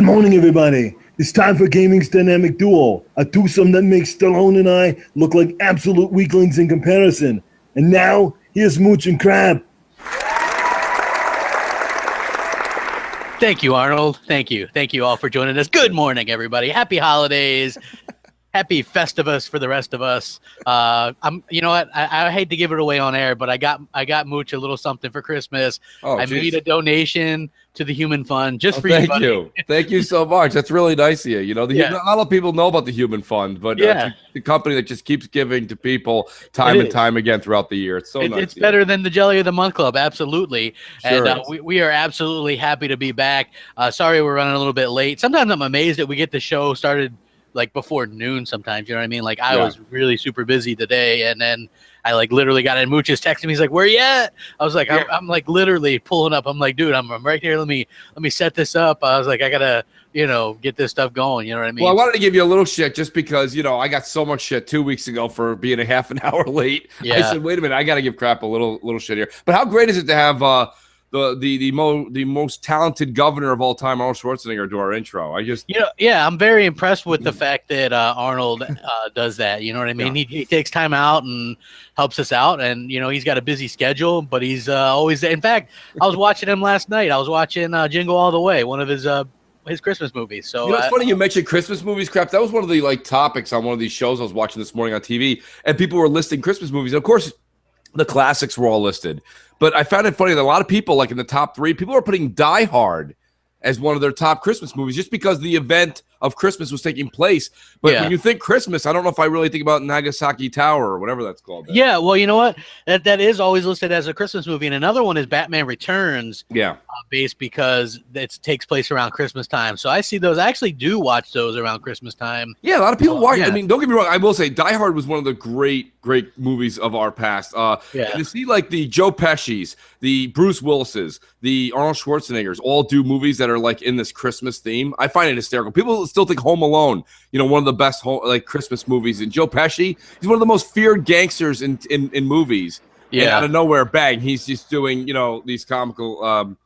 Good morning, everybody. It's time for Gaming's Dynamic Duo, a twosome that makes Stallone and I look like absolute weaklings in comparison. And now, here's Mooch and Crab. Thank you, Arnold. Thank you. Thank you all for joining us. Good morning, everybody. Happy holidays. Happy Festivus for the rest of us. You know what? I hate to give it away on air, but I got Mooch a little something for Christmas. I made a donation to the Human Fund just for you. Thank you. Thank you so much. That's really nice of you. You know, not a lot of people know about the Human Fund, but the company that just keeps giving to people time and time again throughout the year. It's so nice. It's better than the Jelly of the Month Club, absolutely. Sure, and we are absolutely happy to be back. Sorry we're running a little bit late. Sometimes I'm amazed that we get the show started like before noon sometimes, you know what I mean? Like I was really super busy today, and then I like literally got in. Mooch is texting me. He's like, "Where you at?" I was like, I'm like literally pulling up. I'm like, dude, I'm right here. Let me set this up. I was like, I gotta, get this stuff going. You know what I mean? Well, I wanted to give you a little shit just because, I got so much shit 2 weeks ago for being a half an hour late. Yeah. I said, wait a minute, I got to give Crap a little shit here. But how great is it to have the most talented governor of all time, Arnold Schwarzenegger, do our intro? I'm very impressed with the fact that Arnold does that. You know what I mean? Yeah. He takes time out and helps us out, and he's got a busy schedule, but he's always. In fact, I was watching him last night. I was watching Jingle All the Way, one of his Christmas movies. So it's funny you mentioned Christmas movies, Crap. That was one of the topics on one of these shows I was watching this morning on TV, and people were listing Christmas movies. And of course, the classics were all listed. But I found it funny that a lot of people, like in the top 3, people are putting Die Hard as one of their top Christmas movies just because the event of Christmas was taking place. But when you think Christmas, I don't know if I really think about Nagasaki Tower or whatever that's called. Yeah, well, you know what? That is always listed as a Christmas movie. And another one is Batman Returns. Yeah. Based because it takes place around Christmas time. So I see those. I actually do watch those around Christmas time. Yeah, a lot of people watch. Yeah. I mean, don't get me wrong. I will say Die Hard was one of the great movies of our past. And to see like the Joe Pesci's, the Bruce Willis's, the Arnold Schwarzeneggers all do movies that are like in this Christmas theme, I find it hysterical. People still think Home Alone, one of the best Christmas movies. And Joe Pesci, he's one of the most feared gangsters in movies. Yeah. And out of nowhere, bang, he's just doing, these comical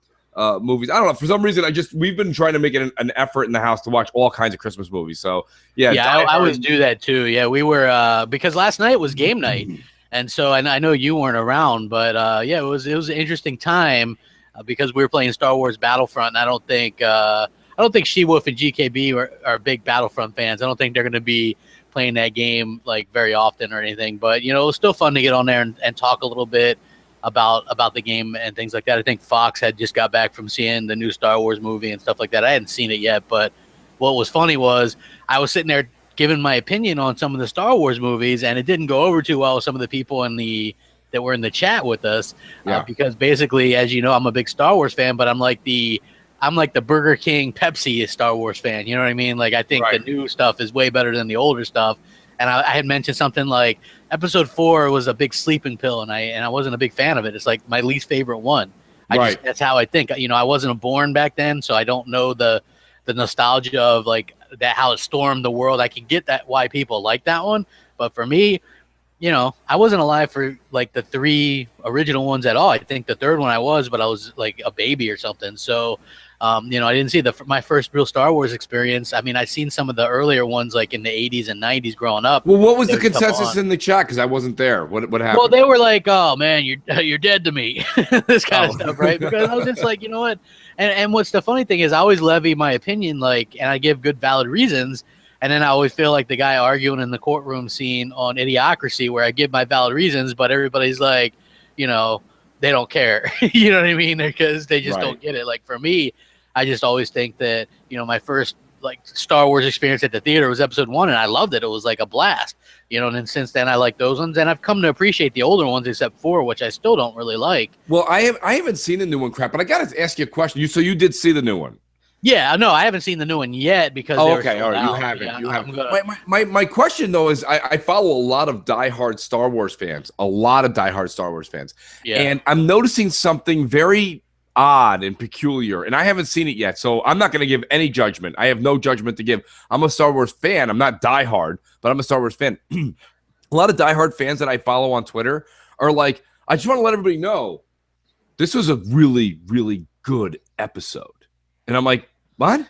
movies. I don't know. For some reason, we've been trying to make it an effort in the house to watch all kinds of Christmas movies. So I always do that too. Yeah, we were because last night was game night, and so I know you weren't around, but it was an interesting time because we were playing Star Wars Battlefront. And I don't think She-Wolf and GKB are big Battlefront fans. I don't think they're going to be playing that game like very often or anything. But it was still fun to get on there and talk a little bit about the game and things like that. I think Fox had just got back from seeing the new Star Wars movie and stuff like that. I hadn't seen it yet, but what was funny was I was sitting there giving my opinion on some of the Star Wars movies, and it didn't go over too well with some of the people that were in the chat with us because basically, as you know, I'm a big Star Wars fan, but I'm like the Burger King Pepsi Star Wars fan. You know what I mean? Like I think the new stuff is way better than the older stuff. And I had mentioned something like Episode 4 was a big sleeping pill, and I wasn't a big fan of it. It's like my least favorite one. That's how I think. I wasn't born back then, so I don't know the nostalgia of like that, how it stormed the world. I can get that why people like that one, but for me, I wasn't alive for like the 3 original ones at all. I think the third one I was, but I was like a baby or something. So I didn't see my first real Star Wars experience. I mean, I'd seen some of the earlier ones like in the 80s and 90s growing up. Well, what was the consensus in the chat? Because I wasn't there. What happened? Well, they were like, "Oh man, you're dead to me," this kind of stuff, right? Because I was just like, you know what? And what's the funny thing is, I always levy my opinion, and I give good, valid reasons. And then I always feel like the guy arguing in the courtroom scene on Idiocracy, where I give my valid reasons, but everybody's like, they don't care. You know what I mean? Because they just don't get it. Like for me, I just always think that, my first like Star Wars experience at the theater was Episode 1, and I loved it. It was like a blast, and then since then I like those ones, and I've come to appreciate the older ones except 4, which I still don't really like. Well, I haven't seen the new one, Crap, but I got to ask you a question. So you did see the new one? Yeah, no, I haven't seen the new one yet because okay, all right, you haven't. Yeah, you haven't. My question though is I follow a lot of diehard Star Wars fans, and I'm noticing something very odd and peculiar, and I haven't seen it yet, so I'm not going to give any judgment. I have no judgment to give. I'm a Star Wars fan. I'm not diehard, but I'm a Star Wars fan. A lot of diehard fans that I follow on Twitter are like, I just want to let everybody know this was a really, really good episode. And I'm like, what?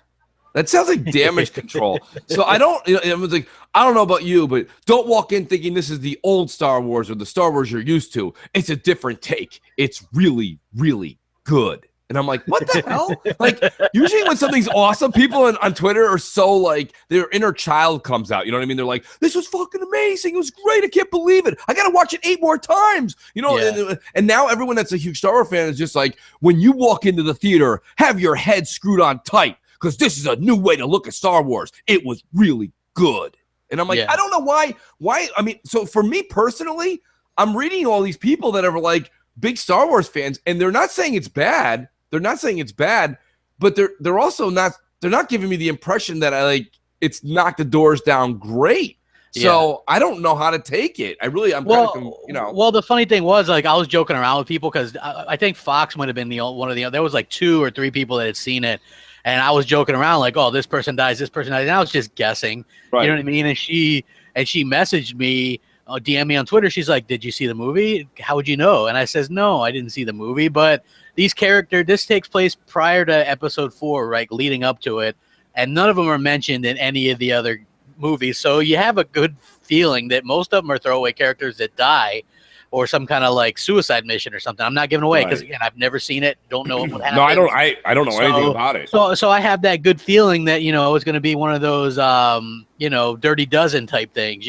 That sounds like damage control. So I don't, it was like, I don't know about you, but don't walk in thinking this is the old Star Wars or the Star Wars you're used to. It's a different take. It's really, really good. And I'm like, what the hell? Like, usually when something's awesome, people on Twitter are so like, their inner child comes out. You know what I mean? They're like, this was fucking amazing. It was great. I can't believe it. I got to watch it 8 more times. You know, and now everyone that's a huge Star Wars fan is just like, when you walk into the theater, have your head screwed on tight because this is a new way to look at Star Wars. It was really good. And I'm like, I don't know why. I mean, so for me personally, I'm reading all these people that are like big Star Wars fans, and they're not saying it's bad. They're not saying it's bad, but they're also not. They're not giving me the impression that it's knocked the doors down great. So I don't know how to take it. I'm kind of, Well, the funny thing was, like, I was joking around with people because I think Fox might have been one of the. There was like 2 or 3 people that had seen it, and I was joking around like, "Oh, this person dies, this person dies." And I was just guessing. Right. You know what I mean? And she messaged me. DM me on Twitter. She's like, "Did you see the movie? How would you know?" And I says, "No, I didn't see the movie, but this takes place prior to episode 4, right, leading up to it, and none of them are mentioned in any of the other movies. So you have a good feeling that most of them are throwaway characters that die, or some kind of like suicide mission or something. I'm not giving away because again, I've never seen it. Don't know what would happen. No, I don't. I don't know anything about it. So I have that good feeling that it's going to be one of those Dirty Dozen type things,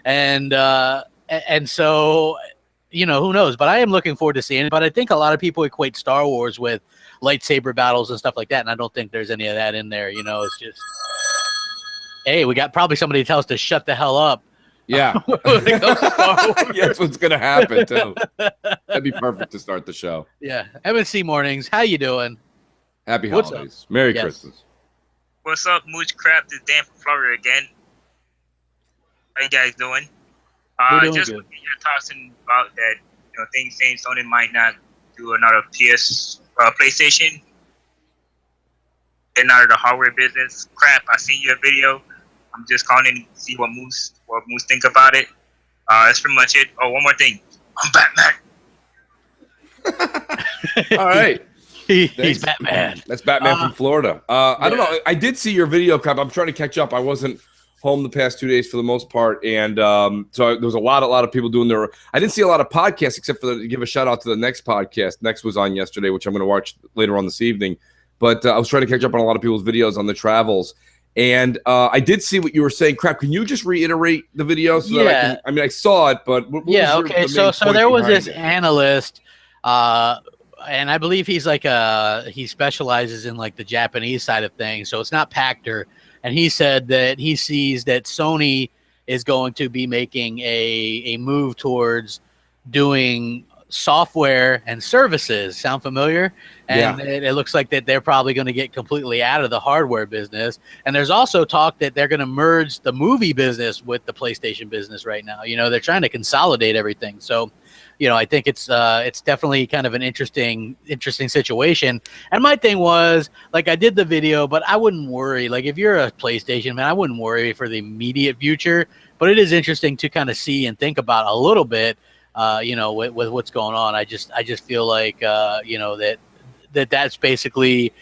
and so who knows? But I am looking forward to seeing it. But I think a lot of people equate Star Wars with lightsaber battles and stuff like that, and I don't think there's any of that in there. It's just, hey, we got probably somebody to tell us to shut the hell up. Yeah. That's what's going to happen, too. That'd be perfect to start the show. Yeah. MNC Mornings, how you doing? Happy holidays. Merry Christmas. What's up, Mooch Crap? This is Dan from Florida again. How you guys doing? Just good. You're talking about that, things saying Sony might not do another PlayStation. Getting out of the hardware business. Crap, I seen your video. I'm just calling in to see what Moose think about it. That's pretty much it. Oh, one more thing. I'm Batman. All right. He's Batman. That's Batman from Florida. I don't know. I did see your video, Cap. I'm trying to catch up. I wasn't home the past 2 days for the most part, and so there was a lot of people doing their. I didn't see a lot of podcasts except for to give a shout out to the Next podcast. Next was on yesterday, which I'm going to watch later on this evening. But I was trying to catch up on a lot of people's videos on the travels. And I did see what you were saying. Crap, can you just reiterate the video? So that I saw it, but okay. So there was this analyst, and I believe he's like he specializes in like the Japanese side of things. So it's not Pactor, and he said that he sees that Sony is going to be making a move towards doing software and services. Sound familiar? And it looks like that they're probably going to get completely out of the hardware business. And there's also talk that they're going to merge the movie business with the PlayStation business right now. They're trying to consolidate everything. So, I think it's definitely kind of an interesting situation. And my thing was, like, I did the video, but I wouldn't worry. Like, if you're a PlayStation man, I wouldn't worry for the immediate future. But it is interesting to kind of see and think about a little bit, with what's going on. I just feel like, that's basically,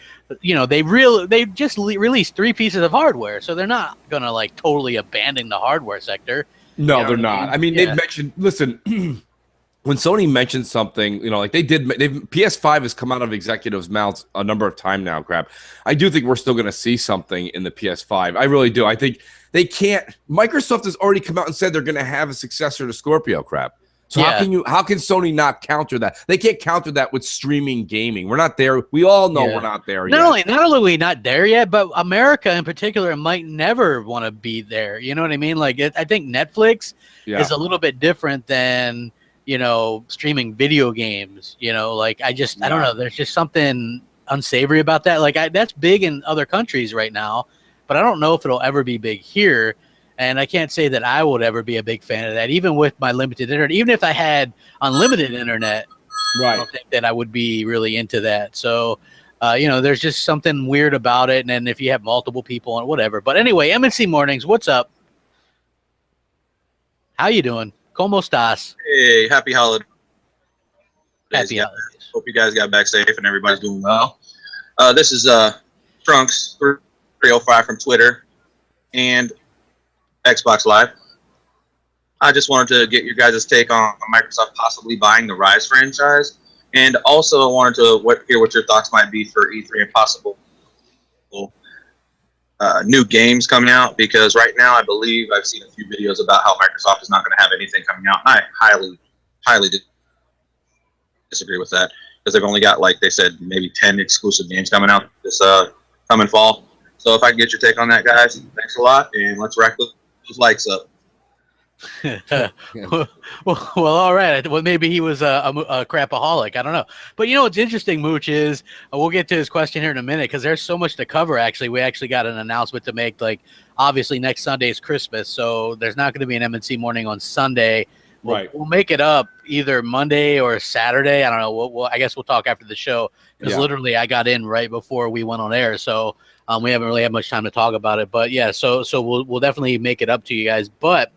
they just released 3 pieces of hardware, so they're not gonna like totally abandon the hardware sector. No, they're not. I mean, they've mentioned. Listen, when Sony mentions something, like they did. PS5 has come out of executives' mouths a number of times now. Crap, I do think we're still going to see something in the PS5. I really do. I think they can't. Microsoft has already come out and said they're going to have a successor to Scorpio. Crap. So how can Sony not counter that? They can't counter that with streaming gaming. We're not there. We all know we're not there yet. Not only are we not there yet, but America in particular might never want to be there. You know what I mean? Like, I think Netflix is a little bit different than, streaming video games. Like I don't know. There's just something unsavory about that. Like that's big in other countries right now, but I don't know if it'll ever be big here. And I can't say that I would ever be a big fan of that, even with my limited internet. Even if I had unlimited internet, I don't think that I would be really into that. So, there's just something weird about it. And then if you have multiple people and whatever. But anyway, MNC Mornings, what's up? How you doing? ¿Cómo estás? Hey, happy holidays. Happy holidays. Hope you guys got back safe and everybody's doing well. This is Trunks. 305 from Twitter and Xbox Live. I just wanted to get your guys' take on Microsoft possibly buying the Rise franchise, and also I wanted to hear what your thoughts might be for E3 and possible new games coming out, because right now I believe I've seen a few videos about how Microsoft is not going to have anything coming out, and I highly disagree with that, because they've only got, like they said, maybe 10 exclusive games coming out this coming fall. So if I can get your take on that, guys, thanks a lot, and let's rack those likes up. well, all right. Well, maybe he was a crapaholic. I don't know. But you know what's interesting, Mooch, is we'll get to his question here in a minute, because there's so much to cover. Actually, we actually got an announcement to make. Like, obviously, next Sunday is Christmas, so there's not going to be an MNC morning on Sunday. We'll make it up either Monday or Saturday. I don't know. I guess we'll talk after the show, because literally I got in right before we went on air, so we haven't really had much time to talk about it. But yeah, so we'll definitely make it up to you guys. But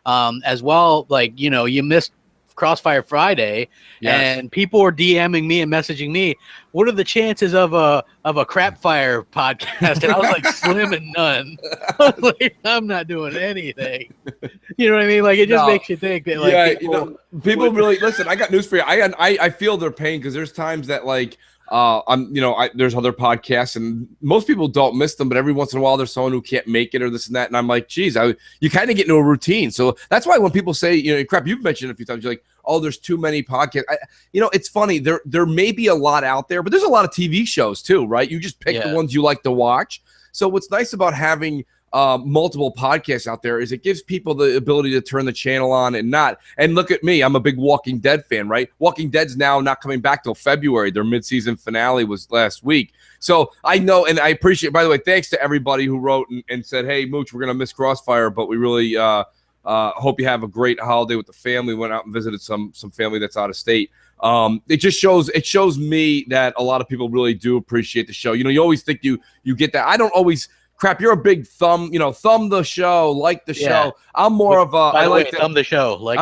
as well, like, you know, you missed Crossfire Friday, and people were DMing me and messaging me, what are the chances of a Crapfire podcast? And I was like, slim and none. I was like, I'm not doing anything. You know what I mean? Like, it just makes you think that, like, people really listen. I got news for you. I feel their pain, because there's times that, like, there's other podcasts, and most people don't miss them, but every once in a while there's someone who can't make it or this and that, and I'm like, geez, you kind of get into a routine. So that's why when people say, you know, crap, you've mentioned it a few times, you're like, oh, there's too many podcasts. It's funny. There may be a lot out there, but there's a lot of TV shows too, right? You just pick the ones you like to watch. So what's nice about having multiple podcasts out there is it gives people the ability to turn the channel on and not. And look at me, I'm a big Walking Dead fan, right? Walking Dead's now not coming back till February. Their mid-season finale was last week. So I know, and I appreciate, by the way, thanks to everybody who wrote and said, hey, Mooch, we're going to miss Crossfire, but we really hope you have a great holiday with the family. Went out and visited some family that's out of state. It shows me that a lot of people really do appreciate the show. You know, you always think you get that. I don't always. Crap, you're a big thumb the show, like the show. I'm more of a thumb the show. Like,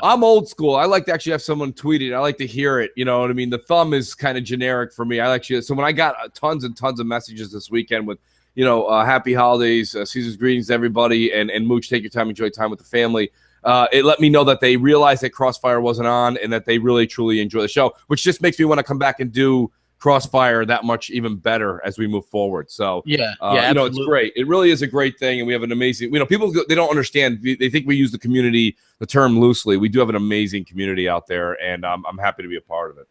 I'm old school. I like to actually have someone tweet it. I like to hear it. You know what I mean? The thumb is kind of generic for me. So when I got tons and tons of messages this weekend with, happy holidays, season's greetings to everybody, and Mooch, take your time, enjoy time with the family. It let me know that they realized that Crossfire wasn't on and that they really, truly enjoy the show, which just makes me want to come back and do Crossfire that much even better as we move forward. So it's great. It really is a great thing, and we have an amazing. People, they don't understand. They think we use the term loosely. We do have an amazing community out there, and I'm happy to be a part of it.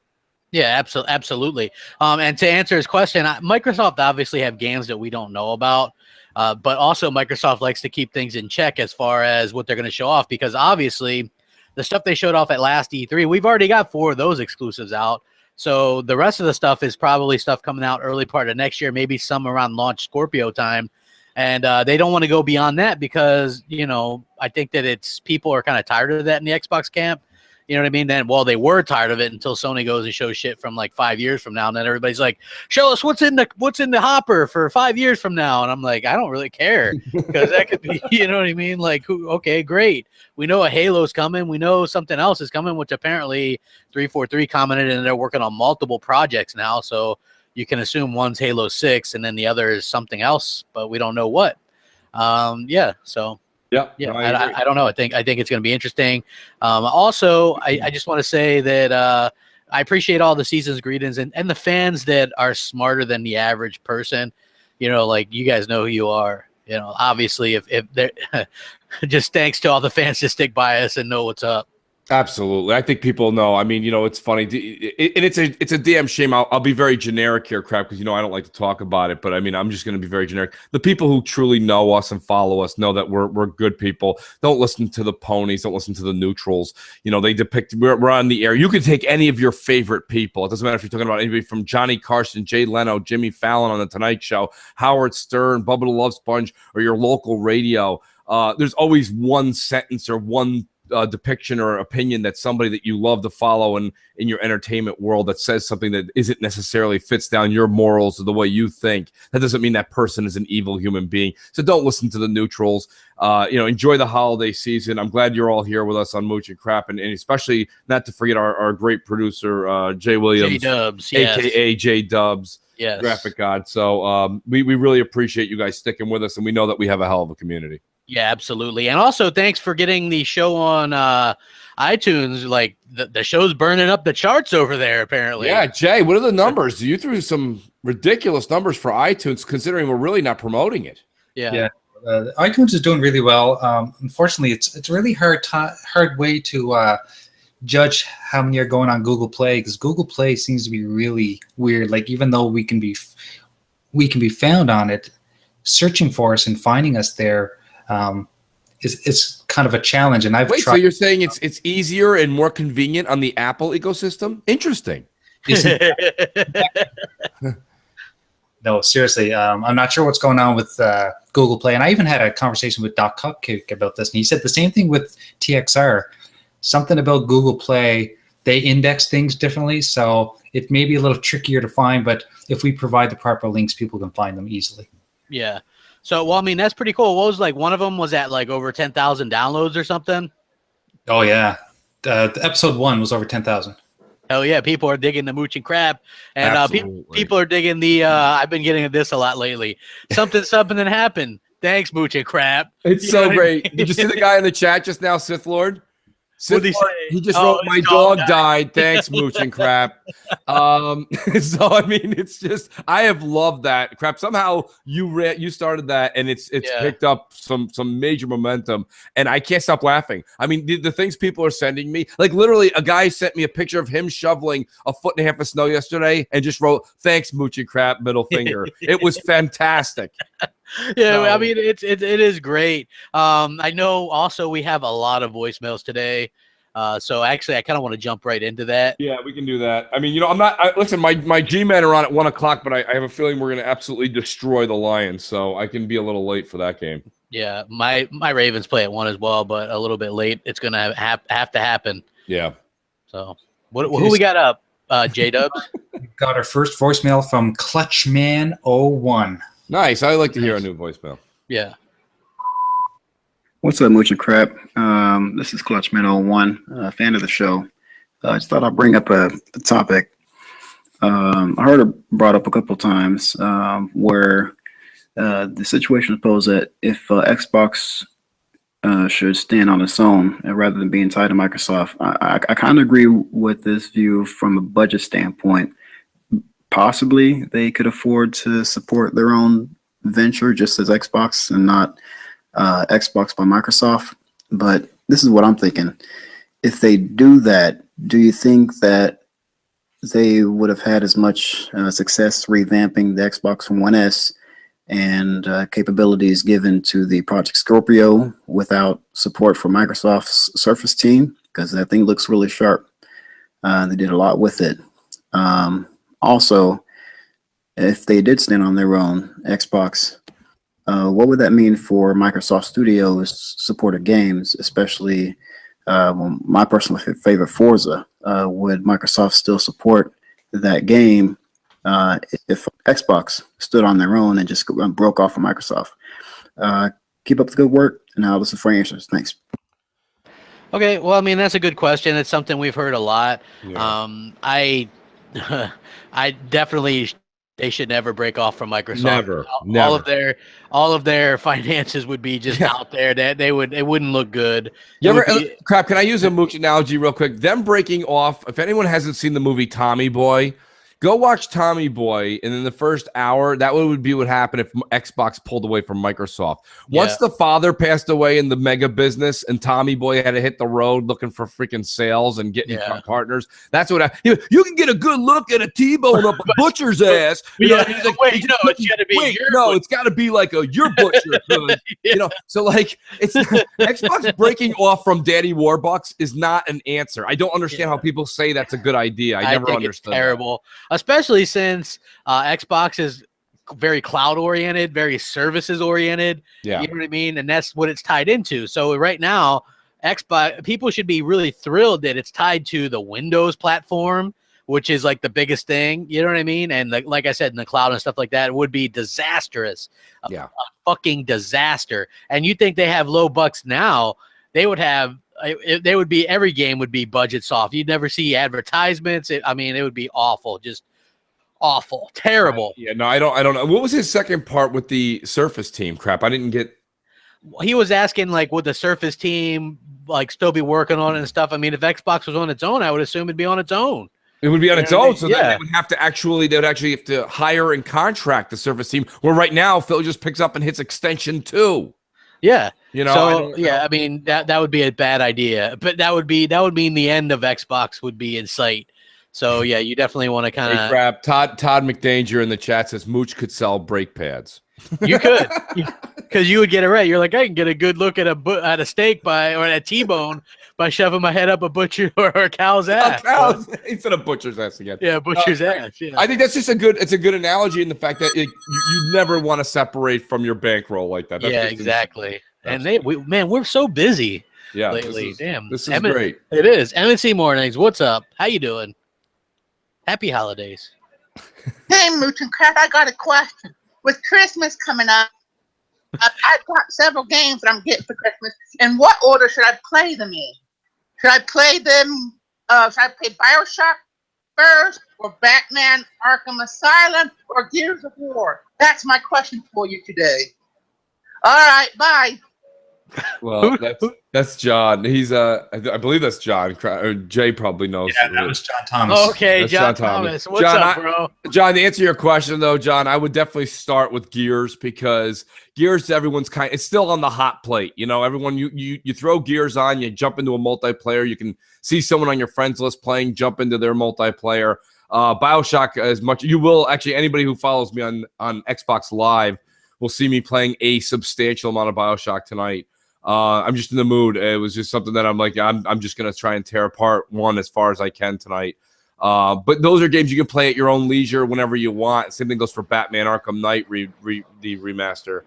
Yeah, absolutely. And to answer his question, Microsoft obviously have games that we don't know about, but also Microsoft likes to keep things in check as far as what they're going to show off, because obviously the stuff they showed off at last E3, we've already got 4 of those exclusives out. So the rest of the stuff is probably stuff coming out early part of next year, maybe some around launch Scorpio time. And they don't want to go beyond that because, I think that people are kind of tired of that in the Xbox camp. You know what I mean? Then, they were tired of it until Sony goes and shows shit from like 5 years from now. And then everybody's like, show us what's in the hopper for 5 years from now. And I'm like, I don't really care, because that could be, you know what I mean? Like, okay, great. We know a Halo's coming. We know something else is coming, which apparently 343 commented, and they're working on multiple projects now. So you can assume one's Halo 6 and then the other is something else, but we don't know what. Yeah, I don't know. I think it's going to be interesting. Also, I just want to say that I appreciate all the season's greetings and the fans that are smarter than the average person. Like, you guys know who you are. Obviously, if they're just thanks to all the fans that stick by us and know what's up. Absolutely. I think people know. I mean, it's funny. And it's a damn shame. I'll be very generic here, crap, because, I don't like to talk about it. But, I mean, I'm just going to be very generic. The people who truly know us and follow us know that we're good people. Don't listen to the ponies. Don't listen to the neutrals. They depict – we're on the air. You can take any of your favorite people. It doesn't matter if you're talking about anybody from Johnny Carson, Jay Leno, Jimmy Fallon on The Tonight Show, Howard Stern, Bubba the Love Sponge, or your local radio. There's always one sentence or one depiction or opinion that somebody that you love to follow in your entertainment world that says something that isn't necessarily fits down your morals or the way you think. That doesn't mean that person is an evil human being. So don't listen to the neutrals. Enjoy the holiday season. I'm glad you're all here with us on Mooch and Crap, and especially not to forget our great producer, Jay Williams, J-Dubs, a.k.a. J-Dubs. graphic god. So we really appreciate you guys sticking with us, and we know that we have a hell of a community. Yeah, absolutely. And also thanks for getting the show on iTunes. Like the show's burning up the charts over there, apparently. Yeah, Jay, what are the numbers? You threw some ridiculous numbers for iTunes, considering we're really not promoting it. Yeah. iTunes is doing really well. Unfortunately, it's a really hard way to judge how many are going on Google Play, because Google Play seems to be really weird. Like, even though we can be found on it, searching for us and finding us there is kind of a challenge. And I've tried. So you're saying it's easier and more convenient on the Apple ecosystem? Interesting. No, seriously, I'm not sure what's going on with Google Play. And I even had a conversation with Doc Cupcake about this, and he said the same thing with TXR. Something about Google Play, they index things differently, so it may be a little trickier to find, but if we provide the proper links, people can find them easily. Yeah. So, well, I mean, that's pretty cool. What was like one of them was at like over 10,000 downloads or something? Oh, yeah. The episode 1 was over 10,000. Hell yeah, people are digging the mooch and crap, and people are digging the. I've been getting this a lot lately. Something that happened. Thanks, mooch and crap. It's so great. Did you see the guy in the chat just now, Sith Lord? What did he say? He just wrote, "My dog died. Thanks, mooch and crap." So I mean, it's just I have loved that crap. Somehow you started that, and it's picked up some major momentum, and I can't stop laughing. I mean, the things people are sending me, like literally, a guy sent me a picture of him shoveling 1.5 feet of snow yesterday, and just wrote, "Thanks, mooch and crap," middle finger. It was fantastic. Yeah, so, I mean, it is great. I know also we have a lot of voicemails today. So actually, I kind of want to jump right into that. Yeah, we can do that. I mean, listen, my G-men are on at 1 o'clock, but I have a feeling we're going to absolutely destroy the Lions, so I can be a little late for that game. Yeah, my Ravens play at 1 as well, but a little bit late. It's going to have to happen. Yeah. So who we got up, J-Dubs? We got our first voicemail from Clutchman01. Nice. I like to hear a new voicemail. Yeah. What's up, Mooch and Crap? This is Clutchman01, fan of the show. I just thought I'd bring up a topic. I heard it brought up a couple times where the situation is posed that if Xbox should stand on its own rather than being tied to Microsoft. I kind of agree with this view from a budget standpoint. Possibly they could afford to support their own venture just as Xbox and not Xbox by Microsoft. But this is what I'm thinking. If they do that, do you think that they would have had as much success revamping the Xbox One S and capabilities given to the Project Scorpio without support for Microsoft's Surface team? Because that thing looks really sharp. They did a lot with it. Also, if they did stand on their own, Xbox, what would that mean for Microsoft Studios supported games, especially my personal favorite, Forza? Would Microsoft still support that game if Xbox stood on their own and just broke off from Microsoft? Keep up the good work, and I'll listen for answers. Thanks. Okay, well, I mean, that's a good question. It's something we've heard a lot. Yeah. I definitely, they should never break off from Microsoft. Never. All of their finances would be just out there. That it wouldn't look good. Crap, can I use a mooch analogy real quick? Them breaking off, if anyone hasn't seen the movie Tommy Boy, go watch Tommy Boy, and in the first hour, that would be what happened if Xbox pulled away from Microsoft. Once the father passed away in the mega business, and Tommy Boy had to hit the road looking for freaking sales and getting partners, that's what you can get a good look at a T-bone up a butcher's ass. It's got to be like your butcher. So like it's Xbox breaking off from Daddy Warbucks is not an answer. I don't understand how people say that's a good idea. I never understood. It's terrible. Especially since Xbox is very cloud-oriented, very services-oriented. Yeah. You know what I mean? And that's what it's tied into. So right now, Xbox, people should be really thrilled that it's tied to the Windows platform, which is like the biggest thing. You know what I mean? And like I said, in the cloud and stuff like that, it would be disastrous. A fucking disaster. And you think they have low bucks now, they would have... every game would be budget soft. You'd never see advertisements. It would be awful, just awful, terrible. Yeah, no, I don't know. What was his second part with the Surface team? Crap, I didn't get. He was asking like, would the Surface team like still be working on it and stuff? I mean, if Xbox was on its own, I would assume it'd be on its own. It would be on its own, so yeah. then they would actually have to hire and contract the Surface team. Where right now, Phil just picks up and hits Extension 2. Yeah, you know. So I mean that would be a bad idea, but that would mean the end of Xbox would be in sight. So yeah, you definitely want to kind of. Hey, crap. Todd McDanger in the chat says Mooch could sell brake pads. You could, because you would get it right. You're like, I can get a good look at a steak or at a T-bone by shoving my head up a butcher or a cow's ass. He said a butcher's ass again. Yeah, butcher's ass. Yeah. I think that's just a good analogy in the fact that you never want to separate from your bankroll like that. That's exactly. And we're so busy lately. This is great. It is. M&C Mornings, what's up? How you doing? Happy holidays. Hey, Mooch and Crap, I got a question. With Christmas coming up, I've got several games that I'm getting for Christmas. In what order should I play them in? Should I play them? Should I play BioShock first, or Batman: Arkham Asylum, or Gears of War? That's my question for you today. All right, bye. Well, that's John. He's I believe that's John. Or Jay probably knows. Yeah, that was John Thomas. Okay, John Thomas. What's up, bro? John, to answer your question though, John, I would definitely start with Gears, because Gears, everyone's it's still on the hot plate. You know, everyone you throw Gears on, you jump into a multiplayer, you can see someone on your friends list playing, jump into their multiplayer. BioShock, as much you will actually, anybody who follows me on Xbox Live will see me playing a substantial amount of BioShock tonight. I'm just in the mood. It was just something that I'm like, I'm just gonna try and tear apart one as far as I can tonight. But those are games you can play at your own leisure whenever you want. Same thing goes for Batman Arkham Knight the remaster.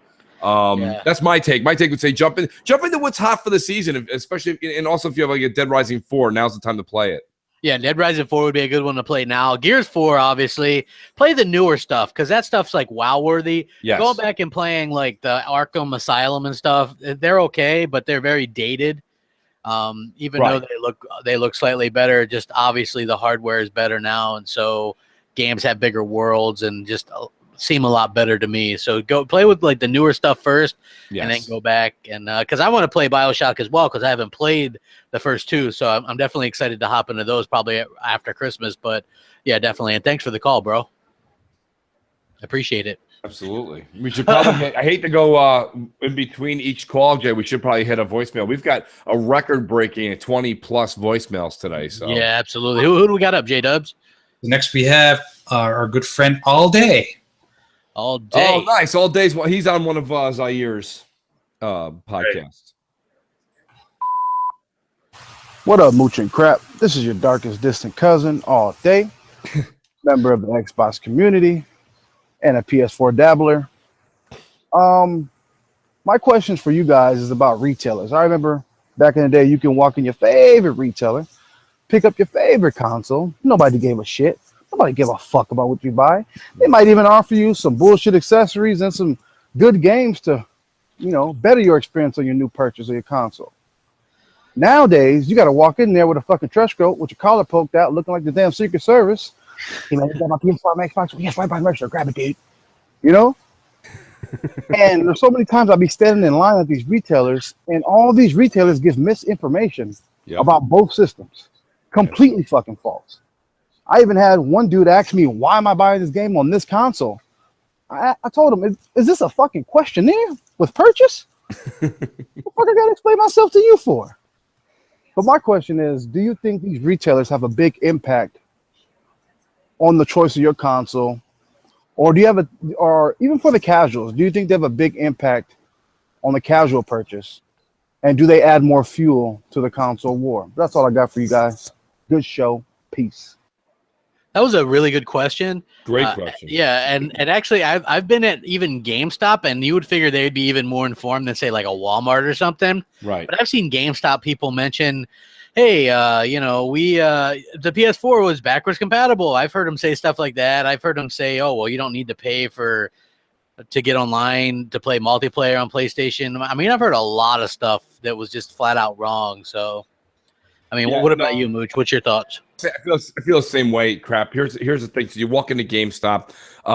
That's my take. My take would say jump into what's hot for the season, especially and also if you have like a Dead Rising 4, now's the time to play it. Yeah, Dead Rising 4 would be a good one to play now. Gears 4, obviously. Play the newer stuff, because that stuff's like WoW-worthy. Yes. Go back and playing like the Arkham Asylum and stuff. They're okay, but they're very dated. Even though they look slightly better, just obviously the hardware is better now, and so games have bigger worlds and just seem a lot better to me. So go play with like the newer stuff first, and then go back and because I want to play BioShock as well, because I haven't played the first two, so I'm definitely excited to hop into those probably after Christmas. But yeah, definitely. And thanks for the call, bro. Appreciate it. Absolutely. We should probably I hate to go in between each call, Jay. We should probably hit a voicemail. We've got a record-breaking 20+ voicemails today. So yeah, absolutely. Who do we got up, J-Dubs? Next we have our good friend All Day. All Day. Oh, nice. All Day's he's on one of Zair's podcasts. What up, Mooch and Crap? This is your darkest distant cousin, All Day, member of the Xbox community and a PS4 dabbler. My questions for you guys is about retailers. I remember back in the day, you can walk in your favorite retailer, pick up your favorite console. Nobody gave a shit. Nobody give a fuck about what you buy. They might even offer you some bullshit accessories and some good games to, better your experience on your new purchase of your console. Nowadays, you got to walk in there with a fucking trench coat with your collar poked out, looking like the damn Secret Service. Hey, man, you got my PS4, my Xbox? Yes, right by the register. Grab it, dude. And there's so many times I'll be standing in line at these retailers, and all these retailers give misinformation about both systems. Completely fucking false. I even had one dude ask me, why am I buying this game on this console? I told him, is this a fucking questionnaire with purchase? What the fuck I gotta explain myself to you for? But my question is, do you think these retailers have a big impact on the choice of your console? Or do you have or even for the casuals, do you think they have a big impact on the casual purchase? And do they add more fuel to the console war? That's all I got for you guys. Good show. Peace. That was a really good question. Great question. Yeah, and actually, I've been at even GameStop, and you would figure they'd be even more informed than say like a Walmart or something. Right. But I've seen GameStop people mention, hey, the PS4 was backwards compatible. I've heard them say stuff like that. I've heard them say, oh, well, you don't need to pay to get online to play multiplayer on PlayStation. I mean, I've heard a lot of stuff that was just flat out wrong. So, I mean, what about you, Mooch? What's your thoughts? I feel the same way. Crap. Here's the thing. So you walk into GameStop.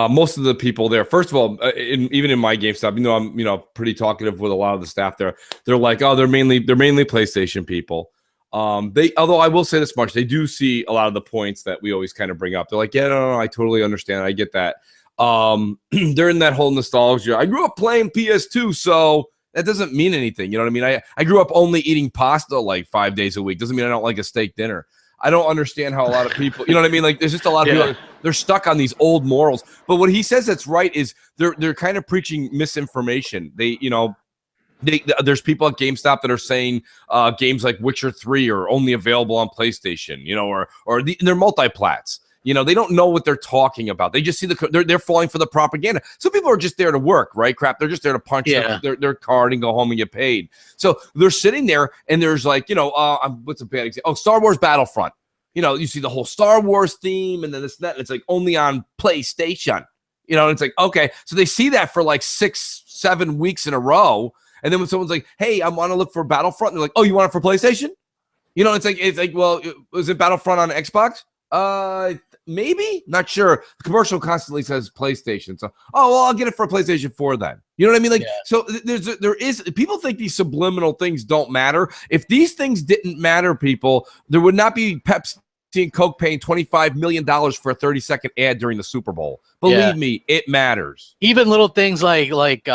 Most of the people there, first of all, even in my GameStop, I'm pretty talkative with a lot of the staff there. They're like, oh, they're mainly PlayStation people. Although I will say this much, they do see a lot of the points that we always kind of bring up. They're like, yeah, no, I totally understand. I get that. They're in that whole nostalgia. I grew up playing PS2, so that doesn't mean anything. You know what I mean? I grew up only eating pasta like 5 days a week. Doesn't mean I don't like a steak dinner. I don't understand how a lot of people, you know what I mean? Like, there's just a lot of people, they're stuck on these old morals. But what he says that's right is they're kind of preaching misinformation. There's people at GameStop that are saying games like Witcher 3 are only available on PlayStation, or they're multi-plats. They don't know what they're talking about. They just see they're falling for the propaganda. Some people are just there to work, right? Crap. They're just there to punch their card and go home and get paid. So they're sitting there and there's like, what's a bad example? Oh, Star Wars Battlefront. You see the whole Star Wars theme and then this and that. And it's like only on PlayStation. And it's like, okay. So they see that for like 6-7 weeks in a row. And then when someone's like, hey, I want to look for Battlefront, they're like, oh, you want it for PlayStation? It's like, well, was it Battlefront on Xbox? Maybe, not sure. The commercial constantly says PlayStation, so I'll get it for PlayStation 4 then. You know what I mean? Like, so there is people think these subliminal things don't matter. If these things didn't matter, people, there would not be Pepsi and Coke paying $25 million for a 30-second ad during the Super Bowl. Believe me, it matters. Even little things like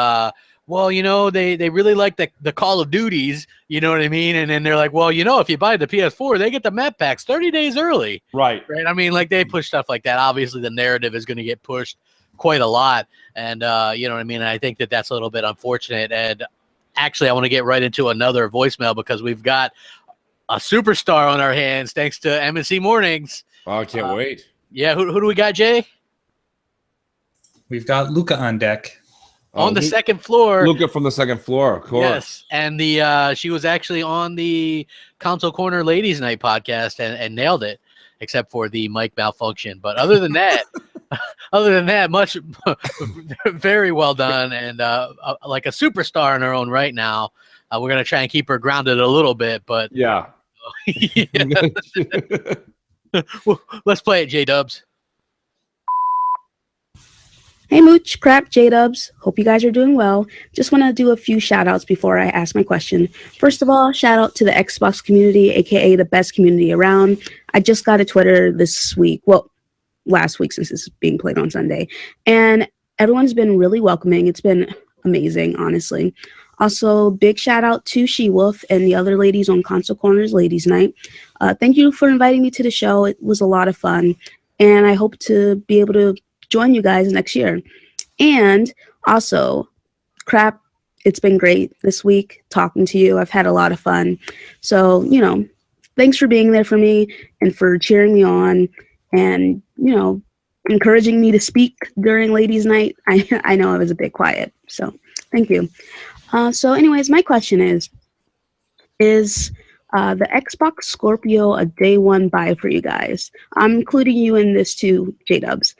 well, they really like the Call of Duties, you know what I mean? And then they're like, well, if you buy the PS4, they get the map packs 30 days early. Right. I mean, like, they push stuff like that. Obviously, the narrative is going to get pushed quite a lot. And, you know what I mean? And I think that's a little bit unfortunate. And actually, I want to get right into another voicemail because we've got a superstar on our hands thanks to MNC Mornings. Oh, I can't wait. Yeah, who do we got, Jay? We've got Luca on deck. On the second floor. Luca from the second floor, of course. Yes, and she was actually on the Console Corner Ladies Night podcast and nailed it, except for the mic malfunction. But other than that, much very well done, and like a superstar in her own right now. We're gonna try and keep her grounded a little bit, but yeah. Well, let's play it, J-Dubs. Hey Mooch, Crap, J-Dubs. Hope you guys are doing well. Just want to do a few shout outs before I ask my question. First of all, shout out to the Xbox community, aka the best community around. I just got a Twitter this week. Well, last week since this is being played on Sunday. And everyone's been really welcoming. It's been amazing, honestly. Also, big shout out to She-Wolf and the other ladies on Console Corners Ladies Night. Thank you for inviting me to the show. It was a lot of fun. And I hope to be able to join you guys next year. And also, Crap, it's been great this week talking to you. I've had a lot of fun. So, thanks for being there for me and for cheering me on and, encouraging me to speak during Ladies Night. I know I was a bit quiet, so thank you. So anyways, my question is the Xbox Scorpio a day one buy for you guys? I'm including you in this too, J-Dubs.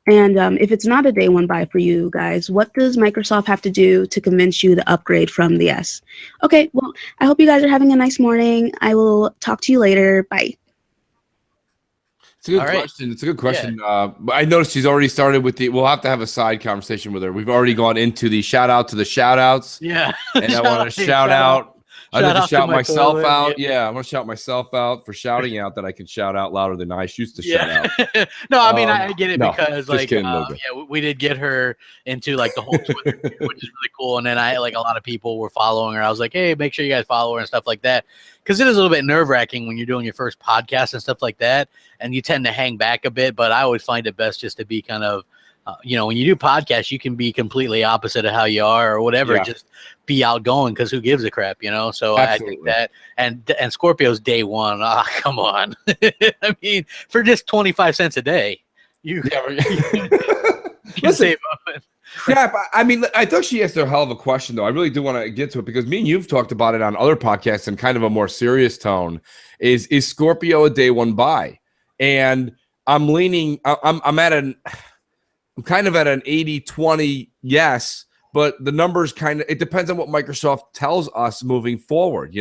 And if it's not a day one buy for you guys, what does Microsoft have to do to convince you to upgrade from the S? Okay, well, I hope you guys are having a nice morning. I will talk to you later. Bye. It's a good question. It's a good question. Yeah. I noticed she's already started with we'll have to have a side conversation with her. We've already gone into the shout out to the shout outs. Yeah. And I want to shout out. I need to shout myself out. Yeah, I'm going to shout myself out for shouting out that I can shout out louder than I used to shout out. No, I mean, I get it because, like, kidding, we did get her into, like, the whole Twitter, which is really cool. And then a lot of people were following her. I was like, hey, make sure you guys follow her and stuff like that. Because it is a little bit nerve-wracking when you're doing your first podcast and stuff like that. And you tend to hang back a bit. But I always find it best just to be kind of, when you do podcasts, you can be completely opposite of how you are or whatever. Yeah. Just be outgoing because who gives a crap, So absolutely. I think that, and Scorpio's day one. Oh, come on. I mean, for just 25 cents a day, you can save up. Crap. I mean, I thought she asked a hell of a question, though. I really do want to get to it because me and you've talked about it on other podcasts in kind of a more serious tone. Is Scorpio a day one buy? And I'm leaning. I'm kind of at an 80-20 yes, but the numbers it depends on what Microsoft tells us moving forward.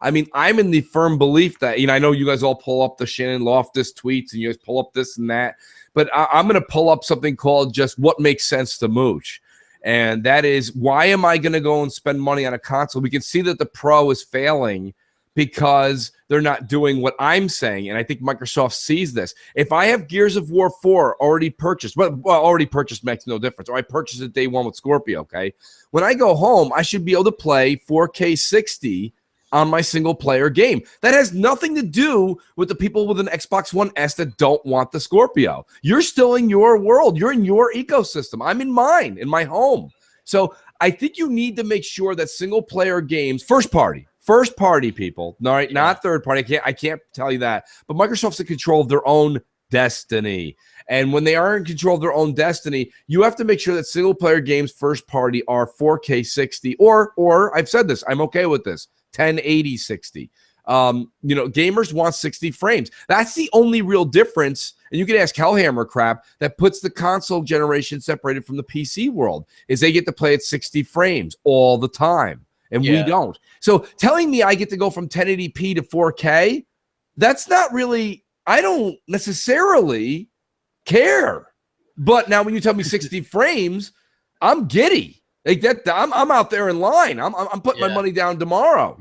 I mean, I'm in the firm belief that, I know you guys all pull up the Shannon Loftus tweets and you guys pull up this and that, but I'm going to pull up something called just what makes sense to Mooch. And that is, why am I going to go and spend money on a console? We can see that the Pro is failing because they're not doing what I'm saying. And I think Microsoft sees this. If I have Gears of War 4 already purchased, well, already purchased makes no difference, or I purchased it day one with Scorpio, okay? When I go home, I should be able to play 4K 60 on my single-player game. That has nothing to do with the people with an Xbox One S that don't want the Scorpio. You're still in your world. You're in your ecosystem. I'm in mine, in my home. So I think you need to make sure that single-player games, first party people, all right, not third party. I can't tell you that. But Microsoft's in control of their own destiny. And when they are in control of their own destiny, you have to make sure that single-player games, first party, are 4K 60, or I've said this, I'm okay with this, 1080 60. Gamers want 60 frames. That's the only real difference. And you can ask Hellhammer crap that puts the console generation separated from the PC world is they get to play at 60 frames all the time. And we don't. So telling me I get to go from 1080p to 4K, that's not really, I don't necessarily care. But now when you tell me 60 frames, I'm giddy. Like that, I'm out there in line. I'm putting my money down tomorrow,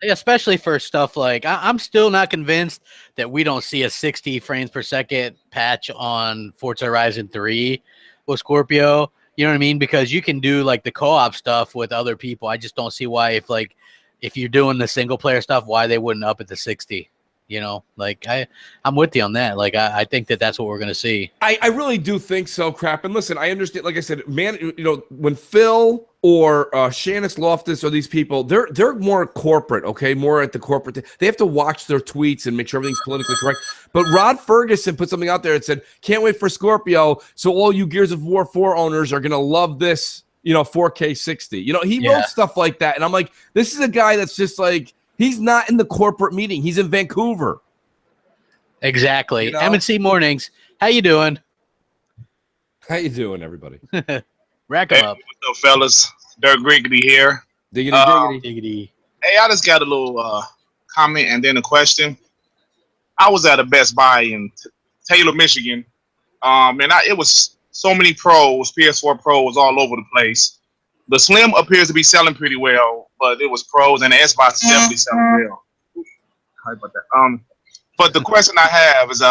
Especially for stuff like, I'm still not convinced that we don't see a 60 frames per second patch on Forza Horizon 3 with Scorpio. You know what I mean? Because you can do like the co-op stuff with other people. I just don't see why if you're doing the single player stuff, why they wouldn't up it to 60. I'm with you on that. Like, I think that's what we're going to see. I really do think so, crap. And listen, I understand, like I said, man, when Phil or Shannon Loftus or these people, they're more corporate, okay? More at the corporate. They have to watch their tweets and make sure everything's politically correct. But Rod Ferguson put something out there that said, can't wait for Scorpio, so all you Gears of War 4 owners are going to love this, 4K 60. He wrote stuff like that. And I'm like, this is a guy that's just like, he's not in the corporate meeting. He's in Vancouver. Exactly. M&C Mornings. How you doing? How you doing, everybody? Rack 'em up. What's up, fellas? Dirk Griggity here. Diggity. Hey, I just got a little comment and then a question. I was at a Best Buy in Taylor, Michigan. It was so many pros, PS4 pros all over the place. The Slim appears to be selling pretty well, but it was pros, and the Xbox is definitely selling well. Sorry about that. But the question I have is,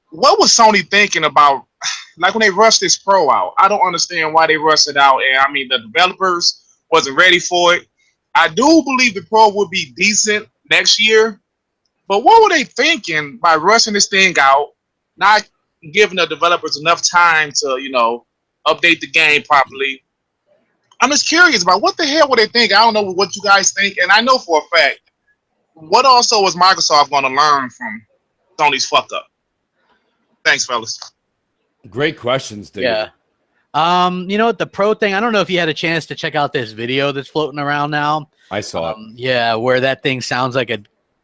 what was Sony thinking about, like when they rushed this Pro out? I don't understand why they rushed it out, and I mean the developers wasn't ready for it. I do believe the Pro will be decent next year, but what were they thinking by rushing this thing out, not giving the developers enough time to, update the game properly? I'm just curious about what the hell were they thinking. I don't know what you guys think, and I know for a fact, what also is Microsoft going to learn from Sony's fuck up? Thanks, fellas. Great questions, dude. Yeah. The Pro thing, I don't know if you had a chance to check out this video that's floating around now. I saw it. Yeah, where that thing sounds like a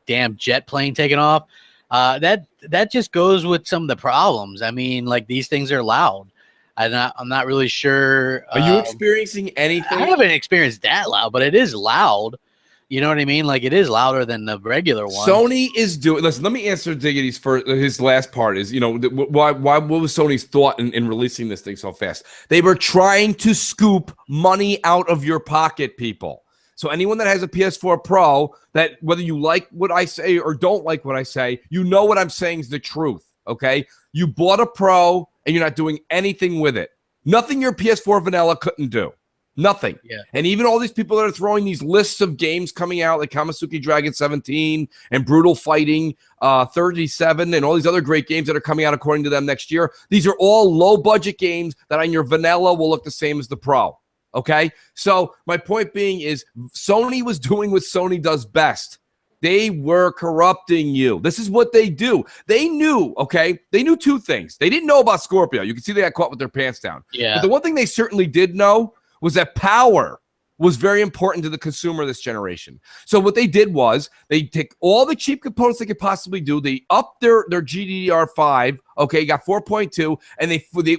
damn jet plane taking off. That just goes with some of the problems. I mean, like, these things are loud. I'm not really sure. Are you experiencing anything? I haven't experienced that loud, but it is loud. You know what I mean? Like, it is louder than the regular one. Sony is doing. Listen, let me answer Diggity's for his last part. Is why? What was Sony's thought in releasing this thing so fast? They were trying to scoop money out of your pocket, people. So anyone that has a PS4 Pro, that whether you like what I say or don't like what I say, what I'm saying is the truth. Okay, you bought a Pro and you're not doing anything with it. Nothing your PS4 vanilla couldn't do. Nothing. Yeah. And even all these people that are throwing these lists of games coming out, like Kamasuki Dragon 17 and Brutal Fighting 37 and all these other great games that are coming out according to them next year, these are all low-budget games that on your vanilla will look the same as the Pro. Okay? So my point being is Sony was doing what Sony does best. They were corrupting you. This is what they do. They knew, okay? They knew two things. They didn't know about Scorpio. You can see they got caught with their pants down. Yeah. But the one thing they certainly did know was that power was very important to the consumer this generation. So what they did was they take all the cheap components they could possibly do. They upped their GDDR5. Okay, got 4.2, and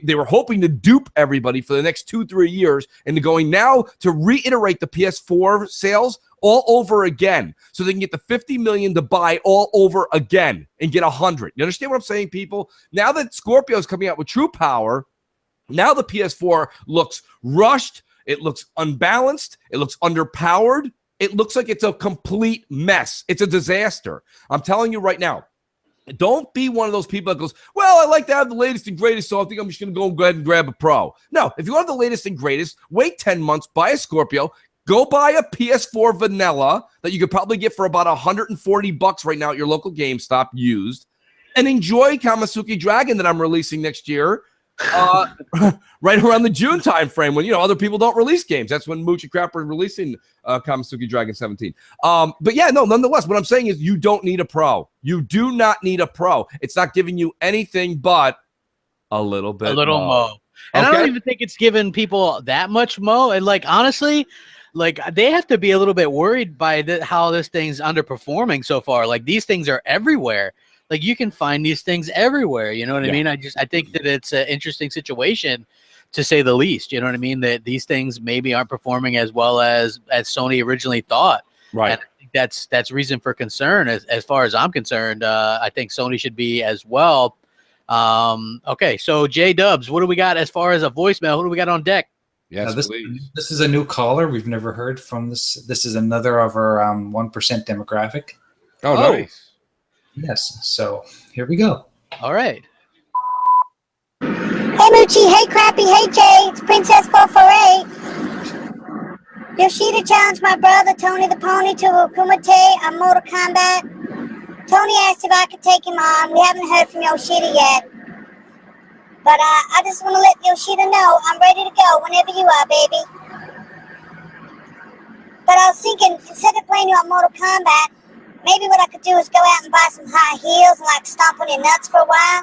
they were hoping to dupe everybody for the next 2-3 years into going now to reiterate the PS4 sales all over again, so they can get the 50 million to buy all over again and get 100. You understand what I'm saying, people? Now that Scorpio is coming out with True Power, now the PS4 looks rushed. It looks unbalanced. It looks underpowered. It looks like it's a complete mess. It's a disaster. I'm telling you right now. Don't be one of those people that goes, well, I like to have the latest and greatest, so I think I'm just going to go ahead and grab a Pro. No, if you want the latest and greatest, wait 10 months, buy a Scorpio, go buy a PS4 vanilla that you could probably get for about $140 right now at your local GameStop used, and enjoy Kamasuki Dragon that I'm releasing next year. Right around the June time frame when other people don't release games. That's when Mooch and Crap are releasing Kamasuki Dragon 17. But yeah, no, nonetheless, what I'm saying is you don't need a Pro. You do not need a Pro. It's not giving you anything but a little bit mo. And I don't even think it's giving people that much mo. And like honestly, like they have to be a little bit worried by how this thing's underperforming so far. Like these things are everywhere. Like you can find these things everywhere. You know what I mean? I think that it's an interesting situation, to say the least. You know what I mean? That these things maybe aren't performing as well as Sony originally thought. Right. And I think that's reason for concern as far as I'm concerned. I think Sony should be as well. Okay, so J Dubs, what do we got as far as a voicemail? Who do we got on deck? Yes, please. This is a new caller. We've never heard from this. This is another of our 1% demographic. Oh, nice. Yes. So here we go. All right. Hey Moochie, hey Crappy, hey Jay, it's Princess 448. Yoshida challenged my brother Tony the Pony to a Kumite on Mortal Kombat. Tony asked if I could take him on. We haven't heard from Yoshida yet. But I just want to let Yoshida know I'm ready to go whenever you are, baby. But I was thinking, instead of playing you on Mortal Kombat, maybe what I could do is go out and buy some high heels and like stomp on your nuts for a while.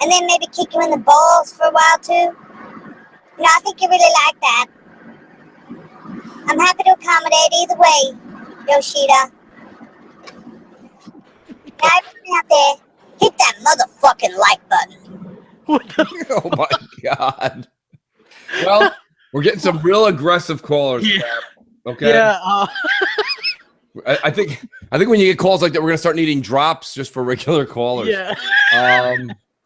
And then maybe kick you in the balls for a while too. You know, I think you really like that. I'm happy to accommodate either way, Yoshida. Now everyone out there, hit that motherfucking like button. Oh my God. Well, we're getting some real aggressive callers. Yeah. Okay. Yeah. I think when you get calls like that, we're gonna start needing drops just for regular callers. Yeah.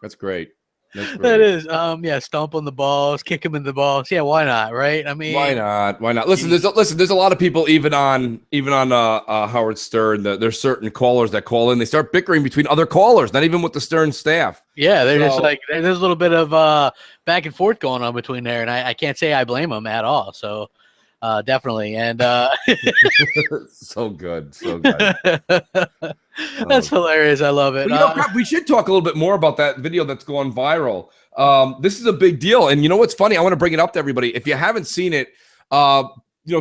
That's great. That is. Yeah, stomp on the balls, kick him in the balls. Yeah, why not? Right? I mean, why not? Why not? Listen, there's a lot of people even on Howard Stern. There's certain callers that call in. They start bickering between other callers, not even with the Stern staff. Yeah, they're just like there's a little bit of back and forth going on between there, and I can't say I blame them at all. So. Definitely, and so good. That's hilarious. I love it. We should talk a little bit more about that video that's going viral. This is a big deal, and you know what's funny? I want to bring it up to everybody. If you haven't seen it,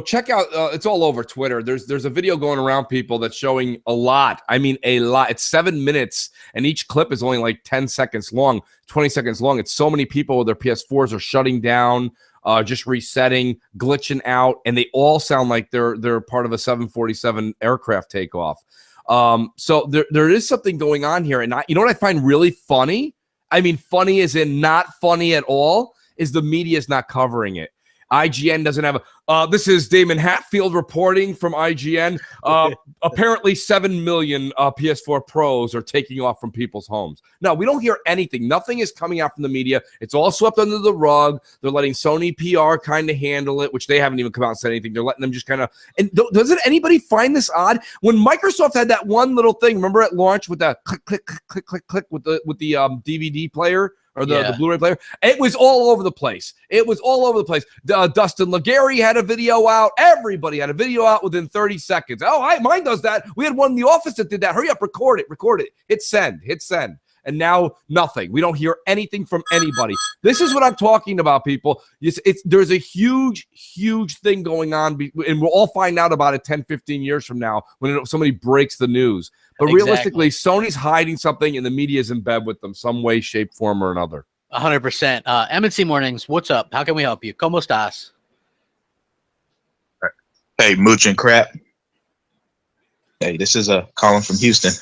check out. It's all over Twitter. There's a video going around, people, that's showing a lot. I mean, a lot. It's 7 minutes, and each clip is only like 10 seconds long, 20 seconds long. It's so many people with their PS4s are shutting down. Just resetting, glitching out, and they all sound like they're part of a 747 aircraft takeoff. So there is something going on here, and you know what I find really funny? I mean, funny as in not funny at all, is the media is not covering it. IGN doesn't have this is Damon Hatfield reporting from IGN. Apparently 7 million PS4 Pros are taking off from people's homes. No, we don't hear anything. Nothing is coming out from the media. It's all swept under the rug. They're letting Sony PR kind of handle it, which they haven't even come out and said anything. They're letting them just kind of. And doesn't anybody find this odd? When Microsoft had that one little thing, remember at launch with that click, click, click, click, click with the DVD player? Or the Blu-ray player. It was all over the place. Dustin Legary had a video out. Everybody had a video out within 30 seconds. Oh, mine does that. We had one in the office that did that. Hurry up, record it. Hit send. And now nothing. We don't hear anything from anybody. This is what I'm talking about, people. There's a huge, huge thing going on, and we'll all find out about it 10, 15 years from now when somebody breaks the news. But realistically, Sony's hiding something, and the media is in bed with them some way, shape, form, or another. 100%. MNC Mornings, what's up? How can we help you? ¿Cómo estás? Hey, Mooch and Crap. Hey, this is Colin from Houston.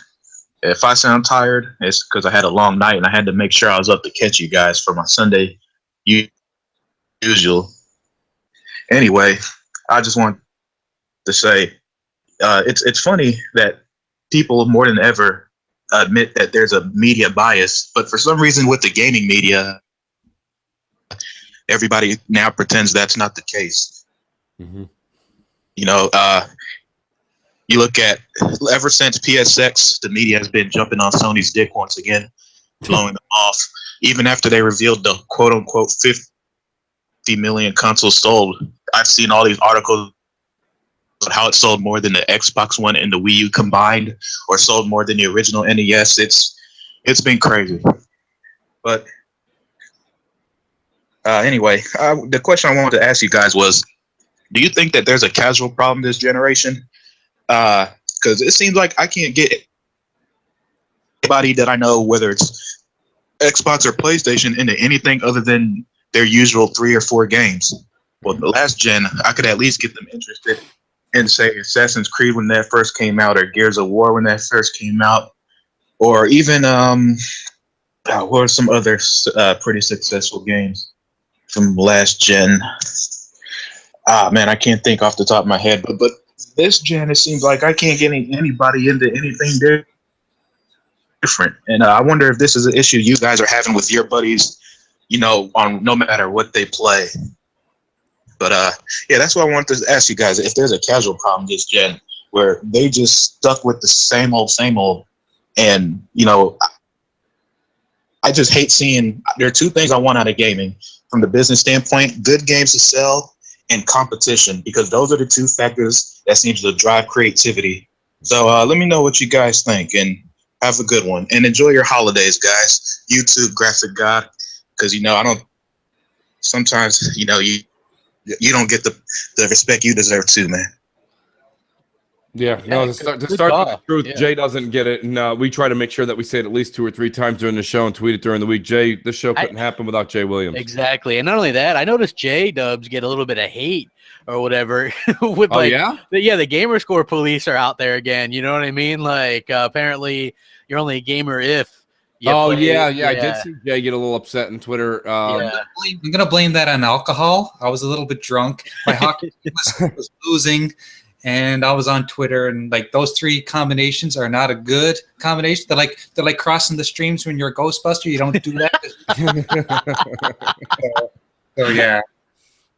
If I sound tired, it's because I had a long night and I had to make sure I was up to catch you guys for my Sunday usual. Anyway, I just want to say it's funny that people more than ever admit that there's a media bias, but for some reason with the gaming media, everybody now pretends that's not the case. Mm-hmm. You know, you look at ever since PSX, the media has been jumping on Sony's dick once again, blowing them off. Even after they revealed the quote unquote 50 million consoles sold, I've seen all these articles about how it sold more than the Xbox One and the Wii U combined, or sold more than the original NES. It's been crazy. But anyway, the question I wanted to ask you guys was, do you think that there's a casual problem this generation? Because it seems like I can't get anybody that I know, whether it's Xbox or PlayStation, into anything other than their usual 3 or 4 games. Well, the last gen, I could at least get them interested in, say, Assassin's Creed when that first came out, or Gears of War when that first came out, or even what are some other pretty successful games from last gen? Man, I can't think off the top of my head, but this gen, it seems like I can't get anybody into anything different. And I wonder if this is an issue you guys are having with your buddies, you know, on no matter what they play. But yeah, that's what I wanted to ask you guys. If there's a casual problem this gen where they just stuck with the same old, and, you know, I just hate seeing, there are 2 things I want out of gaming from the business standpoint: good games to sell and competition, because those are the 2 factors that seem to drive creativity. So let me know what you guys think, and have a good one, and enjoy your holidays, guys. YouTube Graphic God, because, you know, I don't, sometimes, you know, you don't get the respect you deserve too, man. Yeah, no, to start with the truth, yeah. Jay doesn't get it, and we try to make sure that we say it at least 2 or 3 times during the show and tweet it during the week. Jay, this show couldn't happen without Jay Williams. Exactly, and not only that, I noticed J-Dubs get a little bit of hate or whatever. With the gamer score police are out there again. You know what I mean? Like apparently, you're only a gamer if. I did see Jay get a little upset on Twitter. I'm gonna blame that on alcohol. I was a little bit drunk. My hockey team was losing, and I was on Twitter, and like those 3 combinations are not a good combination. They're like crossing the streams when you're a Ghostbuster. You don't do that. so yeah.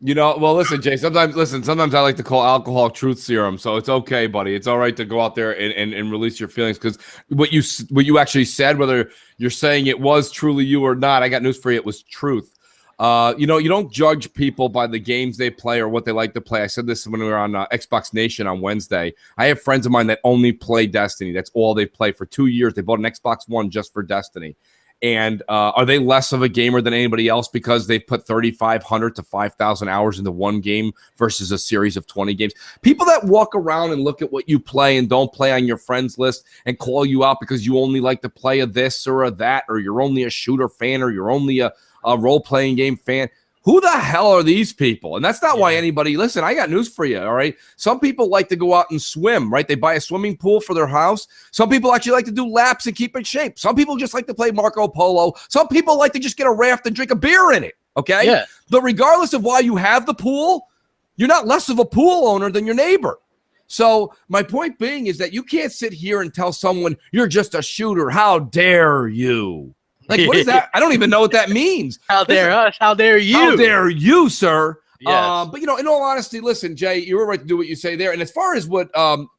You know, well, listen, Jay, sometimes I like to call alcohol truth serum, so it's okay, buddy. It's all right to go out there and release your feelings, because what you actually said, whether you're saying it was truly you or not, I got news for you, it was truth. You know, you don't judge people by the games they play or what they like to play. I said this when we were on Xbox Nation on Wednesday. I have friends of mine that only play Destiny. That's all they play. For 2 years, they bought an Xbox One just for Destiny. And are they less of a gamer than anybody else because they've put 3,500 to 5,000 hours into one game versus a series of 20 games? People that walk around and look at what you play and don't play on your friends list and call you out because you only like to play a this or a that, or you're only a shooter fan, or you're only a role-playing game fan. Who the hell are these people? And that's not why anybody, listen, I got news for you, all right? Some people like to go out and swim, right? They buy a swimming pool for their house. Some people actually like to do laps and keep in shape. Some people just like to play Marco Polo. Some people like to just get a raft and drink a beer in it, okay? Yeah. But regardless of why you have the pool, you're not less of a pool owner than your neighbor. So my point being is that you can't sit here and tell someone you're just a shooter. How dare you? Like, what is that? I don't even know what that means. How dare us? How dare you? How dare you, sir? Yes. But, you know, in all honesty, listen, Jay, you were right to do what you say there. And as far as what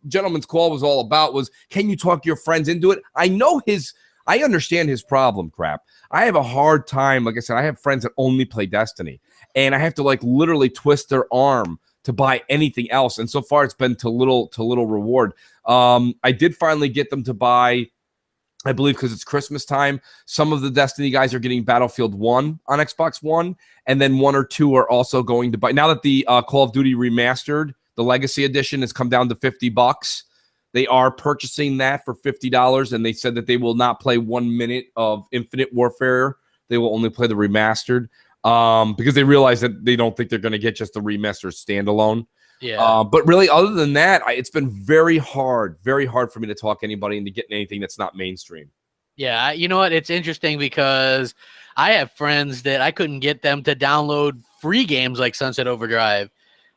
Gentleman's Call was all about was, can you talk your friends into it? I understand his problem, Crap. I have a hard time. Like I said, I have friends that only play Destiny, and I have to like literally twist their arm to buy anything else. And so far it's been to little reward. I did finally get them to buy, I believe, because it's Christmas time, some of the Destiny guys are getting Battlefield 1 on Xbox One, and then 1 or 2 are also going to buy. Now that the Call of Duty Remastered, the Legacy Edition, has come down to $50, they are purchasing that for $50, and they said that they will not play 1 minute of Infinite Warfare. They will only play the Remastered because they realize that they don't think they're going to get just the Remastered standalone. Yeah. But really, other than that, it's been very hard for me to talk anybody into getting anything that's not mainstream. Yeah, you know what? It's interesting because I have friends that I couldn't get them to download free games like Sunset Overdrive.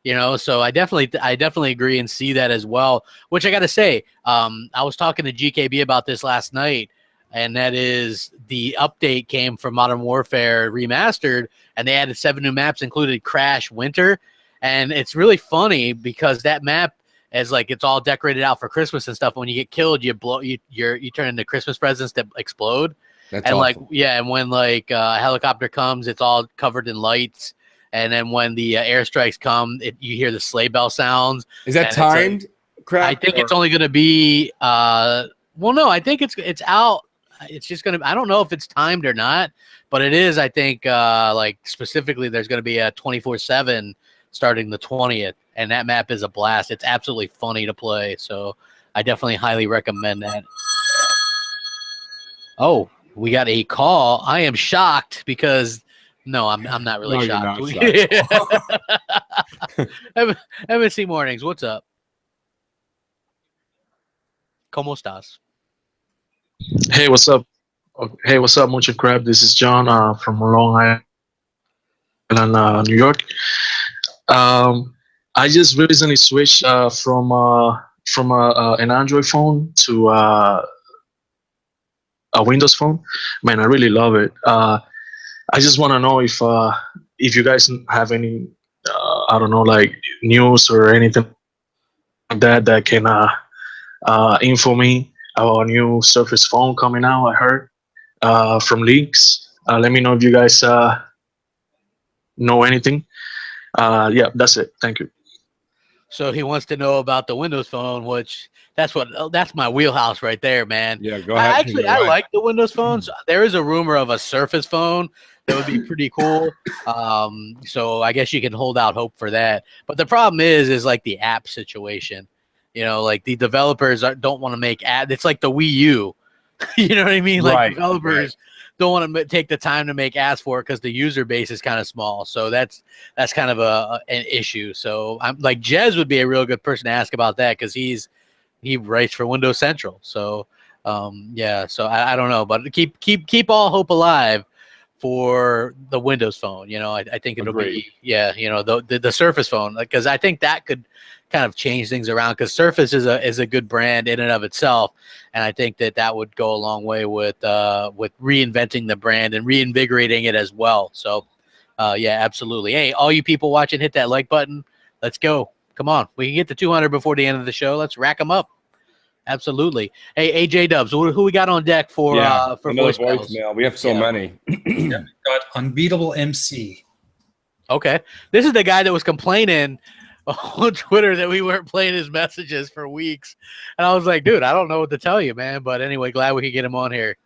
You know, so I definitely agree and see that as well. Which I got to say, I was talking to GKB about this last night, and that is the update came from Modern Warfare Remastered, and they added 7 new maps, included Crash Winter, and it's really funny because that map is like it's all decorated out for Christmas and stuff. When you get killed, you turn into Christmas presents that explode. That's and awesome. and when a helicopter comes, it's all covered in lights. And then when the airstrikes come, you hear the sleigh bell sounds. Is that timed? I think it's only going to be. Well, no, I think it's out. It's just going to. I don't know if it's timed or not, but it is. I think specifically, there's going to be a 24/7 starting the 20th, and that map is a blast. It's absolutely funny to play. So I definitely highly recommend that. Oh, we got a call. I am shocked because. No, I'm not really shocked. MSC Mornings, what's up? ¿Cómo estás? Hey, what's up? Hey, what's up, Mooch and Crab? This is John from Long Island, New York. I just recently switched from an Android phone to a Windows phone. Man, I really love it. I just want to know if you guys have any I don't know, like news or anything like that can info me about a new Surface phone coming out. I heard from leaks. Let me know if you guys know anything. Yeah, that's it. Thank you. So he wants to know about the Windows Phone, which that's my wheelhouse right there, man. Yeah, go ahead. I like the Windows phones. There is a rumor of a Surface phone that would be pretty cool. So I guess you can hold out hope for that. But the problem is like the app situation. You know, like the developers don't want to make ads. It's like the Wii U. You know what I mean? Like developers don't want to take the time to make ads for it because the user base is kind of small. So that's kind of an issue. So I'm like Jez would be a real good person to ask about that because he writes for Windows Central. So yeah. So I don't know, but keep all hope alive for the Windows Phone. You know, I think it'll be the Surface phone, because I think that could kind of change things around, because Surface is a good brand in and of itself, and I think that would go a long way with reinventing the brand and reinvigorating it as well. So yeah, absolutely. Hey, all you people watching, hit that like button. Let's go. Come on, we can get to 200 before the end of the show. Let's rack them up. Absolutely. Hey, AJ Dubs, who we got on deck for voicemail? We have so many. We got Unbeatable MC. Okay, this is the guy that was complaining on Twitter that we weren't playing his messages for weeks, and I was like, dude, I don't know what to tell you, man. But anyway, glad we could get him on here.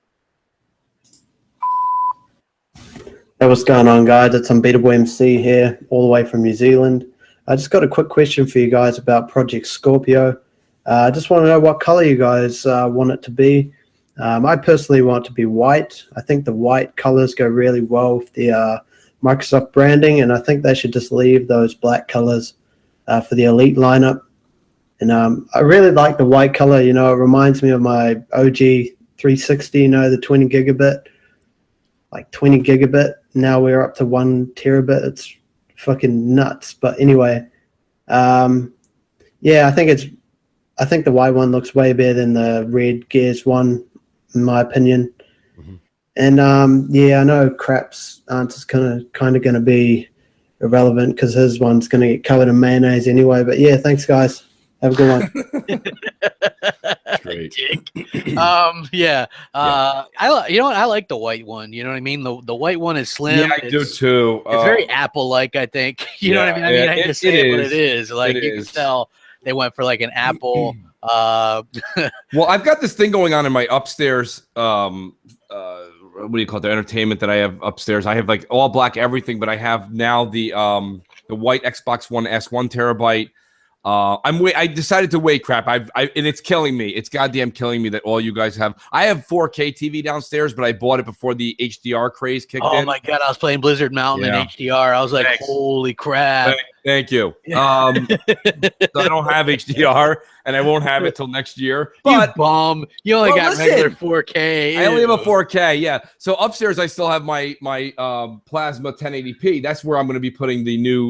Hey, what's going on, guys? It's Unbeatable MC here, all the way from New Zealand. I just got a quick question for you guys about Project Scorpio. I just want to know what color you guys want it to be. I personally want it to be white. I think the white colors go really well with the Microsoft branding, and I think they should just leave those black colors for the Elite lineup. And I really like the white color. You know, it reminds me of my OG 360, you know, the 20 gigabit. Like 20 gigabit. Now we're up to 1 terabit. It's fucking nuts. But anyway, yeah, I think the white one looks way better than the red Gears one, in my opinion. Mm-hmm. And yeah, I know Crap's answer's kind of going to be irrelevant because his one's going to get covered in mayonnaise anyway. But yeah, thanks, guys. Have a good one. Great. Yeah. I like the white one. You know what I mean? The white one is slim. Yeah, I do too. It's very Apple-like, I think. You know what I mean? I mean, I hate to say it, but it is. Like, you can tell they went for like an Apple. Well, I've got this thing going on in my upstairs. What do you call it? The entertainment that I have upstairs. I have like all black everything, but I have now the white Xbox One S, 1 terabyte. I decided to wait. Crap. And it's killing me. It's goddamn killing me that all you guys have. I have 4K TV downstairs, but I bought it before the HDR craze kicked in. Oh my god, I was playing Blizzard Mountain in HDR. I was like, holy crap! Thank you. So I don't have HDR, and I won't have it till next year. But you bum, you only got regular 4K. I only have a 4K. Yeah. So upstairs, I still have my plasma 1080p. That's where I'm going to be putting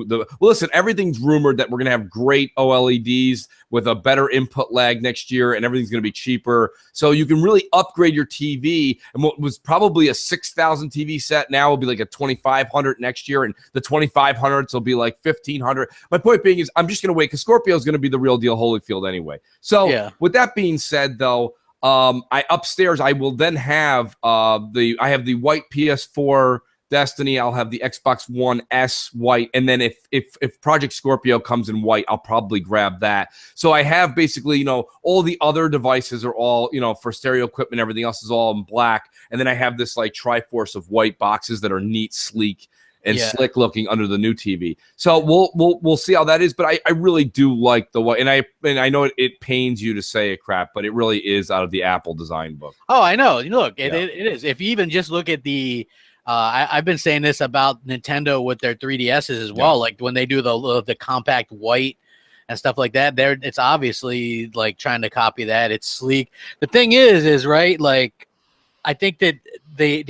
well, listen, everything's rumored that we're going to have great OLEDs with a better input lag next year, and everything's going to be cheaper. So you can really upgrade your TV. And what was probably a 6,000 TV set now will be like a 2,500 next year, and the 2,500s will be like 1,500. My point being is, I'm just going to wait because Scorpio is going to be the real deal Holyfield anyway. So with that being said, though, upstairs I will then have I have the white PS4 Destiny. I'll have the Xbox One S white, and then if Project Scorpio comes in white, I'll probably grab that. So I have basically, all the other devices are all, for stereo equipment, everything else is all in black, and then I have this like Triforce of white boxes that are neat, sleek, and slick looking under the new TV. So we'll see how that is. But I really do like the white, and I know it pains you to say it, crap, but it really is out of the Apple design book. Oh, I know. Look, it is. If you even just look at the I've been saying this about Nintendo with their 3DSs as well. Like when they do the compact white and stuff like that, it's obviously like trying to copy that. It's sleek. The thing is right, like I think that the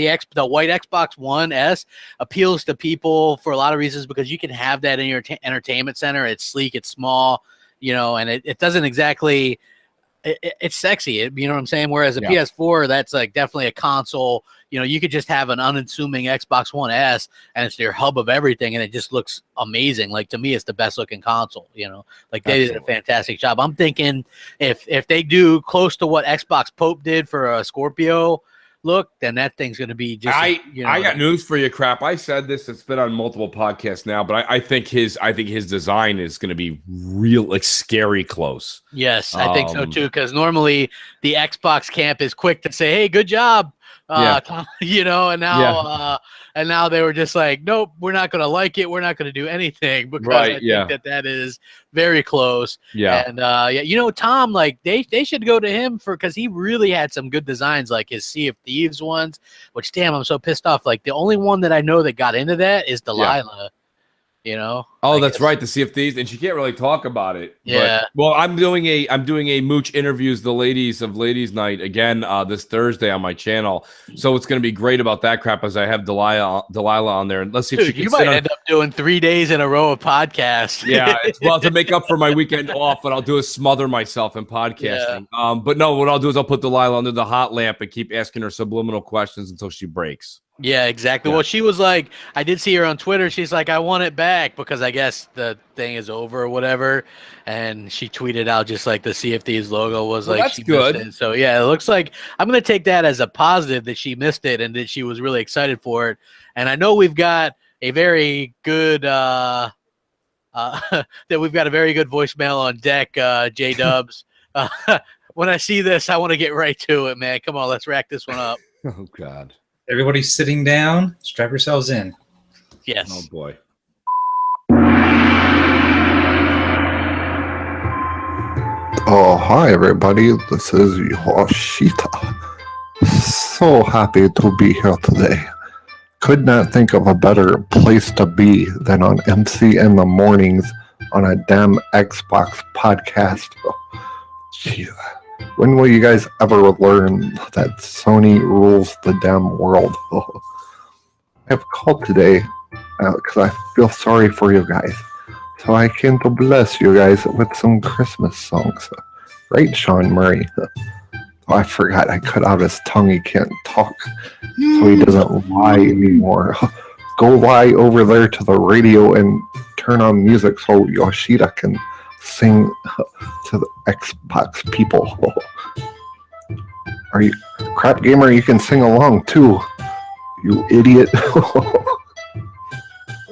white Xbox One S appeals to people for a lot of reasons because you can have that in your entertainment center. It's sleek, it's small, and it doesn't exactly. It's sexy, you know what I'm saying? Whereas a PS4, that's like definitely a console. You could just have an unassuming Xbox One S, and it's your hub of everything, and it just looks amazing. Like to me, it's the best looking console. Like they did a fantastic job. I'm thinking if they do close to what Xbox Pope did for a Scorpio look, then that thing's going to be just. I got news for you, crap. I said this. It's been on multiple podcasts now, but I think his design is going to be real, like scary close. Yes, I think so too. Because normally the Xbox camp is quick to say, "Hey, good job," and now they were just like, "Nope, we're not going to like it. We're not going to do anything," because I think that is very close. Yeah, and Tom, like they should go to him because he really had some good designs, like his Sea of Thieves ones. Which, damn, I'm so pissed off. Like the only one that I know that got into that is Delilah. Oh, that's right, the Sea of Thieves, and she can't really talk about it. Yeah. Well, I'm doing a Mooch interviews the ladies of Ladies Night again this Thursday on my channel. So it's going to be great about that crap as I have Delilah on there, and let's see if she can. You might end up doing 3 days in a row of podcasts. Yeah, well, to make up for my weekend off, what I'll do is smother myself in podcasting. Yeah. But no, what I'll do is I'll put Delilah under the hot lamp and keep asking her subliminal questions until she breaks. Yeah, exactly. Yeah. Well, she was like, I did see her on Twitter. She's like, I want it back because I guess the thing is over or whatever. And she tweeted out just like the Sea of Thieves logo was like, that's she good. Missed it. So yeah, it looks like I'm going to take that as a positive that she missed it and that she was really excited for it. And I know we've got a very good, that we've got a very good voicemail on deck, J-Dubs. When I see this, I want to get right to it, man. Come on, let's rack this one up. Oh, God. Everybody's sitting down. Strap yourselves in. Yes. Oh, boy. Oh, hi, everybody. This is Yoshita. So happy to be here today. Could not think of a better place to be than on MC in the mornings on a damn Xbox podcast. Jeez. When will you guys ever learn that Sony rules the damn world? I've called today because I feel sorry for you guys. So I came to bless you guys with some Christmas songs. Right, Sean Murray? Oh, I forgot I cut out his tongue. He can't talk. So he doesn't lie anymore. Go lie over there to the radio and turn on music so Yoshida can sing to the Xbox people. Are you crap gamer? You can sing along too, you idiot.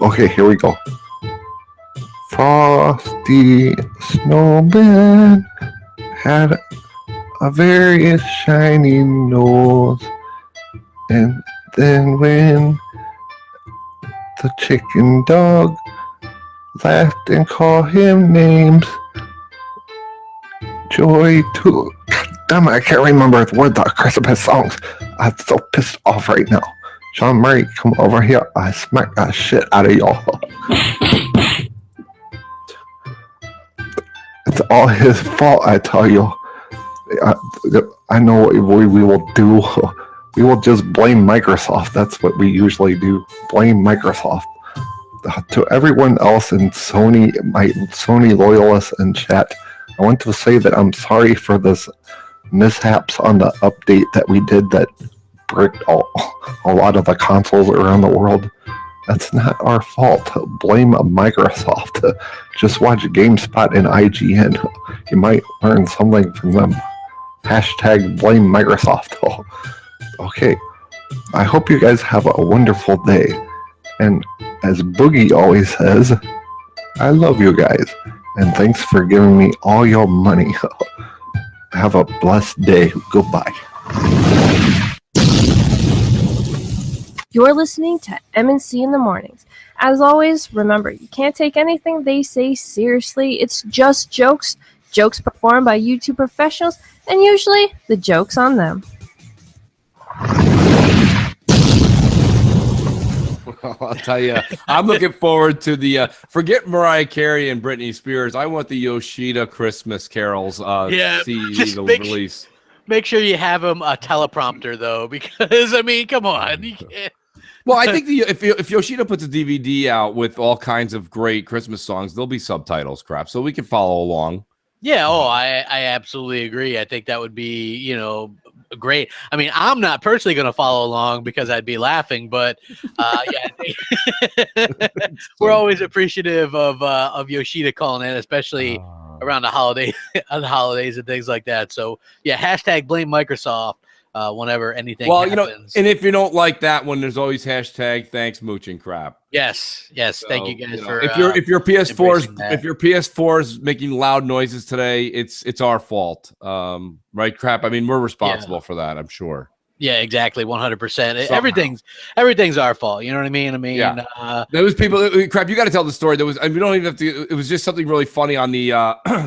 Okay, here we go. Frosty Snowman had a very shiny nose, and then when the chicken dog laughed and called him names, Joy to... God damn it, I can't remember the word, the Christmas songs. I'm so pissed off right now. Sean Murray, come over here. I smack that shit out of y'all. It's all his fault, I tell you. I know what we will do. We will just blame Microsoft. That's what we usually do. Blame Microsoft. To everyone else in Sony, my Sony loyalists in chat, I want to say that I'm sorry for this mishaps on the update that we did that bricked a lot of the consoles around the world. That's not our fault. Blame Microsoft. Just watch GameSpot and IGN. You might learn something from them. Hashtag blame Microsoft. Okay. I hope you guys have a wonderful day. And as Boogie always says, I love you guys. And thanks for giving me all your money. Have a blessed day. Goodbye. You're listening to MNC in the Mornings. As always, remember, you can't take anything they say seriously. It's just jokes. Jokes performed by YouTube professionals, and usually the joke's on them. Well, I'll tell you, I'm looking forward to the forget Mariah Carey and Britney Spears. I want the Yoshida Christmas carols CD release. Make sure you have him a teleprompter though, because I mean, come on, you can't. Well, I think if Yoshida puts a DVD out with all kinds of great Christmas songs, there'll be subtitles, crap, so we can follow along. Yeah, I absolutely agree. I think that would be, great. I mean, I'm not personally going to follow along because I'd be laughing, but yeah, I think we're always appreciative of Yoshida calling in, especially around the holidays and things like that. So yeah, hashtag blame Microsoft whenever anything happens. And if you don't like that one, there's always hashtag thanks Mooch and Crap. Yes. So, thank you guys for if your PS4's making loud noises today, it's our fault. Right, Crap? I mean, we're responsible for that, I'm sure. Yeah, exactly, 100%. Everything's our fault. You know what I mean? There was people. Crap, you got to tell the story. We don't even have to. It was just something really funny on the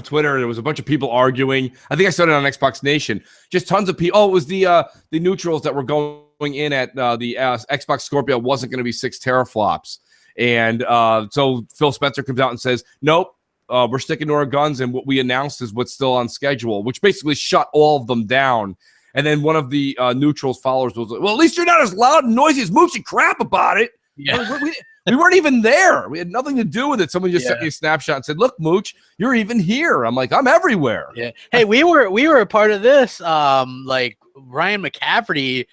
Twitter. There was a bunch of people arguing. I think I saw it on Xbox Nation. Just tons of people. Oh, it was the neutrals that were going in at the Xbox Scorpio wasn't going to be 6 teraflops, and so Phil Spencer comes out and says, "Nope, we're sticking to our guns, and what we announced is what's still on schedule," which basically shut all of them down. And then one of the neutrals followers was like, well, at least you're not as loud and noisy as Mooch and Crap about it. Yeah. We weren't even there. We had nothing to do with it. Someone just sent me a snapshot and said, look, Mooch, you're even here. I'm like, I'm everywhere. Yeah. Hey, we were a part of this. Like Ryan McCaffrey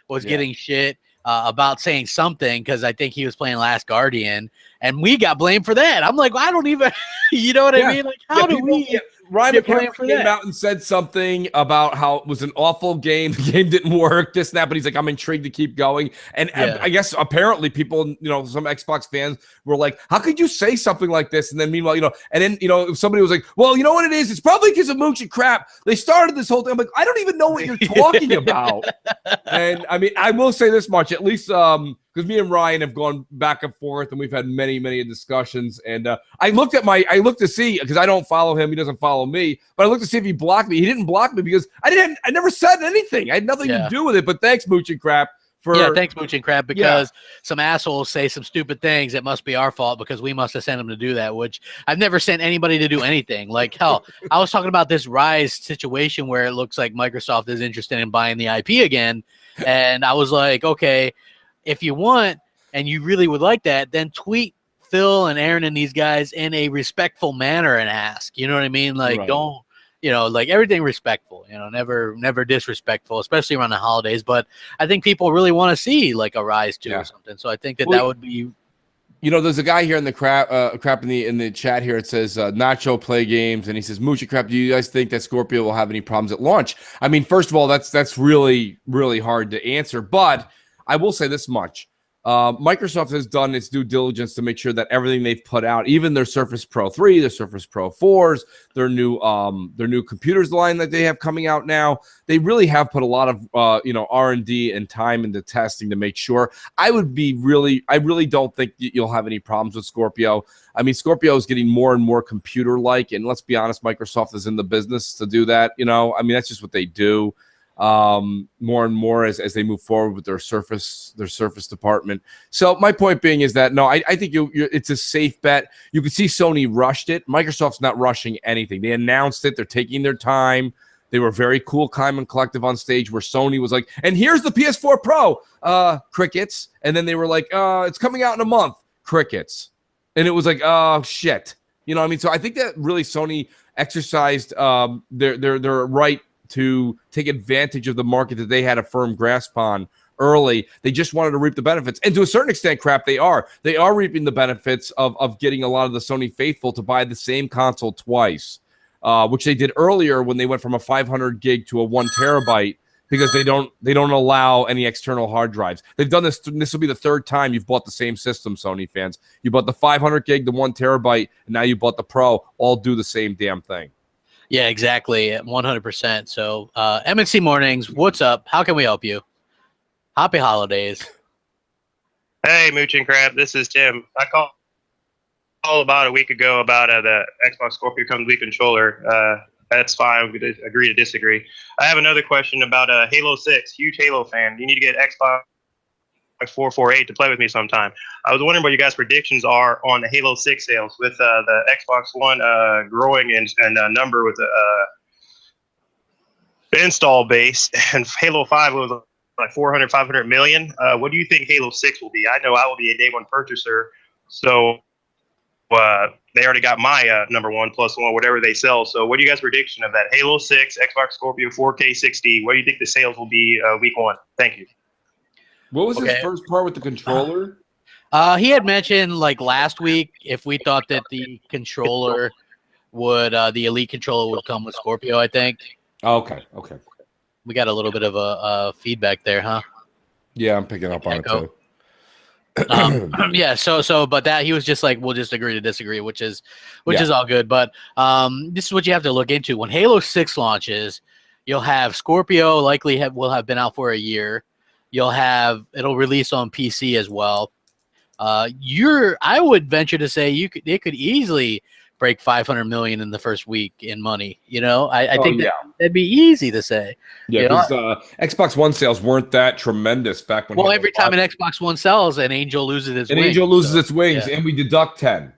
was getting shit about saying something because I think he was playing Last Guardian, and we got blamed for that. I'm like, well, I don't even, you know what I mean? Like, how do we? Ryan McCaffrey came out and said something about how it was an awful game. The game didn't work, this and that, but he's like, I'm intrigued to keep going. And I guess apparently people, some Xbox fans were like, how could you say something like this? And then meanwhile, if somebody was like, well, you know what it is? It's probably because of Mooch and Crap. They started this whole thing. I'm like, I don't even know what you're talking about. And I mean, I will say this much, at least because me and Ryan have gone back and forth, and we've had many, many discussions. And I looked to see, because I don't follow him, he doesn't follow me, but I looked to see if he blocked me. He didn't block me because I never said anything. I had nothing to do with it. But thanks, Mooch and Crap. Thanks, Mooch and Crap, because some assholes say some stupid things. It must be our fault because we must have sent them to do that, which I've never sent anybody to do anything. Like, hell, I was talking about this Rise situation where it looks like Microsoft is interested in buying the IP again. And I was like, okay, if you want and you really would like that, then tweet Phil and Aaron and these guys in a respectful manner and ask. You know what I mean? Like, don't, like everything respectful, never disrespectful, especially around the holidays. But I think people really want to see like a Rise 2 or something. So I think that would be. There's a guy here in the crap in the chat here. It says Nacho Play Games, and he says, Mooch and Crap, do you guys think that Scorpio will have any problems at launch? I mean, first of all, that's really, really hard to answer. But I will say this much. Microsoft has done its due diligence to make sure that everything they've put out, even their Surface Pro 3, their Surface Pro 4s, their new computers line that they have coming out now, they really have put a lot of R&D and time into testing to make sure. I really don't think you'll have any problems with Scorpio. I mean, Scorpio is getting more and more computer-like, and let's be honest, Microsoft is in the business to do that. I mean, that's just what they do. more and more as they move forward with their Surface department. So my point being is that no, I think it's a safe bet. You can see Sony rushed it. Microsoft's not rushing anything. They announced it. They're taking their time. They were very cool, calm, and collective on stage, where Sony was like, and here's the PS4 Pro, crickets. And then they were like, it's coming out in a month, crickets. And it was like, oh, shit. You know what I mean? So I think that really Sony exercised their right to take advantage of the market that they had a firm grasp on early. They just wanted to reap the benefits. And to a certain extent, they are reaping the benefits of getting a lot of the Sony faithful to buy the same console twice, which they did earlier when they went from a 500 gig to a 1 terabyte, because they don't allow any external hard drives. They've done this. This will be the third time you've bought the same system, Sony fans. You bought the 500 gig, the 1 terabyte, and now you bought the Pro. All do the same damn thing. Yeah, exactly. 100%. So, MNC Mornings, what's up? How can we help you? Happy holidays. Hey, Mooch and Crab. This is Tim. I called about a week ago about the Xbox Scorpio Comes Weak controller. That's fine. We could agree to disagree. I have another question about Halo 6. Huge Halo fan. You need to get Xbox 448 to play with me sometime. I was wondering what you guys' predictions are on the Halo 6 sales with the Xbox One growing in number with the install base, and Halo 5 was like 400, 500 million. What do you think Halo 6 will be? I know I will be a day one purchaser, so they already got my number one plus one, whatever they sell. So what do you guys' prediction of that? Halo 6, Xbox Scorpio 4K 60. What do you think the sales will be week one? Thank you. What was his first part with the controller? He had mentioned like last week if we thought that the controller would, the Elite controller would come with Scorpio, I think. Okay. We got a little bit of a feedback there, huh? Yeah, I'm picking up on it too. Yeah, but that he was just like, we'll just agree to disagree, which is all good. But this is what you have to look into. When Halo 6 launches, you'll have Scorpio will have been out for a year. It'll release on PC as well. I would venture to say it could easily break 500 million in the first week in money. You know, I think that'd be easy to say. Yeah, because Xbox One sales weren't that tremendous back when. Well, every time an Xbox One sells, an Angel loses its wings. Angel loses its wings, and we deduct 10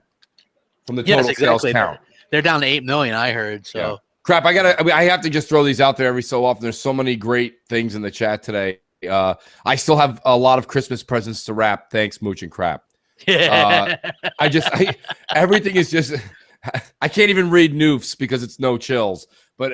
from the total sales count. They're down to 8 million, I heard. So. Yeah. Crap, I have to just throw these out there every so often. There's so many great things in the chat today. I still have a lot of Christmas presents to wrap. Thanks, Mooch and Crap. Everything is just. I can't even read Noofs because it's No Chills. But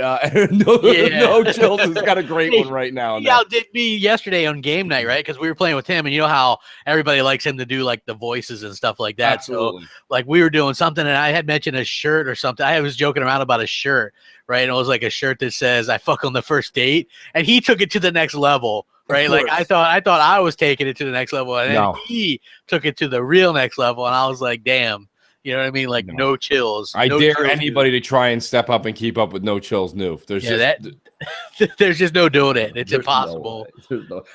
No Chills has got a great one right now. He outdid me yesterday on game night, right? Because we were playing with him, and you know how everybody likes him to do like the voices and stuff like that. Absolutely. So like we were doing something, and I had mentioned a shirt or something. I was joking around about a shirt, right? And it was like a shirt that says "I fuck on the first date," and he took it to the next level. Right, like I thought I was taking it to the next level, and then he took it to the real next level, and I was like, "Damn." You know what I mean? Like no chills. I dare anybody to try and step up and keep up with No Chills Noof. There's just no doing it. It's impossible.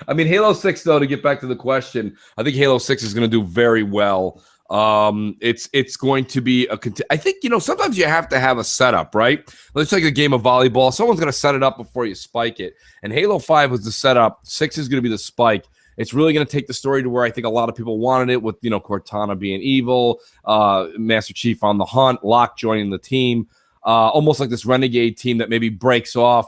I mean, Halo 6, though, to get back to the question, I think Halo 6 is going to do very well. It's going to be I think, sometimes you have to have a setup, right? Let's take a game of volleyball. Someone's going to set it up before you spike it. And Halo 5 was the setup. 6 is going to be the spike. It's really going to take the story to where I think a lot of people wanted it, with Cortana being evil, Master Chief on the hunt, Locke joining the team, almost like this renegade team that maybe breaks off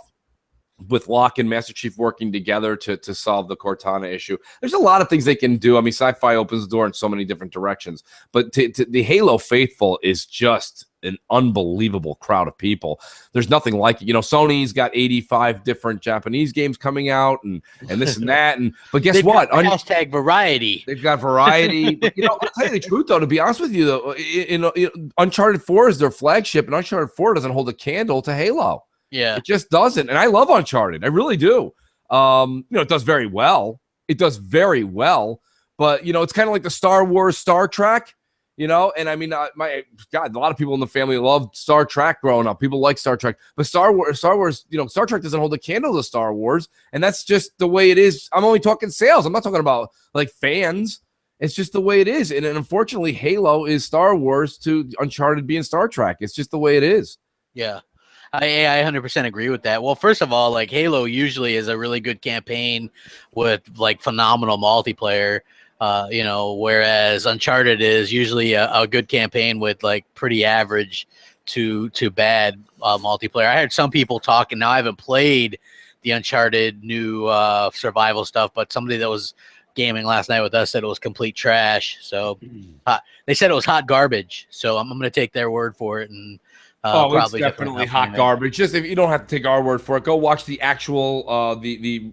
with Locke and Master Chief working together to solve the Cortana issue. There's a lot of things they can do. I mean, sci-fi opens the door in so many different directions, but the Halo faithful is just an unbelievable crowd of people. There's nothing like it. Sony's got 85 different Japanese games coming out and this and that. But guess what? Hashtag variety. They've got variety. But, I'll tell you the truth, though, to be honest with you, though, Uncharted 4 is their flagship, and Uncharted 4 doesn't hold a candle to Halo. Yeah. It just doesn't. And I love Uncharted. I really do. It does very well. But, it's kind of like the Star Wars, Star Trek. And I mean, a lot of people in the family loved Star Trek growing up. People like Star Trek, but Star Wars, Star Trek doesn't hold a candle to Star Wars, and that's just the way it is. I'm only talking sales. I'm not talking about like fans. It's just the way it is, and unfortunately, Halo is Star Wars to Uncharted being Star Trek. It's just the way it is. Yeah. I 100% agree with that. Well, first of all, like Halo usually is a really good campaign with like phenomenal multiplayer. Whereas Uncharted is usually a good campaign with like pretty average to bad multiplayer. I heard some people talking. Now I haven't played the Uncharted new survival stuff, but somebody that was gaming last night with us said it was complete trash. So they said it was hot garbage. So I'm going to take their word for it and it's probably definitely hot garbage. Just if you don't have to take our word for it, go watch the actual the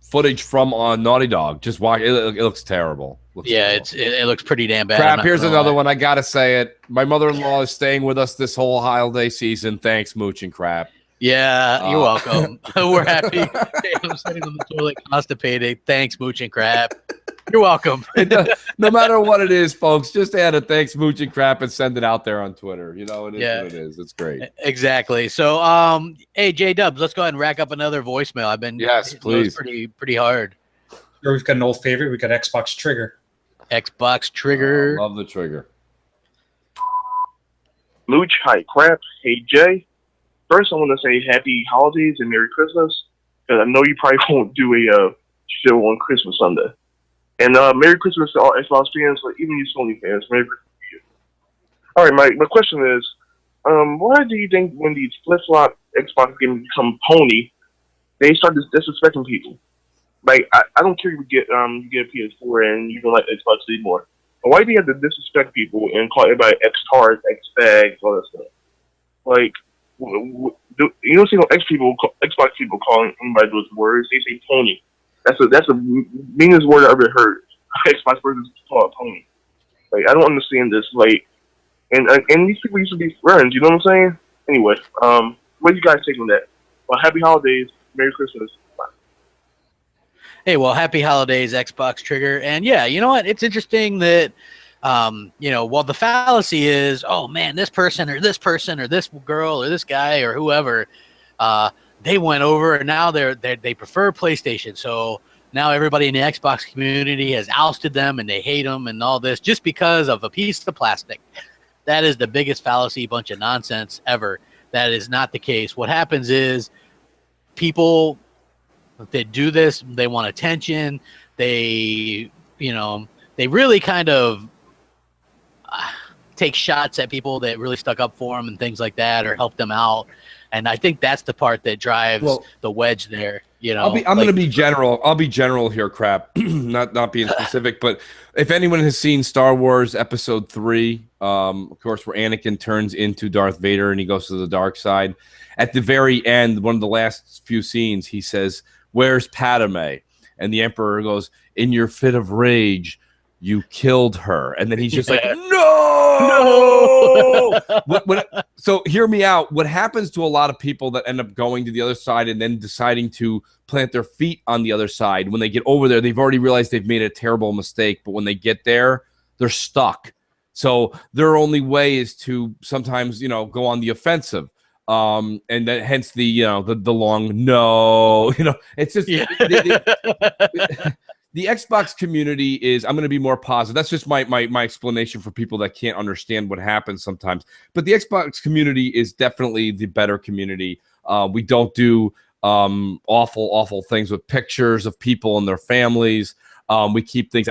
footage from Naughty Dog. Just watch it. It looks terrible. It looks pretty damn bad. Crap. Here's another one. I gotta say it. My mother-in-law is staying with us this whole holiday season. Thanks, Mooch and Crap. Yeah, you're welcome. We're happy. I'm sitting on the toilet constipated. Thanks, Mooch and Crap. You're welcome. No matter what it is, folks, just add a thanks, Mooch and Crap, and send it out there on Twitter. It is what it is. It's great. Exactly. So, hey, J-Dubs, let's go ahead and rack up another voicemail. I've been please. Pretty hard. Sure, we've got an old favorite. We've got Xbox Trigger. Xbox Trigger. Love the Trigger. Mooch, hi, Crap. Hey, Jay. First, I want to say Happy Holidays and Merry Christmas, because I know you probably won't do a show on Christmas Sunday. And Merry Christmas to all Xbox fans, like even you Sony fans. Merry Christmas to you. All right, my question is, why do you think when these flip-flop Xbox games become pony, they start disrespecting people? Like, I don't care if you get a PS4 and you don't like Xbox anymore. But why do you have to disrespect people and call everybody X-Tards, X-Bags, all that stuff? Like, you don't see no Xbox people calling anybody those words. They say pony. That's the meanest word I ever heard. Xbox versus call it pony. Like, I don't understand this. Like, and these people used to be friends. You know what I'm saying? Anyway, what do you guys think on that? Well, happy holidays, Merry Christmas. Bye. Hey, well, happy holidays, Xbox Trigger. And yeah, you know what? It's interesting that well, the fallacy is, oh man, this person or this girl or this guy or whoever, they went over and now they prefer PlayStation. So now everybody in the Xbox community has ousted them and they hate them and all this just because of a piece of plastic. That is the biggest fallacy, bunch of nonsense ever. That is not the case. What happens is people, they do this, they want attention. They really kind of take shots at people that really stuck up for them and things like that, or help them out. And I think that's the part that drives the wedge there. I'm going to be general. I'll be general here, Crap. not being specific, but if anyone has seen Star Wars Episode 3, of course, where Anakin turns into Darth Vader and he goes to the dark side, at the very end, one of the last few scenes, he says, "Where's Padme?" And the Emperor goes, "In your fit of rage, you killed her." And then he's just like, no. So hear me out. What happens to a lot of people that end up going to the other side and then deciding to plant their feet on the other side, when they get over there, they've already realized they've made a terrible mistake. But when they get there, they're stuck. So their only way is to sometimes, go on the offensive. And then hence the long no, it's just the Xbox community is, I'm going to be more positive. That's just my explanation for people that can't understand what happens sometimes. But the Xbox community is definitely the better community. We don't do awful things with pictures of people and their families. We keep things.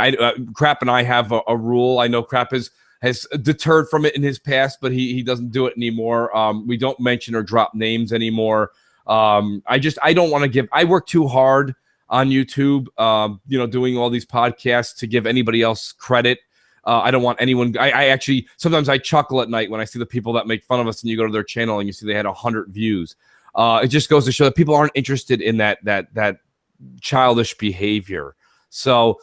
Crap and I have a rule. I know Crap has deterred from it in his past, but he doesn't do it anymore. We don't mention or drop names anymore. I don't want to give. I work too hard on YouTube, doing all these podcasts to give anybody else credit. I don't want anyone. I actually, sometimes I chuckle at night when I see the people that make fun of us and you go to their channel and you see they had 100 views. It just goes to show that people aren't interested in that childish behavior. So,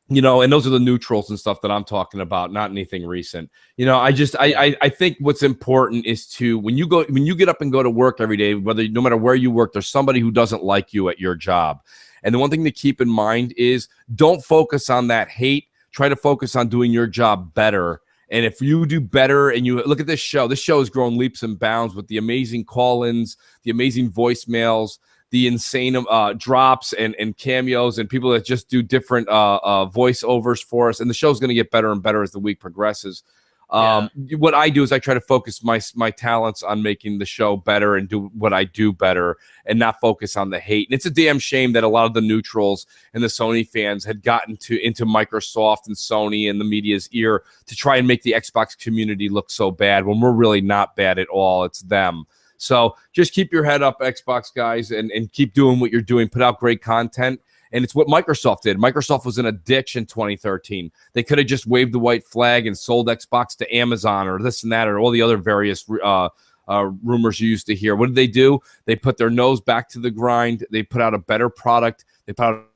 and those are the neutrals and stuff that I'm talking about, not anything recent. I think what's important is to, when you get up and go to work every day, no matter where you work, there's somebody who doesn't like you at your job. And the one thing to keep in mind is don't focus on that hate. Try to focus on doing your job better. And if you do better and you look at this show has grown leaps and bounds with the amazing call-ins, the amazing voicemails, the insane drops and cameos and people that just do different voiceovers for us. And the show's going to get better and better as the week progresses. What I do is I try to focus my talents on making the show better and do what I do better and not focus on the hate. And it's a damn shame that a lot of the neutrals and the Sony fans had gotten into Microsoft and Sony and the media's ear to try and make the Xbox community look so bad when we're really not bad at all. It's them. So just keep your head up, Xbox guys, and keep doing what you're doing. Put out great content. And it's what Microsoft did. Microsoft was in a ditch in 2013. They could have just waved the white flag and sold Xbox to Amazon or this and that or all the other various rumors you used to hear. What did they do? They put their nose back to the grind. They put out a better product. They put out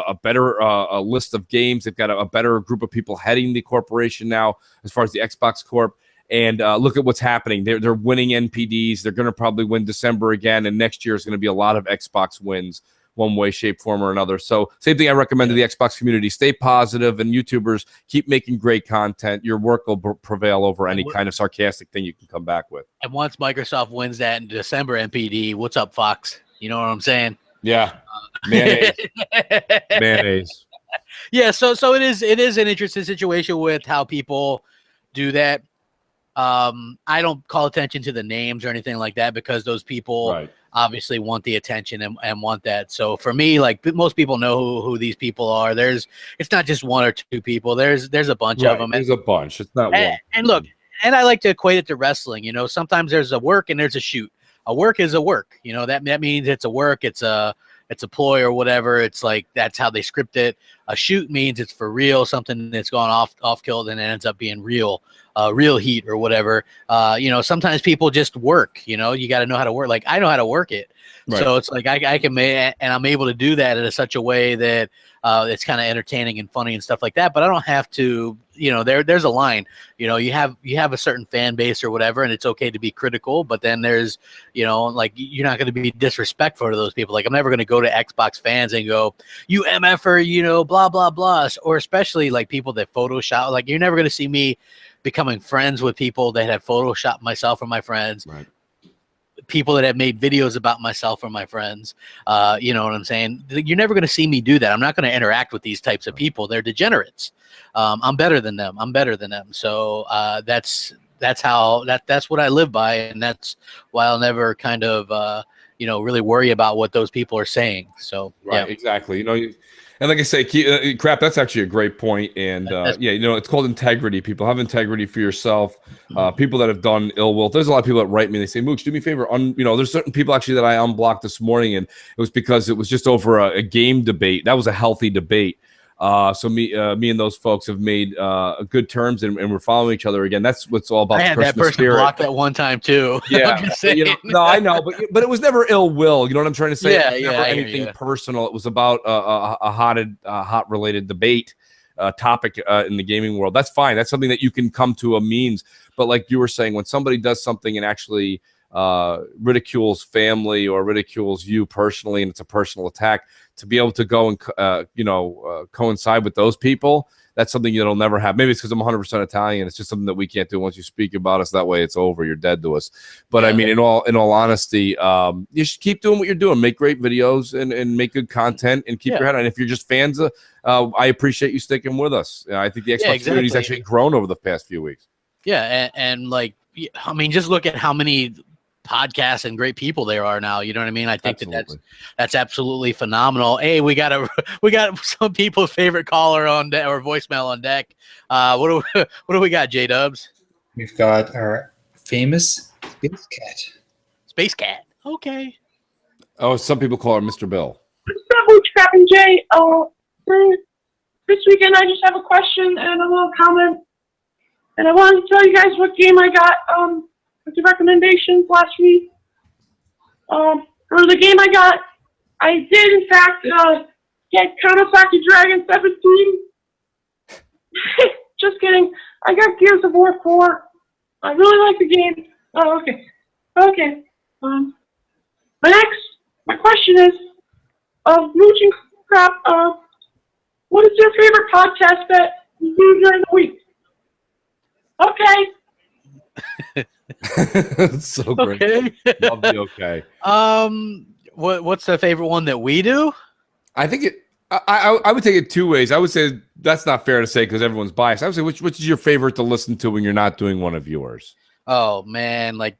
a better list of games. They've got a better group of people heading the corporation now as far as the Xbox Corp. And look at what's happening. They're winning NPDs. They're going to probably win December again. And next year is going to be a lot of Xbox wins, one way, shape, form, or another. So same thing I recommend to the Xbox community. Stay positive, and YouTubers, keep making great content. Your work will prevail over any kind of sarcastic thing you can come back with. And once Microsoft wins that in December NPD, what's up, Fox? You know what I'm saying? Yeah. Mayonnaise. Mayonnaise. Yeah, so it is an interesting situation with how people do that. I don't call attention to the names or anything like that because those people obviously want the attention and want that. So for me, like most people know who these people are. It's not just one or two people. There's a bunch of them. There's a bunch. It's not one. And look, and I like to equate it to wrestling. You know, sometimes there's a work and there's a shoot. A work is a work. You know, that means it's a work. It's a ploy or whatever. It's like that's how they script it. A shoot means it's for real, something that's gone off killed and it ends up being real heat or whatever. You know, sometimes people just work. You know, you got to know how to work. Like I know how to work it, so it's like I can make, and I'm able to do that in such a way that it's kind of entertaining and funny and stuff like that. But I don't have to. You know, there's a line. You know, you have a certain fan base or whatever, and it's okay to be critical. But then there's, you know, like you're not going to be disrespectful to those people. Like I'm never going to go to Xbox fans and go, "You MFer," you know, blah blah blah. Or especially like people that Photoshop. Like you're never going to see me becoming friends with people that have Photoshopped myself or my friends. Right. People that have made videos about myself or my friends. You know what I'm saying? You're never going to see me do that. I'm not going to interact with these types of people. They're degenerates. I'm better than them. So that's what I live by, and that's why I'll never kind of really worry about what those people are saying. So exactly. You know, and like I say, crap, that's actually a great point. And you know, it's called integrity. People have integrity for yourself. People that have done ill will. There's a lot of people that write me. They say, "Mooch, do me a favor." You know, there's certain people actually that I unblocked this morning, and it was because it was just over a game debate. That was a healthy debate. So me and those folks have made good terms, and we're following each other again. That's what's all about. I had that person blocked that one time too. Yeah, you know, no, I know, but it was never ill will. You know what I'm trying to say? Yeah, it was never anything personal. It was about a hot related debate topic in the gaming world. That's fine. That's something that you can come to a means. But like you were saying, when somebody does something and actually ridicules family or ridicules you personally, and it's a personal attack, to be able to go and coincide with those people, that's something that'll never happen. Maybe it's because I'm 100% Italian. It's just something that we can't do. Once you speak about us that way, it's over. You're dead to us. But I mean, in all honesty, you should keep doing what you're doing. Make great videos and make good content and keep your head on. And if you're just fans, I appreciate you sticking with us. I think the Xbox community's actually grown over the past few weeks. Yeah, and like, I mean, just look at how many podcasts and great people there are now. You know what I mean? I think that's absolutely phenomenal. Hey, we got some people's favorite caller on deck, or voicemail on deck. What do we got, J Dubs? We've got our famous Space Cat. Space Cat. Okay. Oh, some people call her Mr. Bill. What's up, Mooch, Crap, and Jay? This weekend I just have a question and a little comment. And I wanted to tell you guys what game I got with the recommendations last week. For the game I got, I did in fact get Counter-Strike Dragon 17. Just kidding. I got Gears of War 4. I really like the game. Oh, okay. Okay. My question is, Mooch and Crap, what is your favorite podcast that you do during the week? Okay. That's so great. Okay. Love the okay. What's the favorite one that we do? I think I would take it two ways. I would say that's not fair to say because everyone's biased. I would say which is your favorite to listen to when you're not doing one of yours? Oh man, like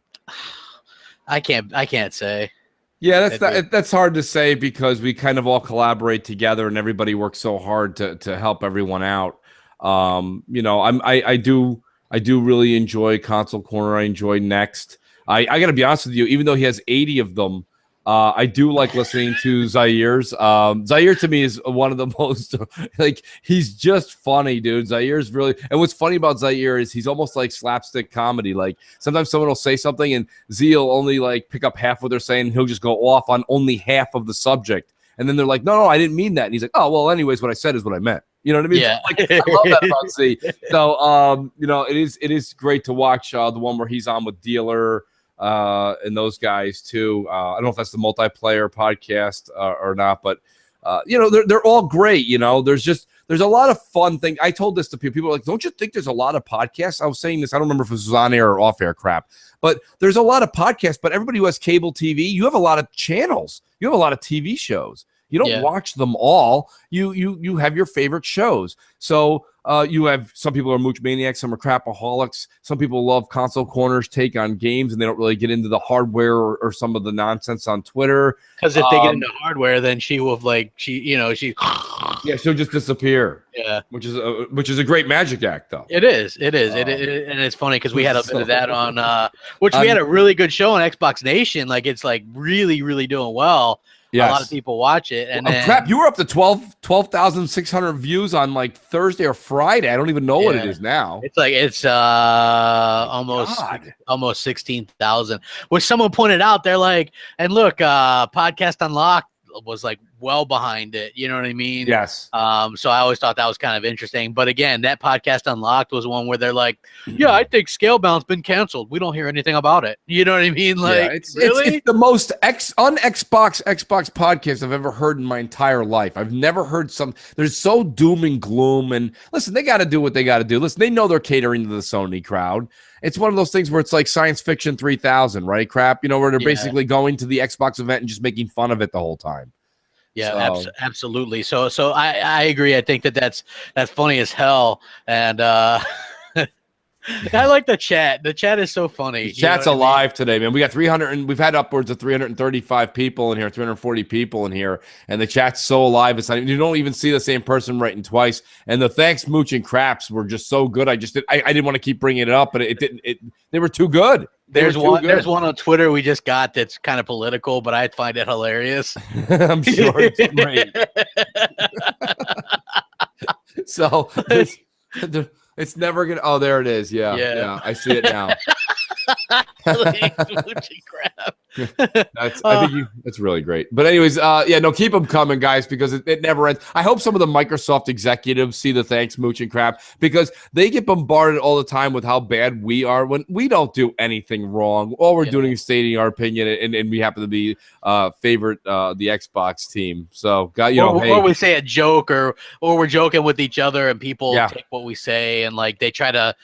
I can't say. Yeah, that's hard to say because we kind of all collaborate together and everybody works so hard to help everyone out. I do really enjoy Console Corner. I enjoy Next. I got to be honest with you, even though he has 80 of them, I do like listening to Zaire's. Zaire to me is one of the most like he's just funny, dude. Zaire's really, and what's funny about Zaire is he's almost like slapstick comedy. Like sometimes someone will say something and Z will only like pick up half what they're saying. And he'll just go off on only half of the subject, and then they're like, "No, I didn't mean that." And he's like, "Oh, well, anyways, what I said is what I meant." You know what I mean? Yeah. Like, I love that about Z. So, it is great to watch the one where he's on with Dealer. And those guys too. I don't know if that's the multiplayer podcast or not, but they're all great. There's a lot of fun things. I told this to people. People are like, don't you think there's a lot of podcasts? I was saying this. I don't remember if it was on air or off air crap, but there's a lot of podcasts. But everybody who has cable TV, you have a lot of channels. You have a lot of TV shows. You don't watch them all. You have your favorite shows. So you have some people are mooch maniacs, some are crapaholics. Some people love Console Corner's take on games, and they don't really get into the hardware or some of the nonsense on Twitter. Because if they get into hardware, then she will she'll just disappear. Yeah, which is a great magic act, though. It is, and it's funny because we had a bit of that on, we had a really good show on Xbox Nation. Like it's like really, really doing well. Yes. A lot of people watch it, and then, crap, you were up to 12,600 views on like Thursday or Friday. I don't even know what it is now. It's almost 16,000. Which someone pointed out, they're like, and look, Podcast Unlocked was like well behind it. You know what I mean? Yes. So I always thought that was kind of interesting. But again, that Podcast Unlocked was one where they're like, yeah, I think Scalebound's been canceled. We don't hear anything about it. You know what I mean? Like, it's the most Xbox podcast I've ever heard in my entire life. I've never heard they're so doom and gloom. And listen, they got to do what they got to do. Listen, they know they're catering to the Sony crowd. It's one of those things where it's like Science Fiction 3000, right? Crap, where they're basically going to the Xbox event and just making fun of it the whole time. Yeah, absolutely. So I agree. I think that's funny as hell. And I like the chat. The chat is so funny. The chat's alive today, man. We got 300, and we've had upwards of 335 people in here, 340 people in here, and the chat's so alive. It's not, you don't even see the same person writing twice. And the thanks, Mooch and Craps, were just so good. I didn't want to keep bringing it up, but they were too good. There's one on Twitter we just got that's kind of political, but I find it hilarious. I'm sure it's great. So it's never gonna. Oh, there it is. Yeah. I see it now. That's really great. But anyways, keep them coming, guys, because it never ends. I hope some of the Microsoft executives see the thanks, Mooch and Crap, because they get bombarded all the time with how bad we are when we don't do anything wrong. All we're doing is stating our opinion, and we happen to be favorite the Xbox team. So, or we say a joke, or we're joking with each other, and people take what we say, and like they try to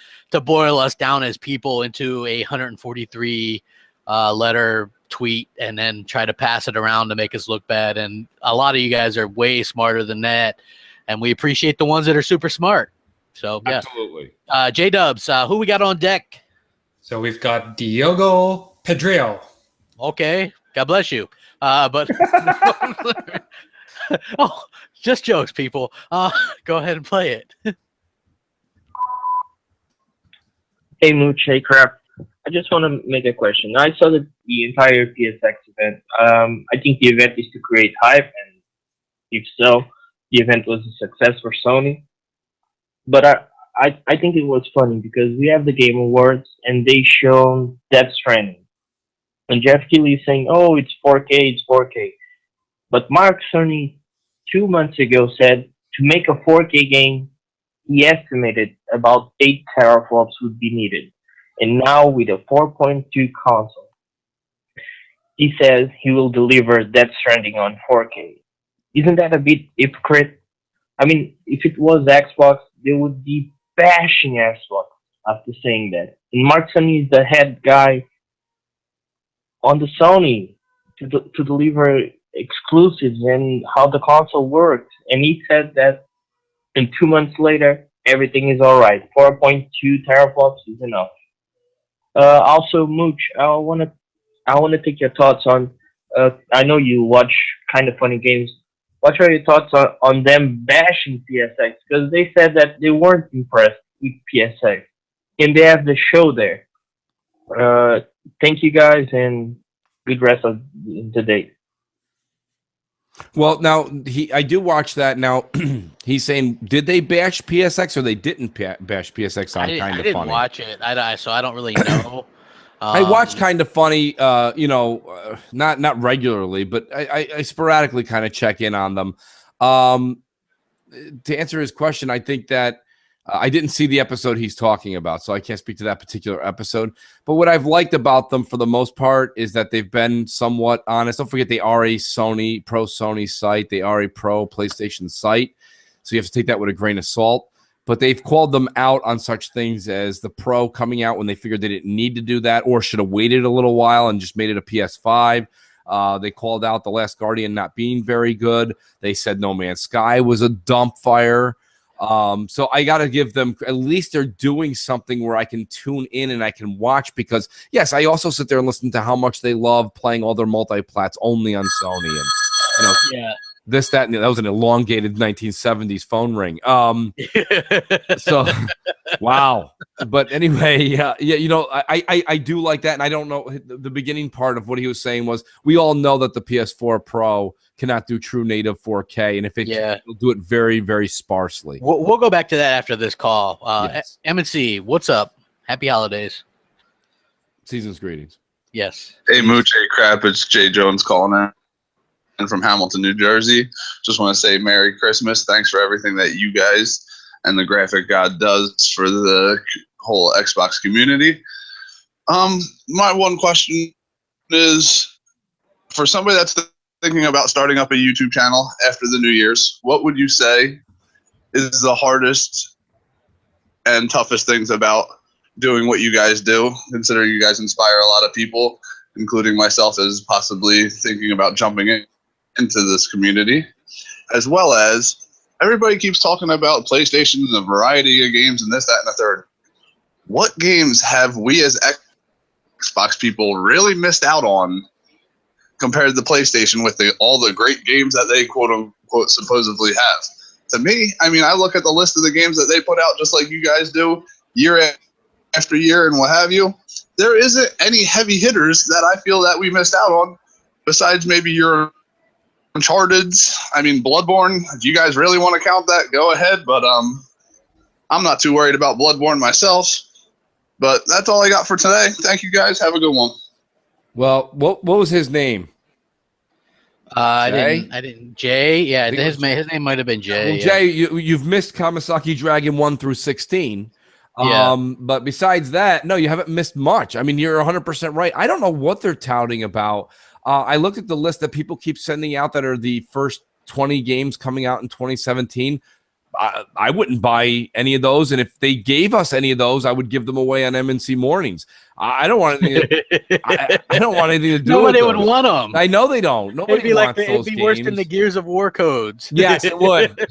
boil us down as people into a 143 letter tweet and then try to pass it around to make us look bad. And a lot of you guys are way smarter than that, and we appreciate the ones that are super smart. So yeah, absolutely. J-Dubs, who we got on deck? So we've got Diogo Pedrillo. Okay, God bless you. But just jokes, people. Go ahead and play it. Hey Mooch, hey Crap. I just want to make a question. I saw the entire PSX event. I think the event is to create hype, and if so, the event was a success for Sony. But I think it was funny because we have the Game Awards, and they shown Death Stranding. And Jeff Keighley is saying, oh, it's 4K, it's 4K. But Mark Cerny 2 months ago said to make a 4K game, he estimated about 8 teraflops would be needed. And now with a 4.2 console, he says he will deliver Death Stranding on 4K. Isn't that a bit hypocrite? I mean, if it was Xbox, they would be bashing Xbox after saying that. And Mark Cerny is the head guy on the Sony to deliver exclusives and how the console works. and he said that in 2 months later, everything is all right. 4.2 teraflops is enough. Also, Mooch, I wanna take your thoughts on. I know you watch kind of funny games. What are your thoughts on them bashing PSX? Because they said that they weren't impressed with PSX, and they have the show there. Thank you guys, and good rest of the day. Well, now I do watch that. Now he's saying, did they bash PSX or they didn't bash PSX on Kind I of didn't Funny? watch it, so I don't really know. I watch Kind of Funny, not regularly, but I sporadically kind of check in on them. To answer his question, I think that I didn't see the episode he's talking about, so I can't speak to that particular episode. But what I've liked about them for the most part is that they've been somewhat honest. Don't forget they are a pro Sony site. They are a pro PlayStation site. So you have to take that with a grain of salt. But they've called them out on such things as the Pro coming out when they figured they didn't need to do that or should have waited a little while and just made it a PS5. They called out The Last Guardian not being very good. They said No Man's Sky was a dump fire. So I got to give them, at least they're doing something where I can tune in and I can watch, because yes, I also sit there and listen to how much they love playing all their multi-plats only on Sony, and yeah, this, that, and that was an elongated 1970s phone ring. So wow. But anyway, I do like that. And I don't know, the beginning part of what he was saying was, we all know that the PS4 Pro cannot do true native 4K. And if it can, it'll do it very, very sparsely. We'll go back to that after this call. Yes. MNC, what's up? Happy holidays. Season's greetings. Yes. Hey, Mooch, hey, Crap. It's Jay Jones calling in. And from Hamilton, New Jersey. Just want to say Merry Christmas. Thanks for everything that you guys and the Graphic God does for the whole Xbox community. My one question is, for somebody that's thinking about starting up a YouTube channel after the New Year's, what would you say is the hardest and toughest things about doing what you guys do, considering you guys inspire a lot of people, including myself, as possibly thinking about jumping into this community, as well as everybody keeps talking about PlayStation and a variety of games and this, that, and the third. What games have we as Xbox people really missed out on compared to PlayStation with all the great games that they quote unquote supposedly have? To me, I mean, I look at the list of the games that they put out just like you guys do year after year and what have you. There isn't any heavy hitters that I feel that we missed out on, besides maybe your Uncharted's. I mean, Bloodborne, if you guys really want to count that, go ahead. But I'm not too worried about Bloodborne myself. But that's all I got for today. Thank you guys. Have a good one. Well, what was his name? I didn't. Jay. Yeah, his name might have been Jay. Well, Jay, you've missed Kamisaki Dragon 1 through 16. Yeah. But besides that, no, you haven't missed much. I mean, you're 100% right. I don't know what they're touting about. I looked at the list that people keep sending out that are the first 20 games coming out in 2017. I wouldn't buy any of those, and if they gave us any of those, I would give them away on MNC mornings. I don't want anything. I don't want anything to do. Nobody with would want them. I know they don't. Nobody wants those it'd be worse than the Gears of War codes. Yes, it would.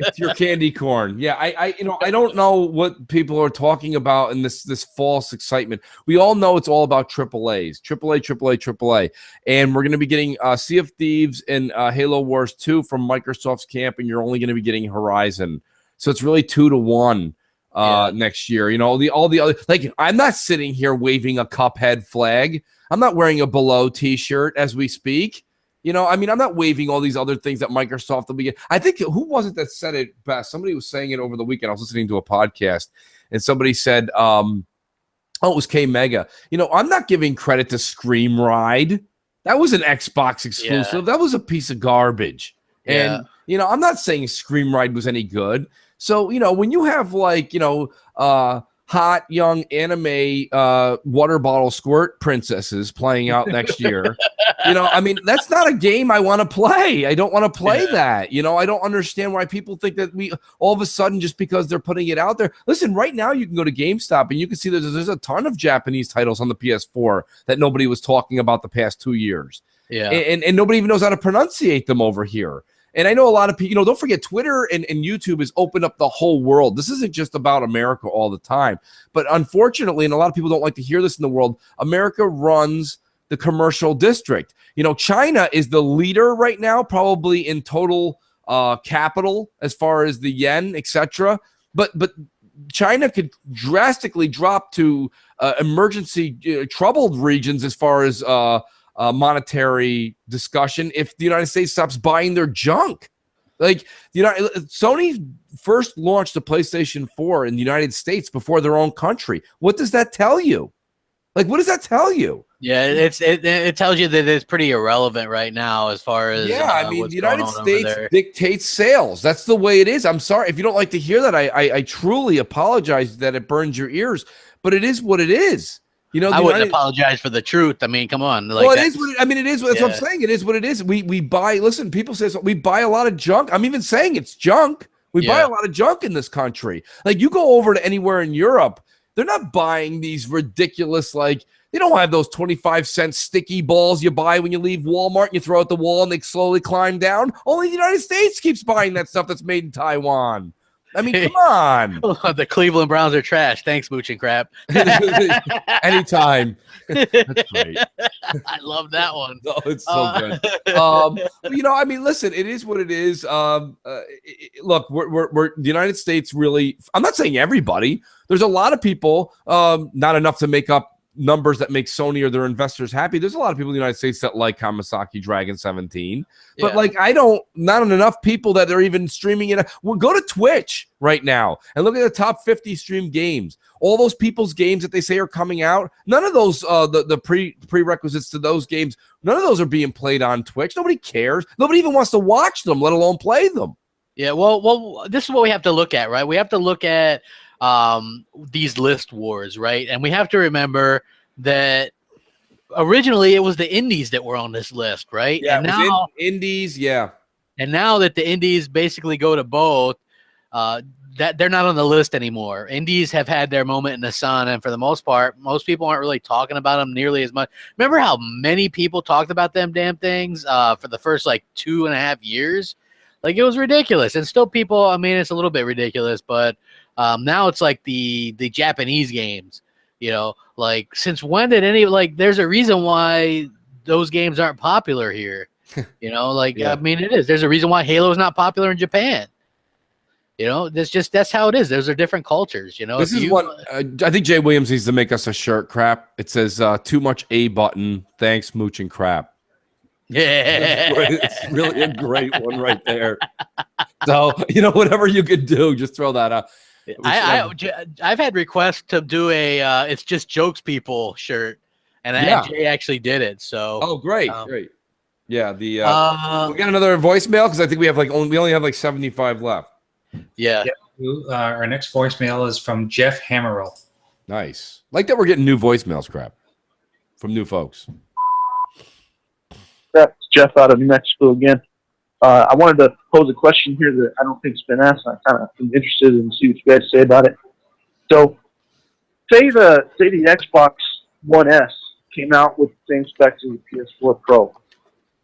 It's your candy corn. Yeah, I don't know what people are talking about in this false excitement. We all know it's all about AAAs, AAA, and we're going to be getting Sea of Thieves and Halo Wars 2 from Microsoft's camp, and you're only going to be getting Horizon. So it's really 2-1 next year. You know, all the other, like, I'm not sitting here waving a Cuphead flag. I'm not wearing a Below t-shirt as we speak. You know, I mean, I'm not waving all these other things that Microsoft will be. I think, who was it that said it best? Somebody was saying it over the weekend. I was listening to a podcast, and somebody said, it was K Mega. You know, I'm not giving credit to Scream Ride. That was an Xbox exclusive. That was a piece of garbage. Yeah. And, you know, I'm not saying Scream Ride was any good. So, you know, when you have, like, you know, hot young anime water bottle squirt princesses playing out next year, you know, I mean, that's not a game I want to play. I don't want to play that. You know, I don't understand why people think that we all of a sudden, just because they're putting it out there. Listen, right now you can go to GameStop and you can see there's a ton of Japanese titles on the PS4 that nobody was talking about the past 2 years. Yeah. And nobody even knows how to pronunciate them over here. And I know a lot of people, don't forget Twitter and YouTube has opened up the whole world. This isn't just about America all the time. But unfortunately, and a lot of people don't like to hear this in the world, America runs the commercial district. China is the leader right now, probably in total capital as far as the yen, etc. But China could drastically drop to emergency troubled regions as far as monetary discussion if the United States stops buying their junk. Like, Sony first launched the PlayStation 4 in the United States before their own country. What does that tell you? Like, what does that tell you? Yeah, it tells you that it's pretty irrelevant right now as far as the United States dictates sales. That's the way it is. I'm sorry if you don't like to hear that. I truly apologize that it burns your ears, but it is what it is. I wouldn't apologize for the truth. I mean, come on. Well, it is. It is. That's what I'm saying. It is what it is. We buy. Listen, people say we buy a lot of junk. I'm even saying it's junk. We buy a lot of junk in this country. Like, you go over to anywhere in Europe, they're not buying these ridiculous, they don't have those 25-cent sticky balls you buy when you leave Walmart and you throw at the wall and they slowly climb down. Only the United States keeps buying that stuff that's made in Taiwan. I mean, come on. The Cleveland Browns are trash. Thanks, Mooch and Crap. Anytime. That's great. I love that one. Oh, it's so good. Listen, it is what it is. Look, we're the United States really. I'm not saying everybody. There's a lot of people, not enough to make up numbers that make Sony or their investors happy. There's a lot of people in the United States that like Kamasaki Dragon 17, but not enough people that they're even streaming it. Well, go to Twitch right now and look at the top 50 streamed games. All those people's games that they say are coming out, none of those the prerequisites to those games, none of those are being played on Twitch. Nobody cares. Nobody even wants to watch them, let alone play them. Yeah, well, this is what we have to look at, right? We have to look at these list wars, right? And we have to remember that originally it was the indies that were on this list, right? Yeah, and now indies, yeah. And now that the indies basically go to both, that they're not on the list anymore. Indies have had their moment in the sun, and for the most part, most people aren't really talking about them nearly as much. Remember how many people talked about them damn things for the first 2.5 years? Like, it was ridiculous. And still people, it's a little bit ridiculous, but now it's like the Japanese games, since when did there's a reason why those games aren't popular here, it is. There's a reason why Halo is not popular in Japan. That's how it is. Those are different cultures, This is what I think Jay Williams needs to make us a shirt. Crap. It says too much A button. Thanks, Mooch and Crap. Yeah, it's really a great one right there. So whatever you could do, just throw that out. I've had requests to do a it's just jokes people shirt, and Jay actually did it. So great. Yeah, we got another voicemail because I think we only have 75 left. Yeah. Our next voicemail is from Jeff Hammerell. Nice. Like that we're getting new voicemails, Crap, from new folks. That's Jeff out of New Mexico again. I wanted to pose a question here that I don't think's been asked. I kind of am interested in see what you guys say about it. So, say the Xbox One S came out with the same specs as the PS4 Pro.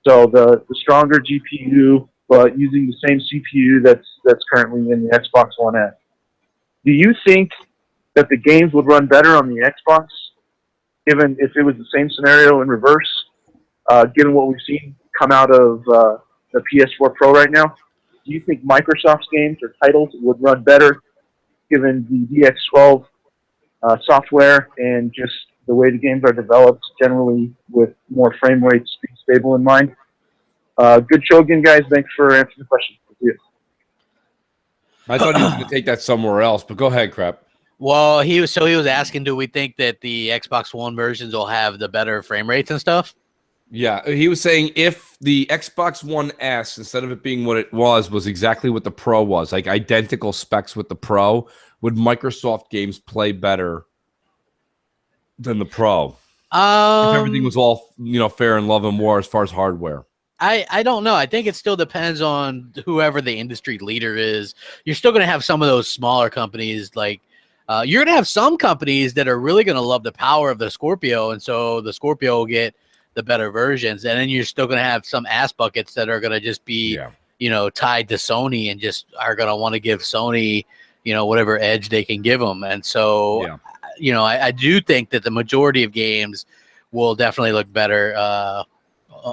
So the stronger GPU, but using the same CPU that's currently in the Xbox One S. Do you think that the games would run better on the Xbox, given if it was the same scenario in reverse, given what we've seen come out of the PS4 Pro right now? Do you think Microsoft's games or titles would run better given the DX12 software and just the way the games are developed generally with more frame rate, speed stable in mind? Good show again, guys. Thanks for answering the question. I thought he was going to take that somewhere else, but go ahead, Crap. Well, he was asking, do we think that the Xbox One versions will have the better frame rates and stuff? Yeah, he was saying if the Xbox One S, instead of it being what it was exactly what the Pro was, like identical specs with the Pro, would Microsoft games play better than the Pro? If everything was all fair and love and war as far as hardware. I don't know. I think it still depends on whoever the industry leader is. You're still going to have some of those smaller companies you're going to have some companies that are really going to love the power of the Scorpio, and so the Scorpio will get the better versions, and then you're still going to have some ass buckets that are going to just be tied to Sony and just are going to want to give Sony, whatever edge they can give them. And so, I do think that the majority of games will definitely look better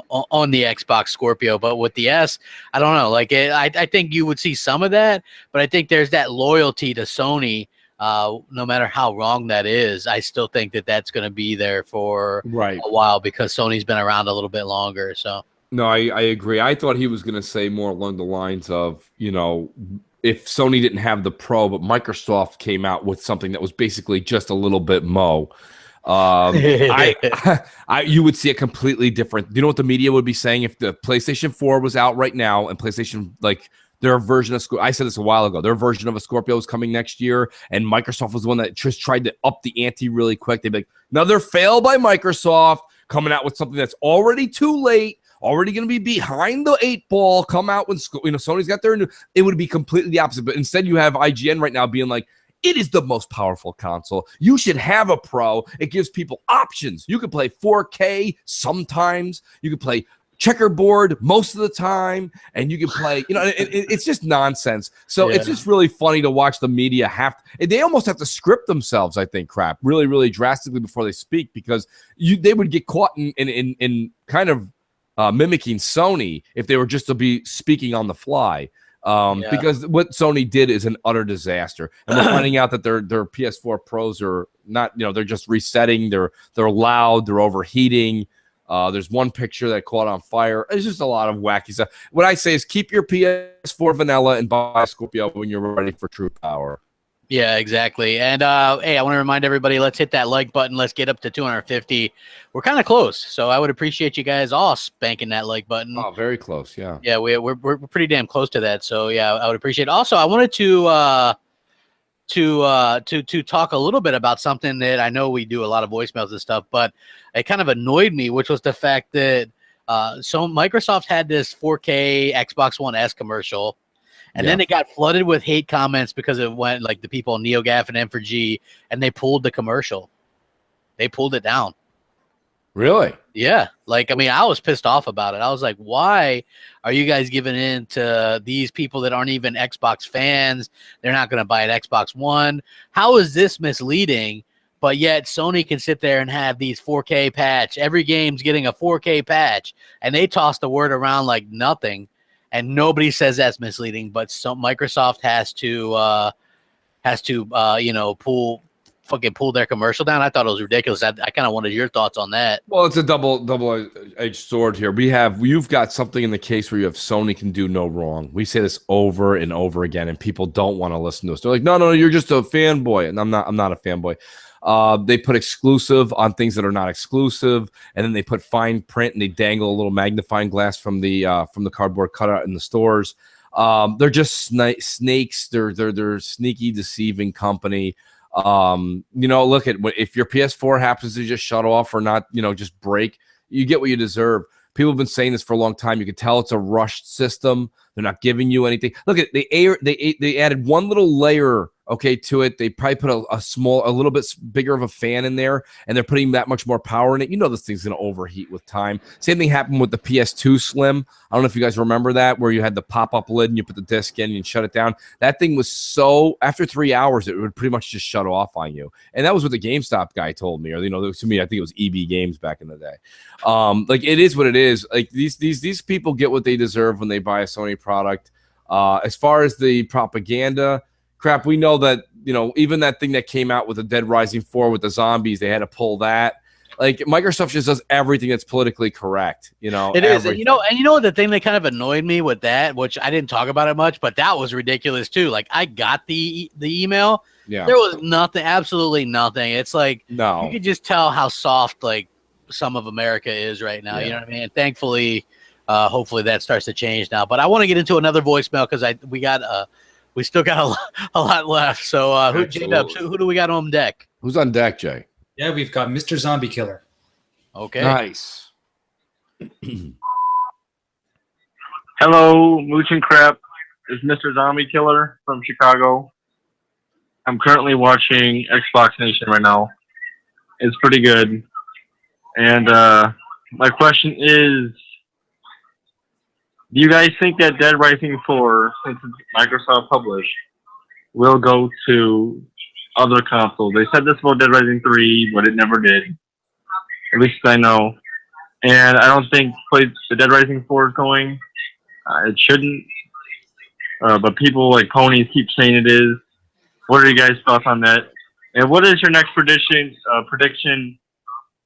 on the Xbox Scorpio. But with the S, I don't know. Like, I think you would see some of that, but I think there's that loyalty to Sony. No matter how wrong that is, I still think that that's going to be there for a while because Sony's been around a little bit longer. So. No, I agree. I thought he was going to say more along the lines of, if Sony didn't have the Pro, but Microsoft came out with something that was basically just a little bit you would see a completely different. You know what the media would be saying if the PlayStation 4 was out right now and PlayStation, like their version of I said this a while ago, their version of a Scorpio is coming next year, and Microsoft was the one that just tried to up the ante really quick. They'd be like, another fail by Microsoft coming out with something that's already too late. Already going to be behind the 8 ball, come out when Sony's got their new. It would be completely the opposite. But instead, you have IGN right now being like, it is the most powerful console. You should have a Pro. It gives people options. You can play 4K sometimes. You can play checkerboard most of the time, and you can play. It's just nonsense. So it's just really funny to watch the media they almost have to script themselves. I think really, really drastically before they speak because they would get caught in kind of. Mimicking Sony if they were just to be speaking on the fly. Because what Sony did is an utter disaster. And we're finding out that their PS4 Pros are not, they're just resetting. They're loud. They're overheating. There's one picture that caught on fire. It's just a lot of wacky stuff. What I say is keep your PS4 vanilla and buy a Scorpio when you're ready for true power. Yeah, exactly. And hey, I want to remind everybody, let's hit that like button. Let's get up to 250. We're kind of close, so I would appreciate you guys all spanking that like button. Oh, very close. Yeah. Yeah, we're pretty damn close to that. So yeah, I would appreciate it. Also, I wanted to talk a little bit about something that I know we do a lot of voicemails and stuff, but it kind of annoyed me, which was the fact that so Microsoft had this 4K Xbox One S commercial. And then it got flooded with hate comments because it went like the people NeoGaf and M4G, and they pulled the commercial. They pulled it down. Really? Yeah. Like, I mean, I was pissed off about it. I was like, why are you guys giving in to these people that aren't even Xbox fans? They're not going to buy an Xbox One. How is this misleading? But yet Sony can sit there and have these 4K patch. Every game's getting a 4K patch, and they toss the word around like nothing. And nobody says that's misleading, but Microsoft has to pull their commercial down. I thought it was ridiculous. I kind of wanted your thoughts on that. Well, it's a double-edged sword here. You've got something in the case where you have Sony can do no wrong. We say this over and over again, and people don't want to listen to us. They're like, no, you're just a fanboy, and I'm not a fanboy. They put exclusive on things that are not exclusive, and then they put fine print and they dangle a little magnifying glass from the cardboard cutout in the stores. They're just snakes. They're sneaky, deceiving company. Look at if your PS4 happens to just shut off or not, just break, you get what you deserve. People have been saying this for a long time. You can tell it's a rushed system. They're not giving you anything. Look at they added one little layer, to it. They probably put a little bit bigger of a fan in there, and they're putting that much more power in it. This thing's going to overheat with time. Same thing happened with the PS2 Slim. I don't know if you guys remember that, where you had the pop-up lid and you put the disc in and you shut it down. That thing was after 3 hours, it would pretty much just shut off on you. And that was what the GameStop guy told me, or to me, I think it was EB Games back in the day. It is what it is. Like these people get what they deserve when they buy a Sony product. As far as the propaganda crap, we know that even that thing that came out with the Dead Rising 4 with the zombies, they had to pull that. Like Microsoft just does everything that's politically correct. It is. And the thing that kind of annoyed me with that, which I didn't talk about it much, but that was ridiculous too. Like I got the email. Yeah. There was nothing, absolutely nothing. It's like you could just tell how soft like some of America is right now. Yeah. You know what I mean? And thankfully, hopefully that starts to change now. But I want to get into another voicemail because we still got a lot left. So who do we got on deck? Who's on deck, Jay? Yeah, we've got Mr. Zombie Killer. Okay. Nice. Hello, Mooch and Crap. It's Mr. Zombie Killer from Chicago. I'm currently watching Xbox Nation right now. It's pretty good. And my question is, Do you guys think that Dead Rising 4, since it's Microsoft published, will go to other consoles? They said this about Dead Rising 3, but it never did. At least I know. And I don't think the Dead Rising 4 is going. It shouldn't. But people like ponies keep saying it is. What are you guys' thoughts on that? And what is your next prediction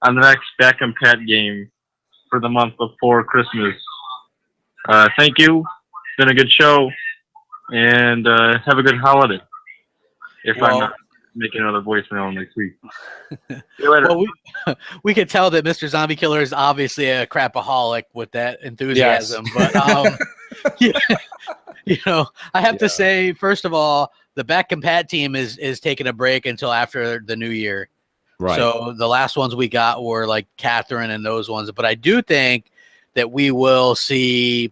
on the next Back and Pat game for the month before Christmas? Thank you. It's been a good show. And have a good holiday. If I'm not making another voicemail next week. See you later. Well, we could tell that Mr. Zombie Killer is obviously a crapaholic with that enthusiasm. Yes. But you know, I have to say, first of all, the Back and Pat team is taking a break until after the new year. Right. So the last ones we got were like Catherine and those ones. But I do think that we will see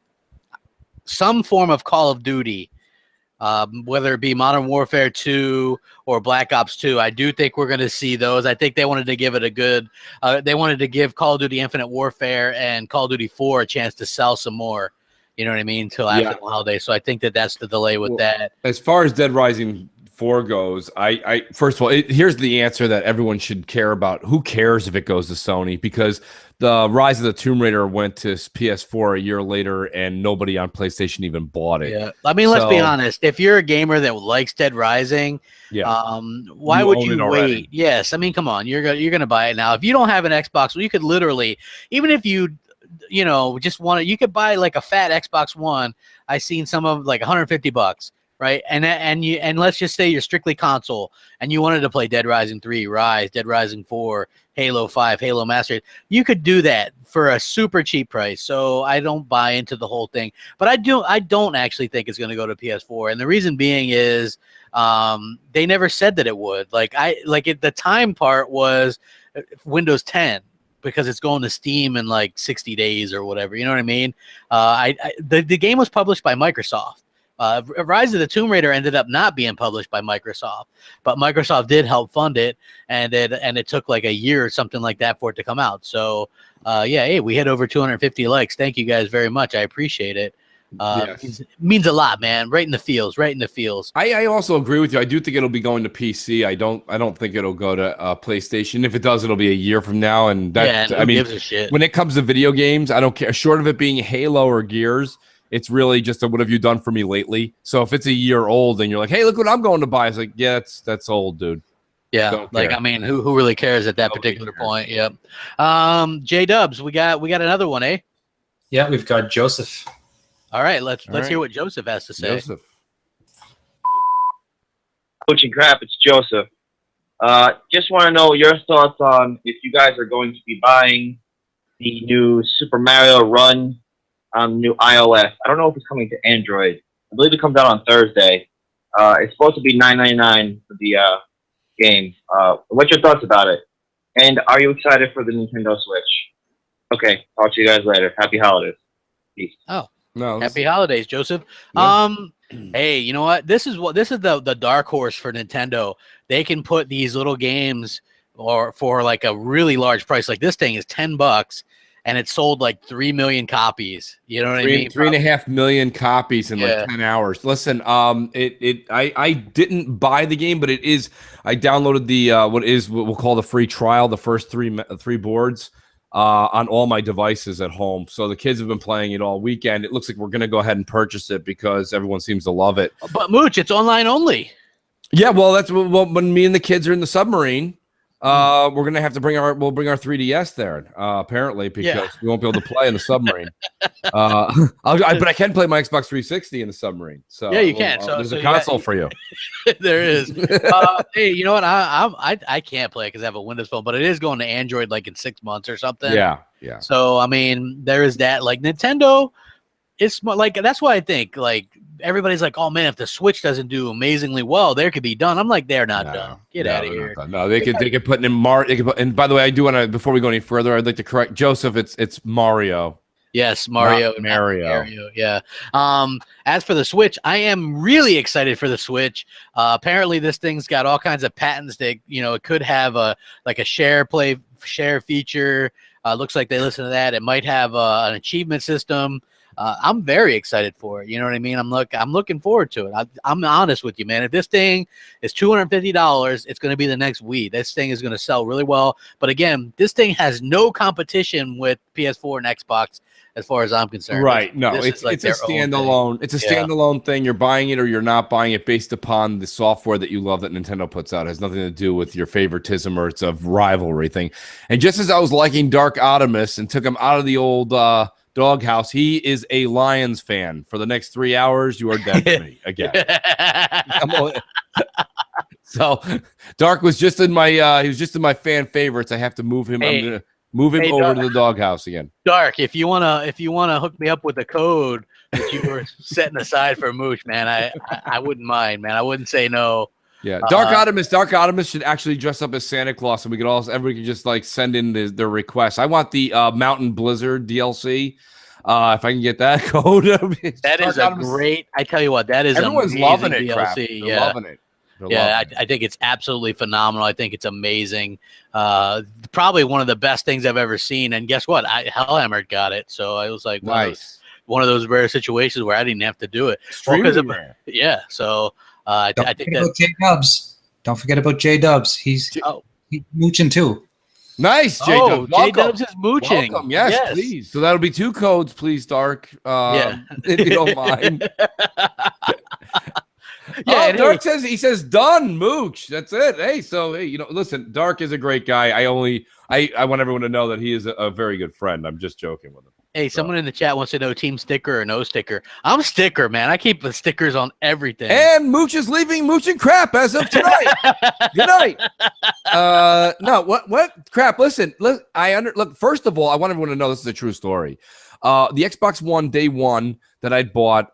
some form of Call of Duty, whether it be Modern Warfare 2 or Black Ops 2. I do think we're going to see those. I think they wanted to give it a good they wanted to give Call of Duty Infinite Warfare and Call of Duty 4 a chance to sell some more. You know what I mean? Until after the holiday. So I think that that's the delay with that. As far as Dead Rising 4 goes, I first of all, here's the answer that everyone should care about. Who cares if it goes to Sony? Because the Rise of the Tomb Raider went to PS4 a year later, and nobody on PlayStation even bought it. Yeah, I mean, let's be honest. If you're a gamer that likes Dead Rising, why would you wait? Yes, I mean, come on, you're gonna buy it now. If you don't have an Xbox, well, you could literally, even if you just want to, you could buy like a fat Xbox One. I seen some of like $150, right? And let's just say you're strictly console and you wanted to play Dead Rising 3, Rise, Dead Rising 4, Halo 5, Halo Master Race. You could do that for a super cheap price. So I don't buy into the whole thing, but I don't actually think it's going to go to PS4. And the reason being is they never said that it would. The time part was Windows 10. Because it's going to Steam in like 60 days or whatever. You know what I mean? The game was published by Microsoft. Rise of the Tomb Raider ended up not being published by Microsoft, but Microsoft did help fund it, and it took like a year or something like that for it to come out. So, hey, we hit over 250 likes. Thank you guys very much. I appreciate it. Means a lot, man. Right in the feels. I also agree with you. I do think it'll be going to PC. I don't think it'll go to PlayStation. If it does, it'll be a year from now. And that, who gives a shit? When it comes to video games, I don't care. Short of it being Halo or Gears, it's really just what have you done for me lately? So if it's a year old and you're like, hey, look what I'm going to buy, it's like, yeah, that's old, dude. Yeah, I mean, who really cares at that particular point? Yep. J Dubs, we got another one, eh? Yeah, we've got Joseph. All right, let's hear what Joseph has to say. Joseph. Coach and Crap, it's Joseph. Just want to know your thoughts on if you guys are going to be buying the new Super Mario Run on new iOS. I don't know if it's coming to Android. I believe it comes out on Thursday. It's supposed to be $9.99 for the game. What's your thoughts about it? And are you excited for the Nintendo Switch? Okay, talk to you guys later. Happy holidays. Peace. Oh. No, happy holidays, Joseph. Yeah. Hey, you know what? This is the dark horse for Nintendo. They can put these little games for like a really large price. Like this thing is $10, and it sold like 3 million copies. You know what I mean? 3.5 million copies in like 10 hours. Listen, I didn't buy the game, but it is. I downloaded the what we'll call the free trial, the first three boards. On all my devices at home. So the kids have been playing it all weekend. It looks like we're going to go ahead and purchase it because everyone seems to love it. But Mooch, it's online only. Yeah, well, that's when me and the kids are in the submarine. We're going to have to bring our 3DS there, apparently, because we won't be able to play in the submarine. But I can play my Xbox 360 in the submarine. So yeah, you can. There's a console for you. There is. Hey, you know what? I can't play because I have a Windows phone, but it is going to Android like in 6 months or something. Yeah. So I mean, there is that. Like Nintendo, it's like that's why I think like everybody's like, oh man, if the Switch doesn't do amazingly well, they could be done. I'm like, they're not done. Get out of here. No, they could put in and by the way, I do want to before we go any further, I'd like to correct Joseph. It's Mario. Yes, Mario. Yeah. As for the Switch, I am really excited for the Switch. Apparently, this thing's got all kinds of patents that it could have a share feature. Looks like they listen to that. It might have an achievement system. I'm very excited for it. You know what I mean? I'm looking forward to it. I'm honest with you, man. If this thing is $250, it's going to be the next Wii. This thing is going to sell really well. But again, this thing has no competition with PS4 and Xbox as far as I'm concerned. Right. No, This it's is like a their own standalone. thing. It's a Yeah. standalone thing. You're buying it or you're not buying it based upon the software that you love that Nintendo puts out. It has nothing to do with your favoritism or it's a rivalry thing. And just as I was liking Dark Optimus and took him out of the old doghouse, he is a Lions fan. For the next 3 hours, you are dead to me again. So Dark was just in my he was just in my fan favorites. I have to move him. I'm gonna move him over to the doghouse again. Dark, if you wanna hook me up with a code that you were setting aside for Mooch, man, I wouldn't mind, man. I wouldn't say no. Yeah, Dark Optimus should actually dress up as Santa Claus, and everybody could just like send in their requests. I want the Mountain Blizzard DLC. If I can get that code, that is a great. I tell you what, that is everyone's loving it. DLC. They're loving it. I think it's absolutely phenomenal. I think it's amazing. Probably one of the best things I've ever seen. And guess what? Hellhammer got it. So I was like, nice. One of those rare situations where I didn't have to do it. Yeah. So I think that J Dubs. Don't forget about J Dubs. He's mooching too. Nice, J Dubs. J Dubs is mooching. Welcome. Yes, please. So that'll be 2 codes, please, Dark. If you don't mind. Yeah, Dark says done, Mooch. That's it. Hey, listen, Dark is a great guy. I want everyone to know that he is a very good friend. I'm just joking with him. Hey, someone in the chat wants to know team sticker or no sticker. I'm sticker, man. I keep the stickers on everything. And Mooch is leaving Mooch and Crap as of tonight. Good night. No, what crap? Listen, look. First of all, I want everyone to know this is a true story. The Xbox One day one that I bought,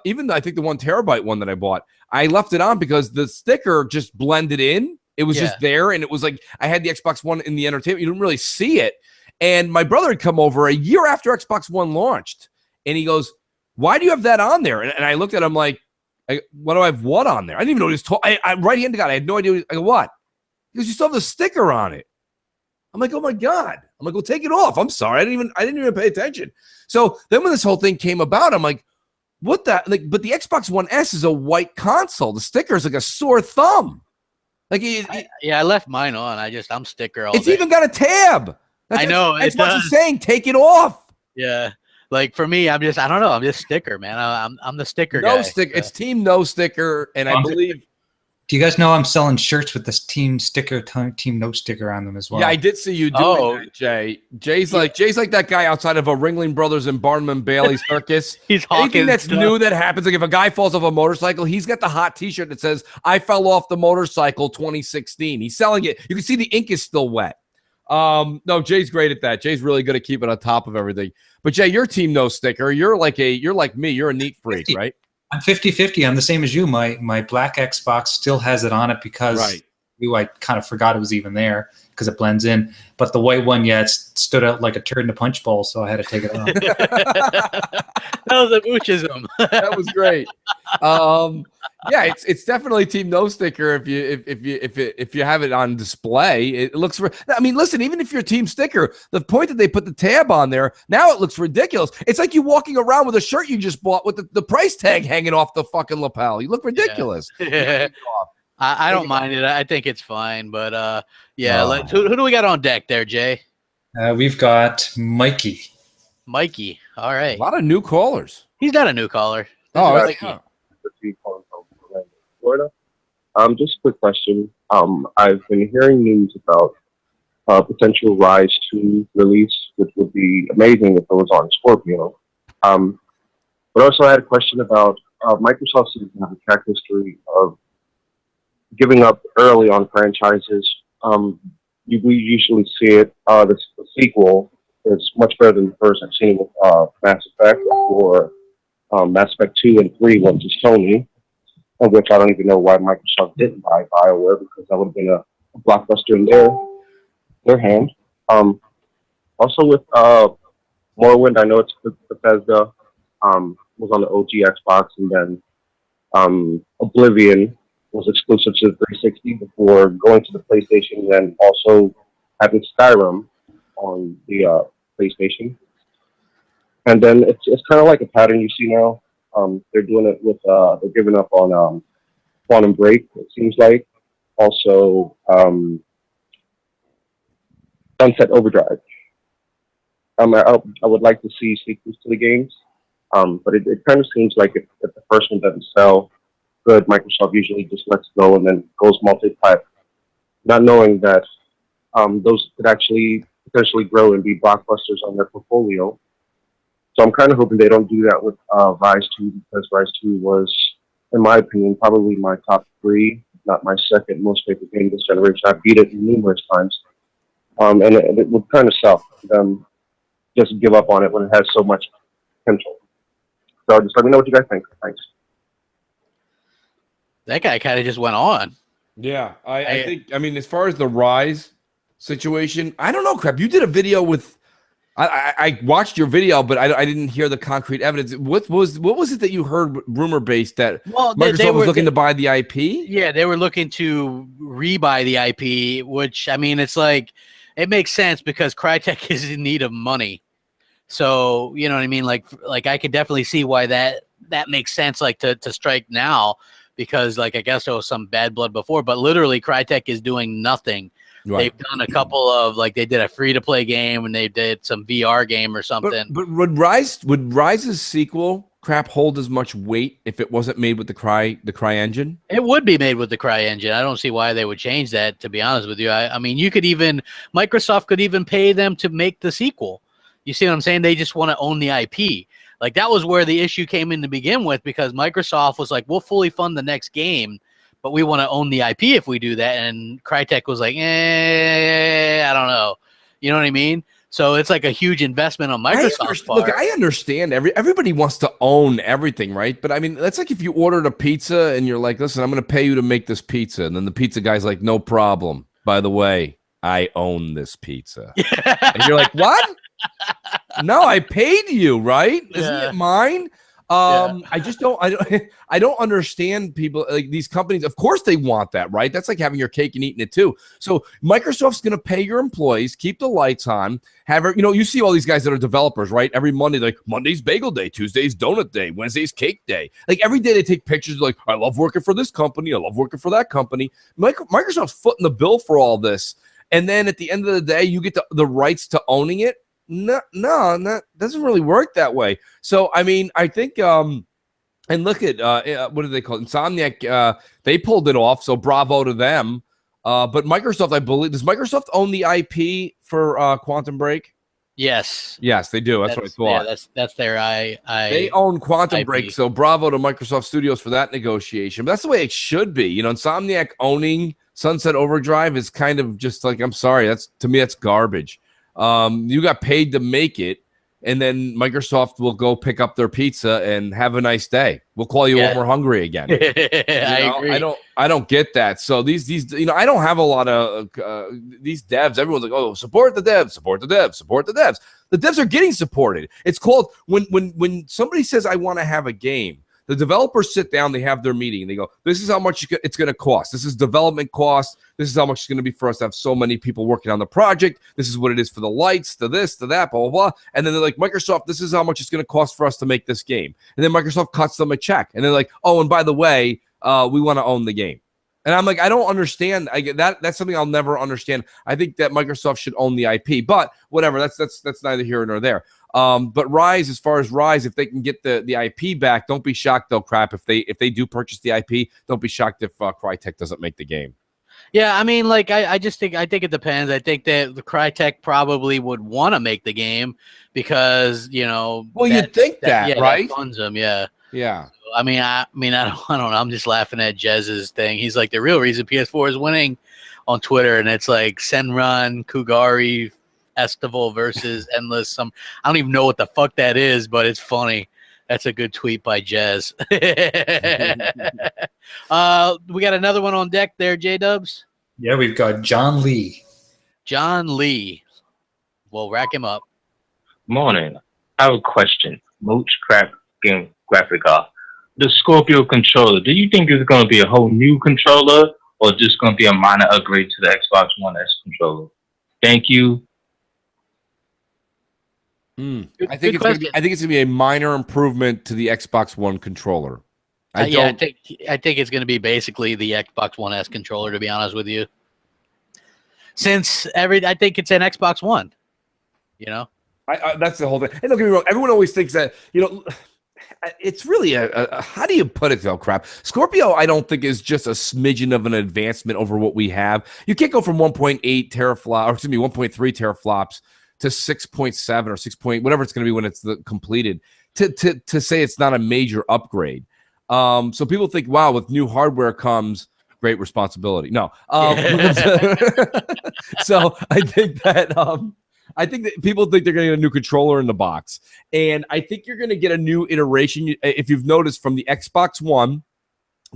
even I think the 1 terabyte one that I bought, I left it on because the sticker just blended in. It was just there, and it was like I had the Xbox One in the entertainment. You didn't really see it. And my brother had come over a year after Xbox One launched, and he goes, "Why do you have that on there?" And I looked at him like, "What do I have what on there?" I didn't even know what he was I'm right-handed guy. I had no idea. I go, "What?" He goes, "You still have the sticker on it." I'm like, "Oh my God." I'm like, "Well, take it off." I'm sorry. I didn't even pay attention. So then when this whole thing came about, I'm like, what the, like, but the Xbox One S is a white console. The sticker is like a sore thumb. Like, I left mine on. I'm sticker all it's day. even got a tab. I know. That's what it's saying. Take it off. Yeah. Like for me, I don't know. I'm just sticker, man. I'm the sticker guy. No sticker. It's team no sticker. And I believe. Do you guys know I'm selling shirts with this team sticker, team no sticker on them as well? Yeah, I did see you doing that, Jay. Jay's like that guy outside of a Ringling Brothers and Barnum and Bailey circus. He's anything that's stuff. new that happens. Like if a guy falls off a motorcycle, he's got the hot T-shirt that says "I fell off the motorcycle 2016." He's selling it. You can see the ink is still wet. No, Jay's great at that. Jay's really good at keeping on top of everything. But Jay, your team no sticker. You're like me. You're a neat freak, right? I'm 50-50. I'm the same as you. My black Xbox still has it on it because I kind of forgot it was even there because it blends in. But the white one, it stood out like a turd in a punch bowl, so I had to take it off. That was a moochism. That was great. Yeah, it's definitely team no sticker if you have it on display. It looks I mean, listen, even if you're team sticker, the point that they put the tab on there, now it looks ridiculous. It's like you walking around with a shirt you just bought with the price tag hanging off the fucking lapel. You look ridiculous. Yeah. I don't mind it. I think it's fine, but who do we got on deck there, Jay? We've got Mikey. Mikey. All right. A lot of new callers. He's not a new caller. Mikey. Florida. Just a quick question. I've been hearing news about potential Rise 2 release, which would be amazing if it was on Scorpio. But also I had a question about Microsoft seems to have a track history of giving up early on franchises. We usually see it. The sequel is much better than the first. I've seen it with Mass Effect or Mass Effect 2 and 3 went to Sony, of which I don't even know why Microsoft didn't buy BioWare, because that would have been a blockbuster in their hand. Also with Morrowind, I know it's Bethesda, was on the OG Xbox, and then Oblivion was exclusive to the 360 before going to the PlayStation, and then also having Skyrim on the PlayStation. And then it's kind of like a pattern you see now. They're doing it with they're giving up on Quantum Break. It seems like also Sunset Overdrive. I would like to see sequels to the games, but it kind of seems like if the first one doesn't sell good, Microsoft usually just lets go and then goes multi-plat, not knowing that those could actually potentially grow and be blockbusters on their portfolio. So I'm kind of hoping they don't do that with Rise 2, because Rise 2 was, in my opinion, probably my top 3, if not my second most favorite game this generation. I beat it numerous times, and it would kind of suck them just give up on it when it has so much potential. So just let me know what you guys think. Thanks. That guy kind of just went on. Yeah, I think, I mean, as far as the Rise situation, I don't know, Crap. You did a video with, I watched your video, but I didn't hear the concrete evidence. What was it that you heard rumor based that Microsoft was looking to buy the IP? Yeah, they were looking to rebuy the IP, which, I mean, it's like, it makes sense because Crytek is in need of money. So, you know what I mean? Like I could definitely see why that makes sense, like to strike now, because like I guess there was some bad blood before, but literally Crytek is doing nothing. Right. They've done a couple of, like, they did a free-to-play game and they did some VR game or something. But would Rise's sequel, Crap, hold as much weight if it wasn't made with the Cry engine? It would be made with the Cry engine. I don't see why they would change that, to be honest with you. I mean, Microsoft could even pay them to make the sequel. You see what I'm saying? They just want to own the IP. Like, that was where the issue came in to begin with, because Microsoft was like, we'll fully fund the next game, but we want to own the IP if we do that. And Crytek was like, I don't know. You know what I mean? So it's like a huge investment on Microsoft's part. Look, I understand. Everybody wants to own everything, right? But I mean, that's like if you ordered a pizza and you're like, listen, I'm going to pay you to make this pizza. And then the pizza guy's like, no problem. By the way, I own this pizza. And you're like, what? No, I paid you, right? Isn't it mine? I just don't I don't understand people like these companies. Of course they want that, right? That's like having your cake and eating it too. So Microsoft's going to pay your employees, keep the lights on, you see all these guys that are developers, right? Every Monday, like Monday's bagel day, Tuesday's donut day, Wednesday's cake day. Like every day they take pictures like, I love working for this company, I love working for that company. Microsoft's footing the bill for all this. And then at the end of the day, you get the rights to owning it. No, that doesn't really work that way. So, I mean, I think, and look at, what do they call it? Insomniac, they pulled it off, so bravo to them. But Microsoft, I believe, does Microsoft own the IP for Quantum Break? Yes. Yes, they do. That's what I thought. Yeah, that's their They own Quantum IP. Break, so bravo to Microsoft Studios for that negotiation. But that's the way it should be. You know, Insomniac owning Sunset Overdrive is kind of just like, I'm sorry, to me, that's garbage. You got paid to make it, and then Microsoft will go pick up their pizza and have a nice day. We'll call you when we're hungry again. I agree. I don't get that. So these I don't have a lot of these devs. Everyone's like, oh, support the devs, support the devs, support the devs. The devs are getting supported. It's called when somebody says I want to have a game. The developers sit down, they have their meeting, and they go, this is how much it's going to cost. This is development cost. This is how much it's going to be for us to have so many people working on the project. This is what it is for the lights, to this, to that, blah, blah, blah. And then they're like, Microsoft, this is how much it's going to cost for us to make this game. And then Microsoft cuts them a check. And they're like, oh, and by the way, we want to own the game. And I'm like, I don't understand. That's something I'll never understand. I think that Microsoft should own the IP, but whatever. That's neither here nor there. But Rise, as far as Rise, if they can get the IP back, don't be shocked though, Crap. If they do purchase the IP, don't be shocked if Crytek doesn't make the game. Yeah, I mean, like I think it depends. I think that the Crytek probably would want to make the game because Well, you'd think that, right? That funds them, yeah. Yeah. I mean, I don't know. I'm just laughing at Jez's thing. He's like, the real reason PS4 is winning on Twitter, and it's like Senran, Kugari, Estival versus Endless. I don't even know what the fuck that is, but it's funny. That's a good tweet by Jez. We got another one on deck there, J-Dubs. Yeah, we've got John Lee. John Lee. We'll rack him up. Morning. I have a question. Mooch Crap Game Graphica. The Scorpio controller, do you think it's going to be a whole new controller or just going to be a minor upgrade to the Xbox One S controller? Thank you. I think it's gonna be a minor improvement to the Xbox One controller. I think it's going to be basically the Xbox One S controller, to be honest with you. Since I think it's an Xbox One, you know. That's the whole thing. And don't get me wrong, everyone always thinks that, you know, it's really a how do you put it though, crap? Scorpio, I don't think is just a smidgen of an advancement over what we have. You can't go from 1.8 teraflop, or excuse me, 1.3 teraflops to 6.7 or 6. Whatever it's going to be when it's completed. To say it's not a major upgrade. So people think, wow, with new hardware comes great responsibility. No. So I think that people think they're going to get a new controller in the box. And I think you're going to get a new iteration. If you've noticed, from the Xbox One,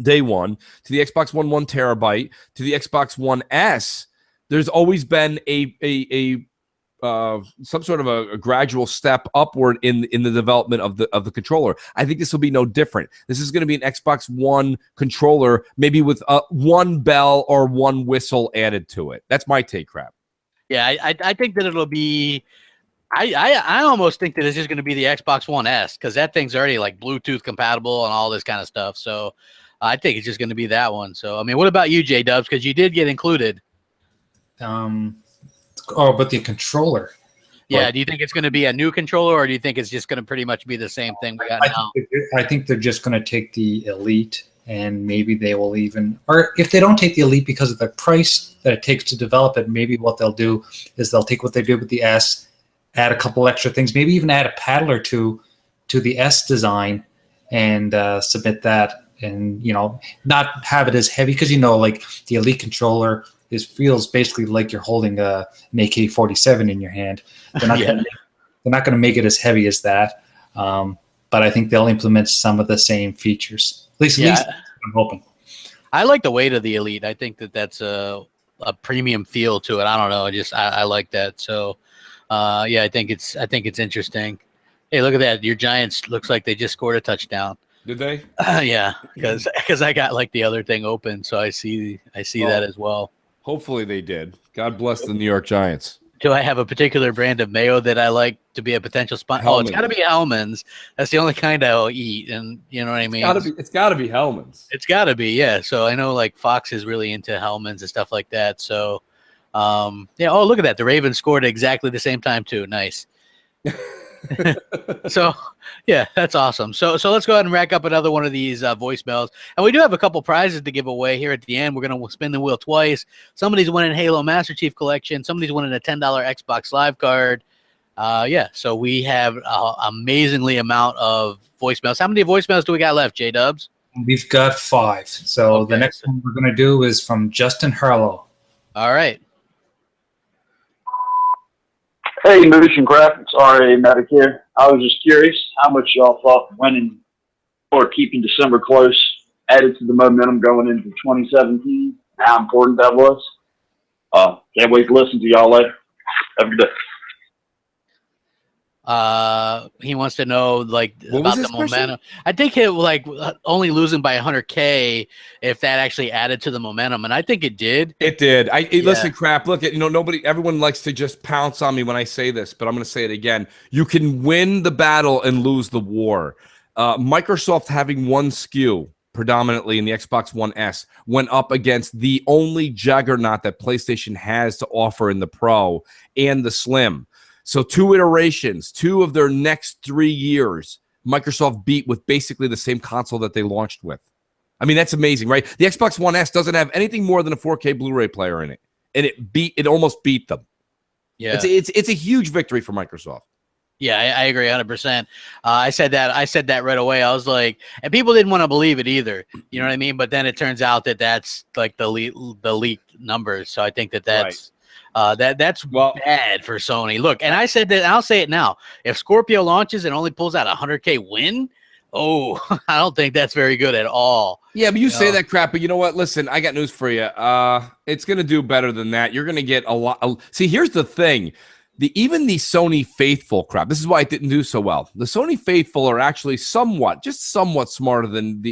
day one, to the Xbox One 1 terabyte, to the Xbox One S, there's always been some sort of a gradual step upward in the development of the controller. I think this will be no different. This is going to be an Xbox One controller, maybe with one bell or one whistle added to it. That's my take, crap. Yeah, I think that it'll be. I almost think that it's just going to be the Xbox One S, because that thing's already like Bluetooth compatible and all this kind of stuff. So I think it's just going to be that one. So I mean, what about you, J Dubs? Because you did get included. But the controller. Yeah, do you think it's going to be a new controller, or do you think it's just going to pretty much be the same thing we got now? I think they're just going to take the Elite, and maybe they will even, or if they don't take the Elite because of the price that it takes to develop it, maybe what they'll do is they'll take what they did with the S, add a couple extra things, maybe even add a paddle or two to the S design, and submit that, and not have it as heavy, because like the Elite controller feels basically like you're holding an AK-47 in your hand. They're not going to make it as heavy as that, but I think they'll implement some of the same features. At least I'm hoping. I like the weight of the Elite. I think that's a premium feel to it. I don't know. I like that. So I think it's interesting. Hey, look at that! Your Giants looks like they just scored a touchdown. Did they? Yeah, because I got like the other thing open, so I see that as well. Hopefully they did. God bless the New York Giants. Do I have a particular brand of mayo that I like to be a potential sponsor? Oh, it's got to be Hellman's. That's the only kind I'll eat, and you know what I mean? It's got to be Hellman's. It's got to be, yeah. So I know like Fox is really into Hellman's and stuff like that. So, oh, look at that. The Ravens scored at exactly the same time too. Nice. So yeah, that's awesome. So let's go ahead and rack up another one of these voicemails, and we do have a couple prizes to give away here at the end. We're gonna spin the wheel twice. Somebody's winning Halo Master Chief Collection. Somebody's winning a $10 Xbox Live card. So we have an amazingly amount of voicemails. How many voicemails do we got left, J Dubs? We've got 5. So the next one we're gonna do is from Justin Harlow. All right. Hey, Mooch and Crap, it's RA Medic here. I was just curious how much y'all thought winning or keeping December close added to the momentum going into 2017, how important that was. Can't wait to listen to y'all later. Have a good day. He wants to know about the momentum. I think it only losing by 100K, if that actually added to the momentum, and I think it did. It did. Listen, Crap. Look at everyone likes to just pounce on me when I say this, but I'm going to say it again. You can win the battle and lose the war. Microsoft having one SKU predominantly in the Xbox One S went up against the only juggernaut that PlayStation has to offer in the Pro and the Slim. So 2 iterations, 2 of their next 3 years, Microsoft beat with basically the same console that they launched with. I mean, that's amazing, right? The Xbox One S doesn't have anything more than a 4K Blu-ray player in it, and it almost beat them. Yeah, it's a huge victory for Microsoft. Yeah, I agree 100%. I said that right away. I was like, and people didn't want to believe it either. You know what I mean? But then it turns out that that's like the leaked numbers. So I think that's. Right. That's bad for Sony. Look, and I said that, and I'll say it now. If Scorpio launches and only pulls out a 100K win, I don't think that's very good at all. Yeah, but you say that crap, but you know what? Listen, I got news for you. It's going to do better than that. You're going to get a lot. See, here's the thing. Even the Sony faithful crap, this is why it didn't do so well. The Sony faithful are actually somewhat smarter than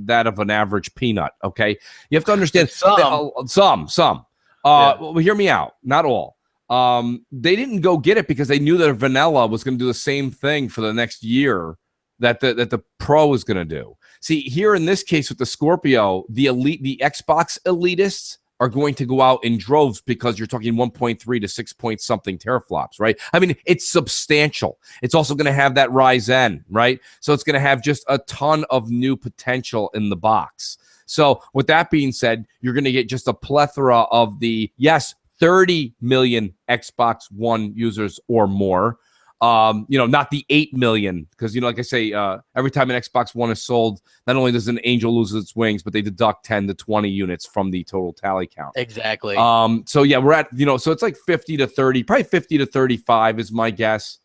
that of an average peanut, okay? You have to understand. Some. Well, hear me out. Not all. They didn't go get it because they knew that vanilla was going to do the same thing for the next year that the Pro is going to do. See, here in this case with the Scorpio, the Xbox elitists are going to go out in droves because you're talking 1.3 to 6 point something teraflops, right? I mean, it's substantial. It's also going to have that Ryzen, right? So it's going to have just a ton of new potential in the box. So with that being said, you're going to get just a plethora of the, yes, 30 million Xbox One users or more. Not the 8 million, because, like I say, every time an Xbox One is sold, not only does an angel lose its wings, but they deduct 10 to 20 units from the total tally count. Exactly. So yeah, we're at, so it's like 50 to 30, probably 50 to 35 is my guess.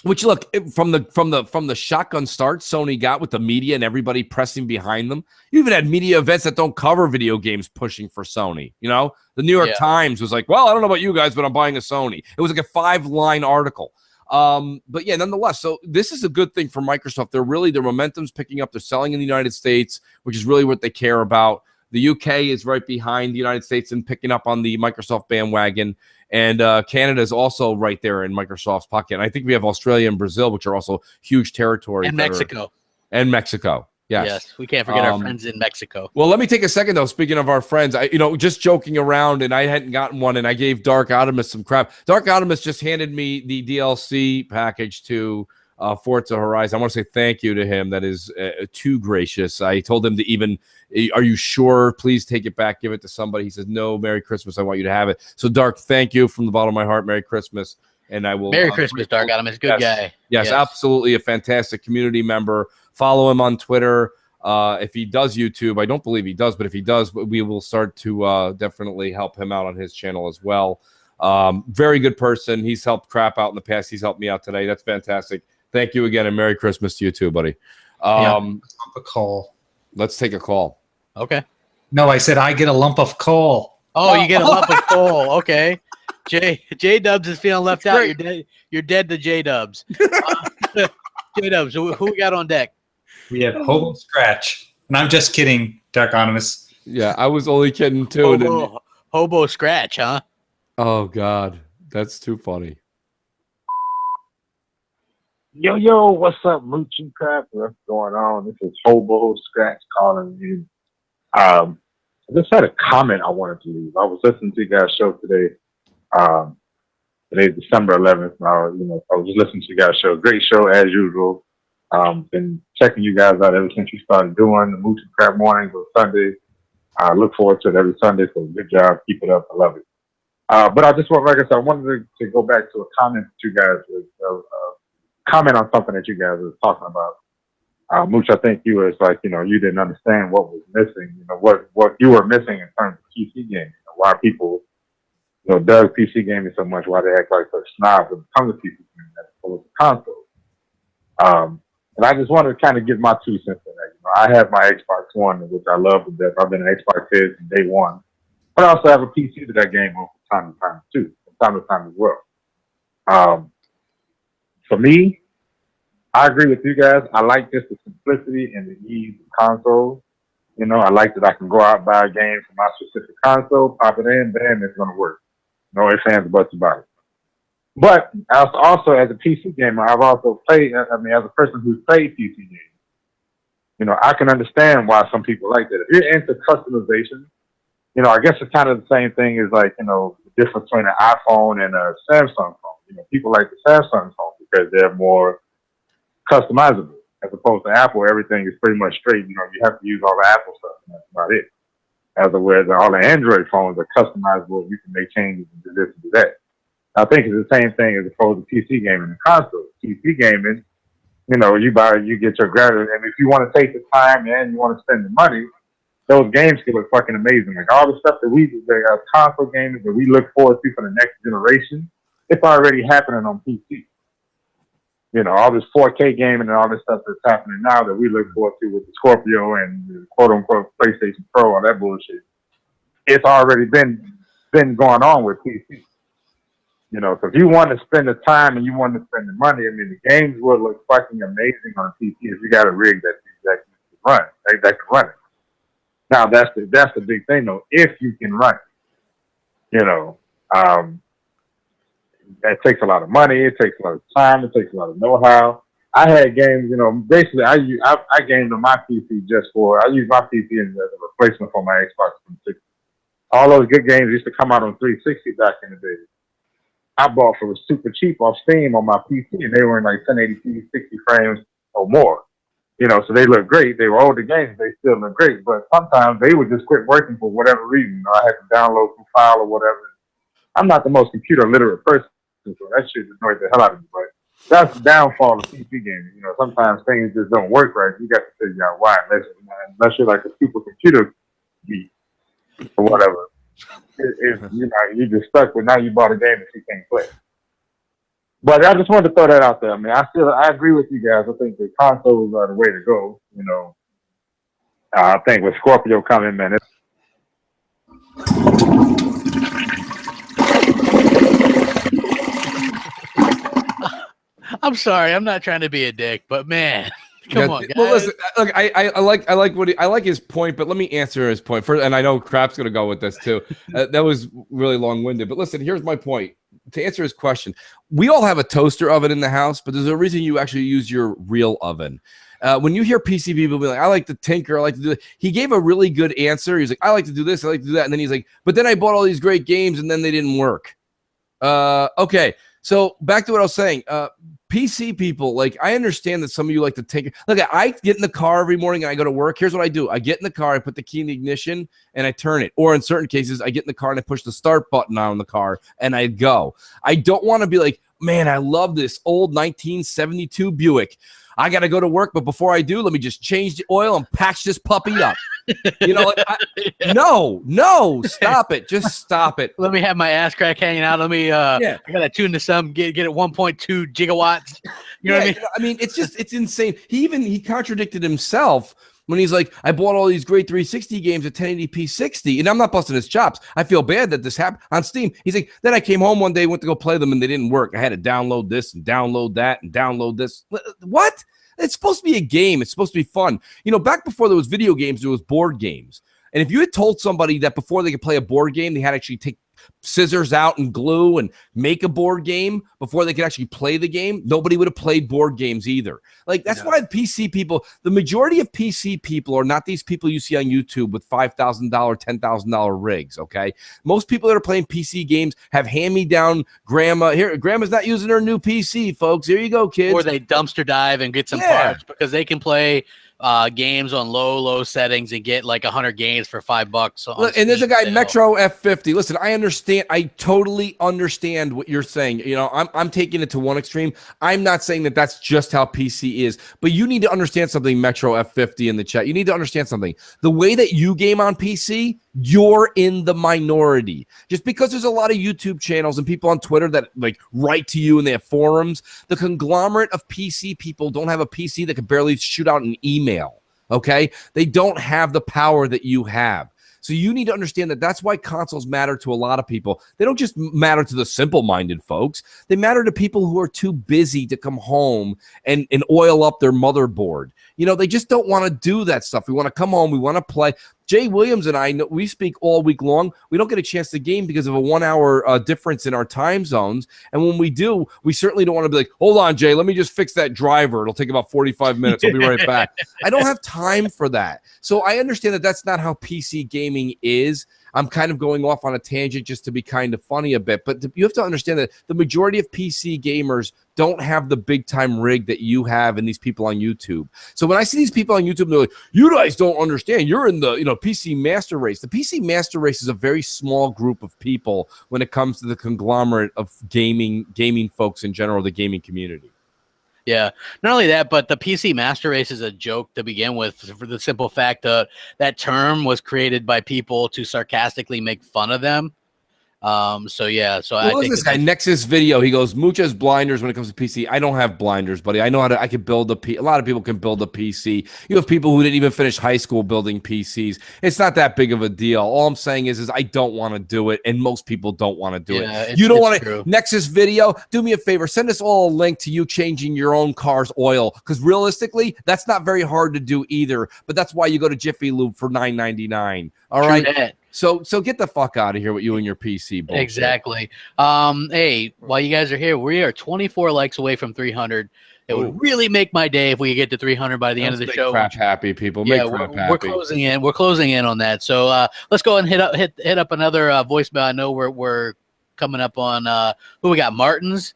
Which, look, from the shotgun start Sony got with the media and everybody pressing behind them. You even had media events that don't cover video games pushing for Sony. The New York Times was like, well, I don't know about you guys, but I'm buying a Sony. It was like a 5-line article. But yeah, nonetheless, so this is a good thing for Microsoft. Their momentum's picking up. They're selling in the United States, which is really what they care about. The UK is right behind the United States and picking up on the Microsoft bandwagon. And Canada is also right there in Microsoft's pocket. And I think we have Australia and Brazil, which are also huge territories. And Mexico. And Mexico. Yes. Yes. We can't forget our friends in Mexico. Well, let me take a second, though. Speaking of our friends, just joking around, and I hadn't gotten one, and I gave Dark Optimus some crap. Dark Optimus just handed me the DLC package to Forza Horizon. I want to say thank you to him. That is too gracious. I told him to even, are you sure? Please take it back. Give it to somebody. He says, no, Merry Christmas. I want you to have it. So, Dark, thank you from the bottom of my heart. Merry Christmas. And I will. Merry Christmas, Dark Optimus. Good guy. Yes, absolutely. A fantastic community member. Follow him on Twitter. If he does YouTube, I don't believe he does, but if he does, we will start to definitely help him out on his channel as well. Very good person. He's helped crap out in the past. He's helped me out today. That's fantastic. Thank you again, and Merry Christmas to you too, buddy. A call. Let's take a call. Okay. No, I said I get a lump of coal. Oh, you get a lump of coal. Okay. J Dubs is feeling left out. You're dead to J Dubs. J Dubs, who we got on deck? We have Hobo Scratch. And I'm just kidding, Dark Optimus. Yeah, I was only kidding too. Hobo Scratch, huh? Oh, God. That's too funny. Yo, what's up, Moochie Crap? What's going on? This is Hobo Scratch calling you. I just had a comment I wanted to leave. I was listening to you guys' show today. Today's December 11th. I was just listening to you guys' show. Great show as usual. Been checking you guys out ever since you started doing the Moochie Crap mornings on Sundays. I look forward to it every Sunday. So good job. Keep it up. I love it. But I just want, like I said, I wanted to go back to a comment that you guys comment on something that you guys were talking about. Mooch, I think you was like, you didn't understand what was missing, what you were missing in terms of PC gaming, why people, does PC gaming so much, why they act like they're snobs when it comes to PC gaming as opposed to consoles. And I just wanted to kind of give my 2 cents in that. I have my Xbox One, which I love to death. I've been an Xbox head from day one. But I also have a PC that I game on from time to time, too, from time to time as well. For me, I agree with you guys. I like just the simplicity and the ease of consoles. I like that I can go out and buy a game for my specific console, pop it in, bam, it's going to work. No ifs, ands, or buts about it. But also as a PC gamer, I've also played, as a person who's played PC games, I can understand why some people like that. If you're into customization, I guess it's kind of the same thing as like, the difference between an iPhone and a Samsung phone. People like the Samsung phone because they're more customizable as opposed to Apple. Everything is pretty much straight. You have to use all the Apple stuff, and that's about it. As whereas all the Android phones are customizable. You can make changes and do this and do that. I think it's the same thing as opposed to PC gaming and console. PC gaming, you get your graphics, and if you want to take the time and you want to spend the money, those games can look fucking amazing. Like all the stuff that we do, like console games that we look forward to for the next generation, it's already happening on PC. All this 4K gaming and all this stuff that's happening now that we look forward to with the Scorpio and the quote-unquote PlayStation Pro, all that bullshit. It's already been going on with PC. So if you want to spend the time and you want to spend the money, the games will look fucking amazing on PC if you got a rig that can run it. Now that's the big thing though. If you can run it, That takes a lot of money. It takes a lot of time. It takes a lot of know-how. I had games, basically I gamed on my PC I used my PC as a replacement for my Xbox 360. All those good games used to come out on 360 back in the day. I bought for super cheap off Steam on my PC, and they were in like 1080p, 60 frames or more. So they look great. They were older games. They still look great. But sometimes they would just quit working for whatever reason. I had to download some file or whatever. I'm not the most computer literate person, so that shit annoyed the hell out of me. But that's the downfall of PC gaming. Sometimes things just don't work right. You got to figure out why, unless you're like a supercomputer geek or whatever. You're just stuck with now you bought a game that you can't play. But I just wanted to throw that out there. I mean, I agree with you guys. I think the consoles are the way to go. I think with Scorpio coming, man. I'm sorry, I'm not trying to be a dick, but man, come on, guys. Well, listen, look, I like his point, but let me answer his point first. And I know Crap's gonna go with this too. That was really long-winded, but listen, here's my point. To answer his question, we all have a toaster oven in the house, but there's a reason you actually use your real oven. When you hear PC people be like, I like to tinker, I like to do it. He gave a really good answer. He's like, I like to do this, I like to do that. And then he's like, but then I bought all these great games and then they didn't work. Okay. So back to what I was saying. PC people, like, I understand that some of you like to tinker. Look, I get in the car every morning and I go to work. Here's what I do. I get in the car, I put the key in the ignition and I turn it. Or in certain cases, I get in the car and I push the start button on the car and I go. I don't want to be like, man, I love this old 1972 Buick. I got to go to work, but before I do, let me just change the oil and patch this puppy up. No, stop it. Just stop it. Let me have my ass crack hanging out. Let me, I got to tune to some, get it 1.2 gigawatts. You know what I mean? I mean, it's insane. He contradicted himself when he's like, I bought all these great 360 games at 1080p 60, and I'm not busting his chops. I feel bad that this happened on Steam. He's like, then I came home one day, went to go play them, and they didn't work. I had to download this and download that and download this. What? It's supposed to be a game. It's supposed to be fun. Back before there was video games, there was board games. And if you had told somebody that before they could play a board game, they had to actually take scissors out and glue and make a board game before they could actually play the game, nobody would have played board games either. Like, that's why PC people, the majority of PC people are not these people you see on YouTube with $5,000, $10,000 rigs, okay? Most people that are playing PC games have hand-me-down grandma's not using her new PC, folks. Here you go, kids. Or they dumpster dive and get some parts because they can play games on low settings and get like 100 games for $5. Look, and there's a guy, Metro F50. Listen, I understand. I totally understand what you're saying. I'm taking it to one extreme. I'm not saying that that's just how PC is, but you need to understand something, Metro F50 in the chat. You need to understand something. The way that you game on PC, you're in the minority. Just because there's a lot of YouTube channels and people on Twitter that like write to you and they have forums, the conglomerate of PC people don't have a PC that can barely shoot out an email, okay? They don't have the power that you have. So you need to understand that that's why consoles matter to a lot of people. They don't just matter to the simple-minded folks. They matter to people who are too busy to come home and oil up their motherboard. They just don't want to do that stuff. We want to come home. We want to play. Jay Williams and I, we speak all week long. We don't get a chance to game because of a 1 hour difference in our time zones. And when we do, we certainly don't want to be like, hold on, Jay, let me just fix that driver. It'll take about 45 minutes. I'll be right back. I don't have time for that. So I understand that that's not how PC gaming is. I'm kind of going off on a tangent just to be kind of funny a bit. But you have to understand that the majority of PC gamers don't have the big time rig that you have and these people on YouTube. So when I see these people on YouTube, they're like, you guys don't understand. You're in the PC master race. The PC master race is a very small group of people when it comes to the conglomerate of gaming folks in general, the gaming community. Yeah, not only that, but the PC master race is a joke to begin with for the simple fact that that term was created by people to sarcastically make fun of them. So I think this guy Nexus Video, he goes, Mooch has blinders when it comes to PC. I don't have blinders, buddy. I know how to. I can build a lot of people can build a PC. You have people who didn't even finish high school building PCs. It's not that big of a deal. All I'm saying is I don't want to do it, and most people don't want to do it. You don't want to. Nexus Video, do me a favor, send us all a link to you changing your own car's oil, because realistically, that's not very hard to do either. But that's why you go to Jiffy Lube for $9.99. All right. So get the fuck out of here with you and your PC bullshit. Exactly. Hey, while you guys are here, we are 24 likes away from 300. It would really make my day if we could get to 300 by the end of the show. Crap happy, people. Yeah, Make crap happy. we're closing in. We're closing in on that. So let's go and hit up another voicemail. I know we're coming up on who we got. Martin's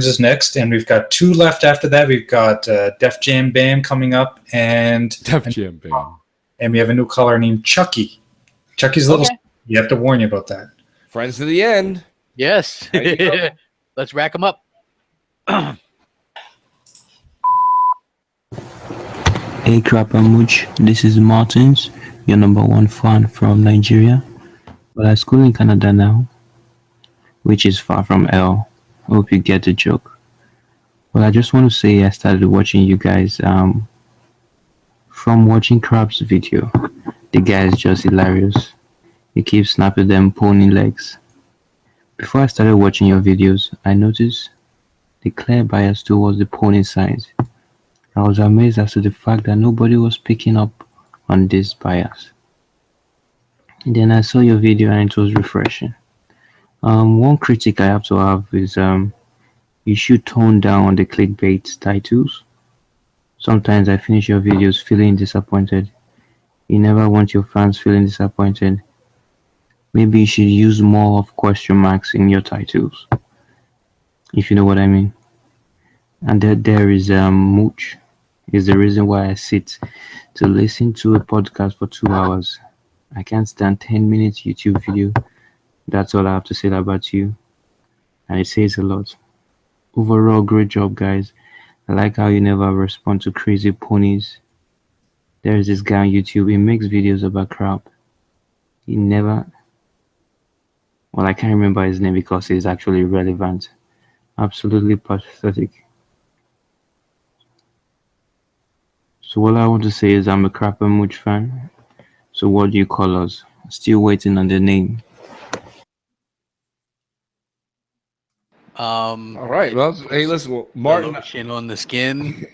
is next, and we've got 2 left after that. We've got Def Jam Bam coming up, and Def Jam Bam, and we have a new caller named Chucky. Chucky's a little. You have to warn you about that. Friends to the end. Yes. Let's rack them up. Hey Crapper Mooch, this is Martins, your #1 fan from Nigeria, but I school in Canada now, which is far from hell. Hope you get the joke. Well, I just want to say I started watching you guys from watching Crab's video. The guy is just hilarious. He keeps snapping them pony legs. Before I started watching your videos, I noticed the clear bias towards the pony side. I was amazed as to the fact that nobody was picking up on this bias. And then I saw your video and it was refreshing. One critic I have to have is you should tone down on the clickbait titles. Sometimes I finish your videos feeling disappointed. You never want your fans feeling disappointed. Maybe you should use more of question marks in your titles, if you know what I mean. And there is Mooch. Is the reason why I sit to listen to a podcast for 2 hours. I can't stand 10 minutes YouTube video. That's all I have to say about you. And it says a lot. Overall, great job, guys. I like how you never respond to crazy ponies. There is this guy on YouTube. He makes videos about crap. He never... Well, I can't remember his name because he's actually relevant. Absolutely pathetic. So all I want to say is I'm a Crapper Mooch fan. So what do you call us? Still waiting on the name. All right. Well, hey, listen, well, Martin. Lotion on the skin,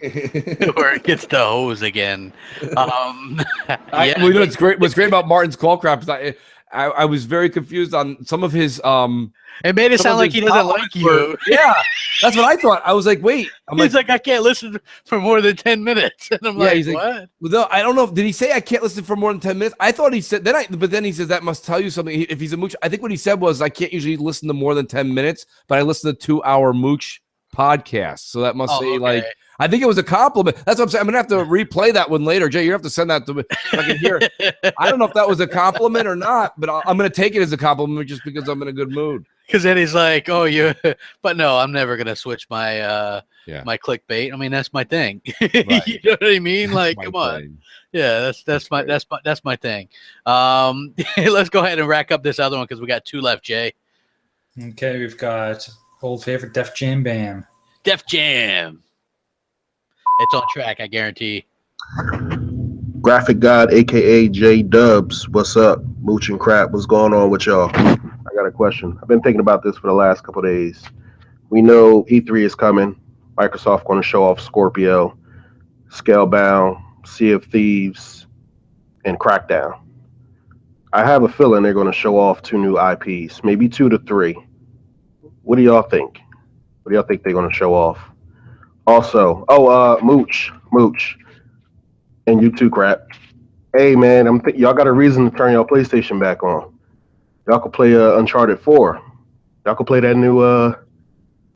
or it gets the hose again. Well, you know, it's great. What's great about Martin's call crap is I was very confused on some of his. It made it sound like he doesn't like you. Yeah, that's what I thought. I was like, wait. He's like, I can't listen for more than 10 minutes. And I'm like, what? Well, I don't know. Did he say I can't listen for more than 10 minutes? I thought he said but then he says that must tell you something. If he's a mooch, I think what he said was I can't usually listen to more than 10 minutes, but I listen to 2-hour mooch podcasts. So that must say like. I think it was a compliment. That's what I'm saying. I'm gonna have to replay that one later, Jay. You have to send that to me. So I can hear it. I don't know if that was a compliment or not, but I'm gonna take it as a compliment just because I'm in a good mood. Because then he's like, "Oh, you," but no, I'm never gonna switch my my clickbait. I mean, that's my thing. Right. You know what I mean? Like, come on. Thing. Yeah, that's my thing. Let's go ahead and rack up this other one because we got 2 left, Jay. Okay, we've got old favorite Def Jam Bam. Def Jam. It's on track, I guarantee. Graphic God, aka J Dubs, what's up? Mooch and Crap, what's going on with y'all? I got a question. I've been thinking about this for the last couple of days. We know E3 is coming. Microsoft going to show off Scorpio, Scalebound, Sea of Thieves, and Crackdown. I have a feeling they're going to show off 2 new IPs, maybe 2 to 3. What do y'all think? What do y'all think they're going to show off? Also, Mooch, and you too, Crap. Hey, man, y'all got a reason to turn your PlayStation back on. Y'all can play Uncharted 4. Y'all can play that new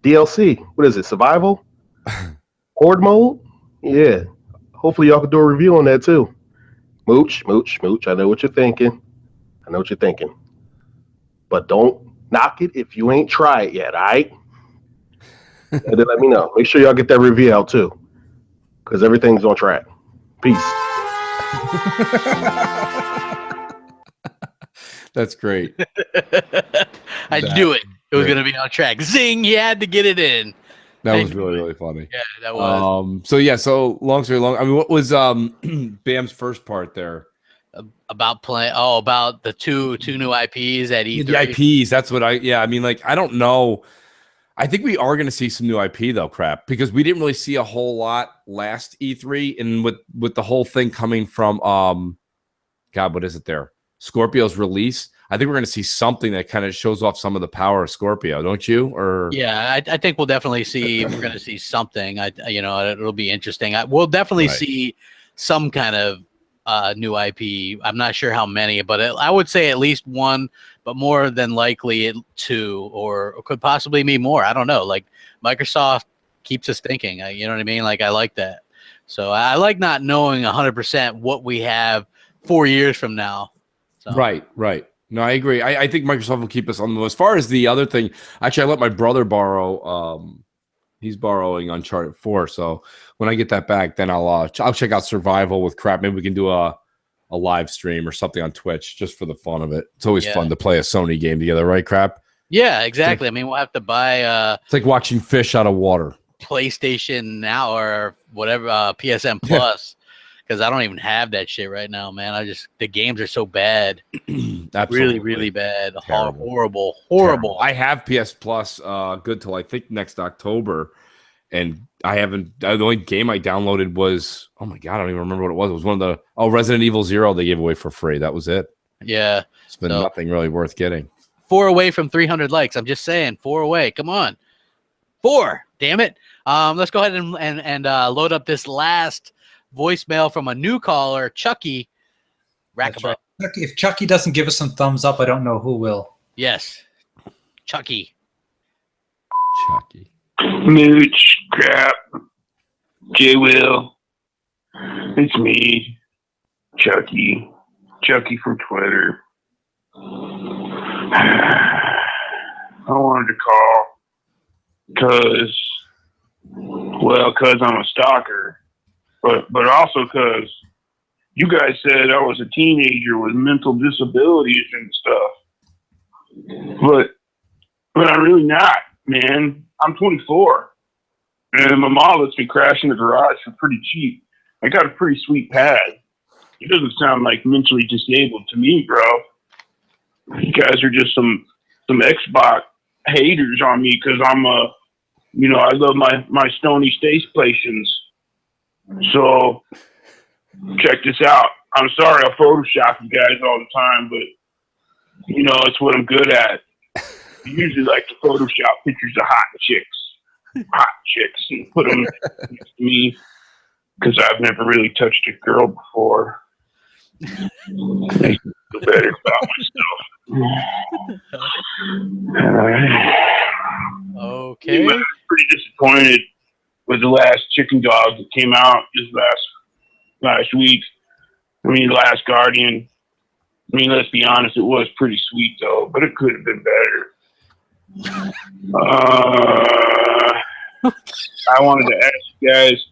DLC. What is it, Survival? Horde mode? Yeah. Hopefully y'all can do a review on that too. Mooch, I know what you're thinking. But don't knock it if you ain't tried it yet, all right? And then let me know. Make sure y'all get that review out too, because everything's on track. Peace. That's great. I knew it. It was going to be on track. Zing! You had to get it in. That was really, really funny. Yeah, that was. So long story long. I mean, what was Bam's first part there? About playing? Oh, about the two new IPs at E3. The IPs. That's what I mean, like, I don't know. I think we are going to see some new IP though, Crap, because we didn't really see a whole lot last E3, and with the whole thing coming from God, what is it there? Scorpio's release, I think we're going to see something that kind of shows off some of the power of Scorpio, don't you? Or yeah, I think we'll definitely see. We're going to see something. It'll be interesting. We'll definitely see some kind of new IP. I'm not sure how many, but I would say at least one, but more than likely two, or could possibly be more. I don't know. Like Microsoft keeps us thinking. You know what I mean? Like I like that. So I like not knowing 100% what we have 4 years from now. So. Right. No, I agree. I think Microsoft will keep us on the move. As far as the other thing, actually, I let my brother borrow. He's borrowing Uncharted 4. So when I get that back, then I'll check out Survival with Crap. Maybe we can do a live stream or something on Twitch just for the fun of it. It's always fun to play a Sony game together, right, Crap? Yeah, exactly. I mean, we'll have to buy. It's like watching fish out of water. PlayStation Now or whatever PSN Plus, because I don't even have that shit right now, man. The games are so bad. Really, really bad. Horrible. Terrible. I have PS Plus good till I think next October, and I haven't. The only game I downloaded was, oh my god, I don't even remember what it was. It was one of the Resident Evil 0 they gave away for free. That was it. Yeah, it's been nothing really worth getting. 4 away from 300 likes. I'm just saying, 4 away. Come on, 4. Damn it. Let's go ahead and load up this last voicemail from a new caller, Chucky. Rack right. If Chucky doesn't give us some thumbs up, I don't know who will. Yes, Chucky. Mooch, Crap, J Will. It's me, Chucky from Twitter. I wanted to call because I'm a stalker, but also because you guys said I was a teenager with mental disabilities and stuff, but I'm really not, man. I'm 24, and my mom lets me crash in the garage for pretty cheap. I got a pretty sweet pad. It doesn't sound like mentally disabled to me, bro. You guys are just some Xbox haters on me because I'm I love my Stony State stations. So check this out. I'm sorry I Photoshop you guys all the time, but it's what I'm good at. I usually like to Photoshop pictures of hot chicks, and put them next to me because I've never really touched a girl before. Makes me feel better about myself. Okay. I was pretty disappointed with the last Chicken Dog that came out this last week. Last Guardian. Let's be honest, it was pretty sweet though, but it could have been better. I wanted to ask you guys,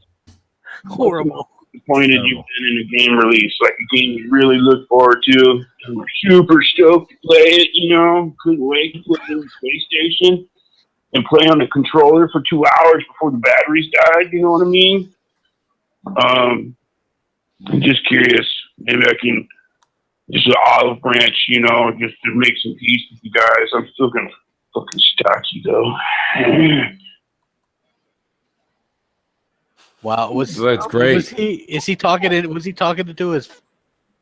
horrible. Disappointed you've been in a game release, like a game you really look forward to. And we're super stoked to play it, couldn't wait to put it in the space station and play on the controller for 2 hours before the batteries died, you know what I mean? I'm just curious. Maybe I can just an olive branch, just to make some peace with you guys. I'm still gonna fucking stalk you though. Wow, that's great. Was he talking to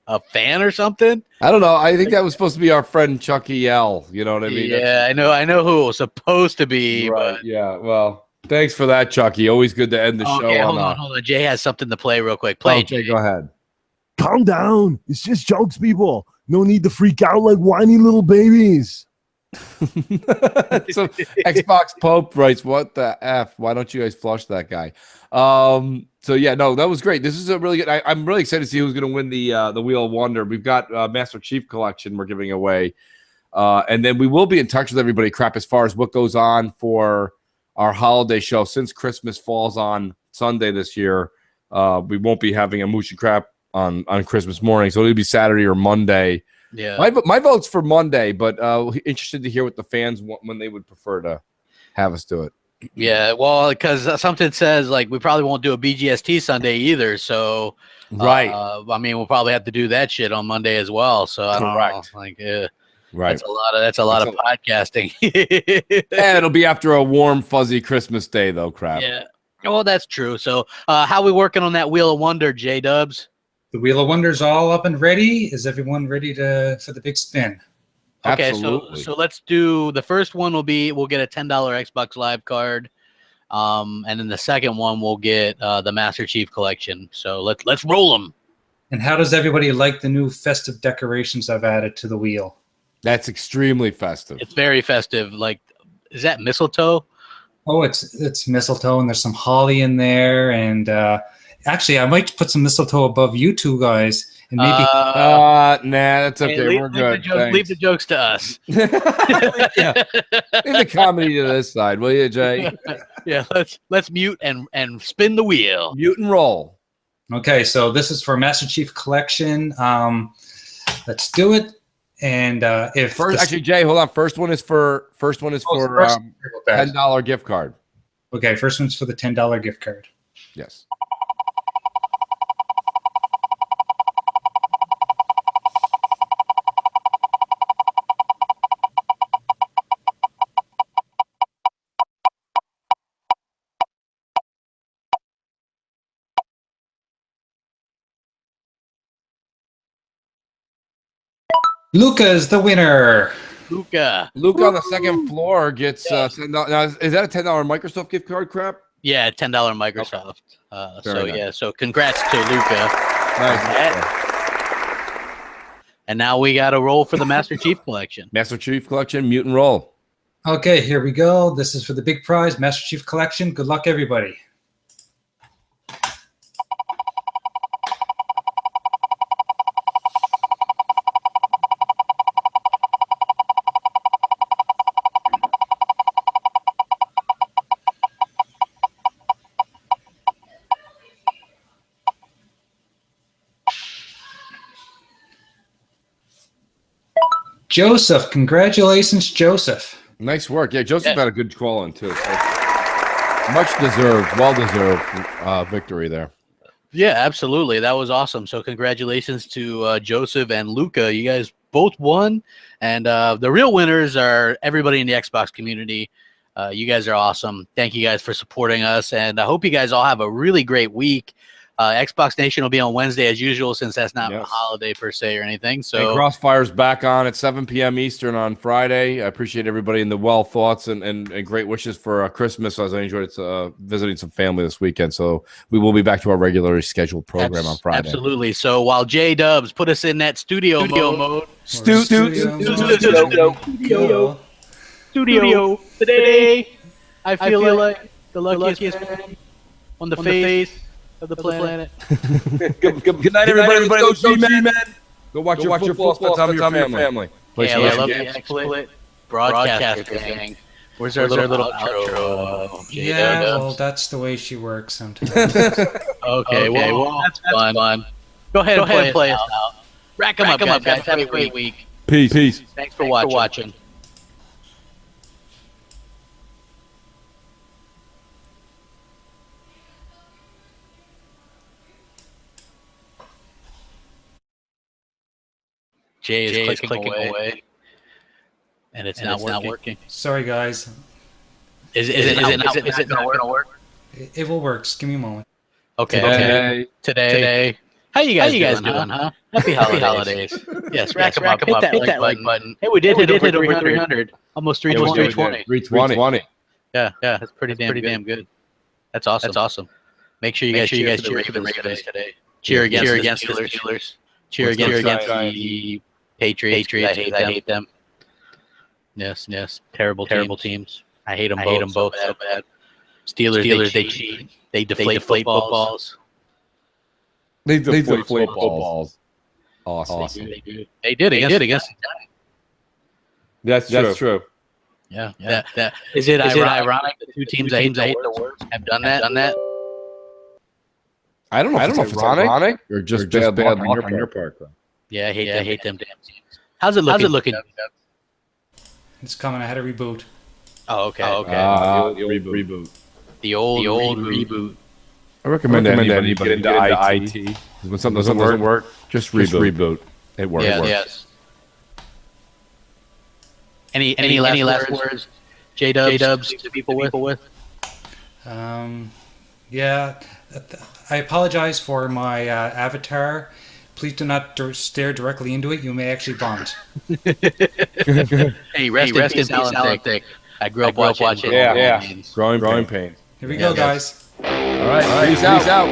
a fan or something? I don't know. I think that was supposed to be our friend Chucky L. You know what I mean? Yeah, I know who it was supposed to be. Right. But... Yeah. Well, thanks for that, Chucky. Always good to end the show. Okay, hold on. Jay has something to play real quick. Play. Okay, go ahead. Calm down. It's just jokes, people. No need to freak out like whiny little babies. So Xbox Pope writes, "What the f? Why don't you guys flush that guy?" So yeah, no, that was great. This is a really good. I'm really excited to see who's going to win the Wheel of Wonder. We've got Master Chief Collection we're giving away, and then we will be in touch with everybody. Crap, as far as what goes on for our holiday show, since Christmas falls on Sunday this year, we won't be having a Mooch and Crap on Christmas morning, so it'll be Saturday or Monday. Yeah, my vote's for Monday, but interested to hear what the fans want when they would prefer to have us do it. Yeah, well, because something says like we probably won't do a BGST Sunday either. So, right. We'll probably have to do that shit on Monday as well. So I don't know. Like, right. That's a lot of podcasting. And it'll be after a warm, fuzzy Christmas day, though. Crap. Yeah. Well, that's true. So, how we working on that Wheel of Wonder, J Dubs? The Wheel of Wonders all up and ready. Is everyone ready for the big spin? Okay, Absolutely. so let's do the first one. We'll get a $10 Xbox Live card, and then the second one we'll get the Master Chief Collection. So let's roll them. And how does everybody like the new festive decorations I've added to the wheel? That's extremely festive. It's very festive. Like, is that mistletoe? Oh, it's mistletoe, and there's some holly in there. And actually, I might put some mistletoe above you two guys, and maybe. Nah, that's okay. Hey, We're good. Leave the jokes to us. Yeah. Leave the comedy to this side, will you, Jay? Yeah, let's mute and spin the wheel. Mute and roll. Okay, so this is for Master Chief Collection. Let's do it. And actually, Jay, hold on. First one is for $10 gift card. Okay, first one's for the $10 gift card. Yes. Luca is the winner. Luca on the second floor gets $10. Now, is that a $10 Microsoft gift card? Crap. Yeah, $10 Microsoft. So congrats to Luca. Nice. And now we got to roll for the Master Chief Collection. Master Chief Collection, mute and roll. Okay, here we go. This is for the big prize, Master Chief Collection. Good luck, everybody. Joseph, congratulations, Joseph. Nice work. Yeah, Joseph had a good call in too. So much deserved, well-deserved victory there. Yeah, absolutely. That was awesome. So congratulations to Joseph and Luca. You guys both won. And the real winners are everybody in the Xbox community. You guys are awesome. Thank you guys for supporting us. And I hope you guys all have a really great week. Xbox Nation will be on Wednesday as usual, since that's not a holiday per se or anything. So and Crossfire's back on at 7 p.m. Eastern on Friday. I appreciate everybody in the well thoughts and great wishes for Christmas, as I enjoyed visiting some family this weekend. So we will be back to our regularly scheduled program on Friday. Absolutely. So while J Dubs put us in that studio mode. Studio. Today, I feel like the luckiest man on the face of the planet. Good night, everybody. Let's go, G-Man. Go watch your football. Spend time with your family. Yeah, I love the XSplit broadcaster gang. Where's our little outro? Yeah, well, that's the way she works sometimes. Okay, well, that's fun. Go ahead and play us out. Rack 'em up, guys. Have a great week. Peace. Thanks for watching. Jay is clicking away. And it's not working. Sorry, guys. Is it not going to work? It will work. Just give me a moment. Okay. Today. How you guys doing, huh? Happy holidays. Yes, rack 'em up. Hit that like button. Hey, we did hit over 300. Almost 320. 320. Yeah, that's pretty damn good. That's awesome. Make sure you guys cheer for the Ravens today. Cheer against the Steelers. Cheer against the Patriots. I hate them. Yes. Terrible teams. I hate them both so bad. Steelers, they cheat. They deflate footballs. They deflate footballs. Awesome. They did against. That's true. Yeah. Is it ironic the two teams I hate the worst have done that? I don't know if it's ironic or just bad luck on your part. Yeah, I hate them damn teams. How's it looking? It's coming. I had a reboot. Oh, okay. The old reboot. The old reboot. I recommend anybody get into IT. When something doesn't work, just reboot. It works. Yes. Any last words? J-Dubs to people with? Yeah, I apologize for my avatar. Please do not stare directly into it. You may actually vomit. Hey, rest in peace, Alan Thick. I grew up watching. Yeah. Growing pain. Here we go, guys. All right. Peace out.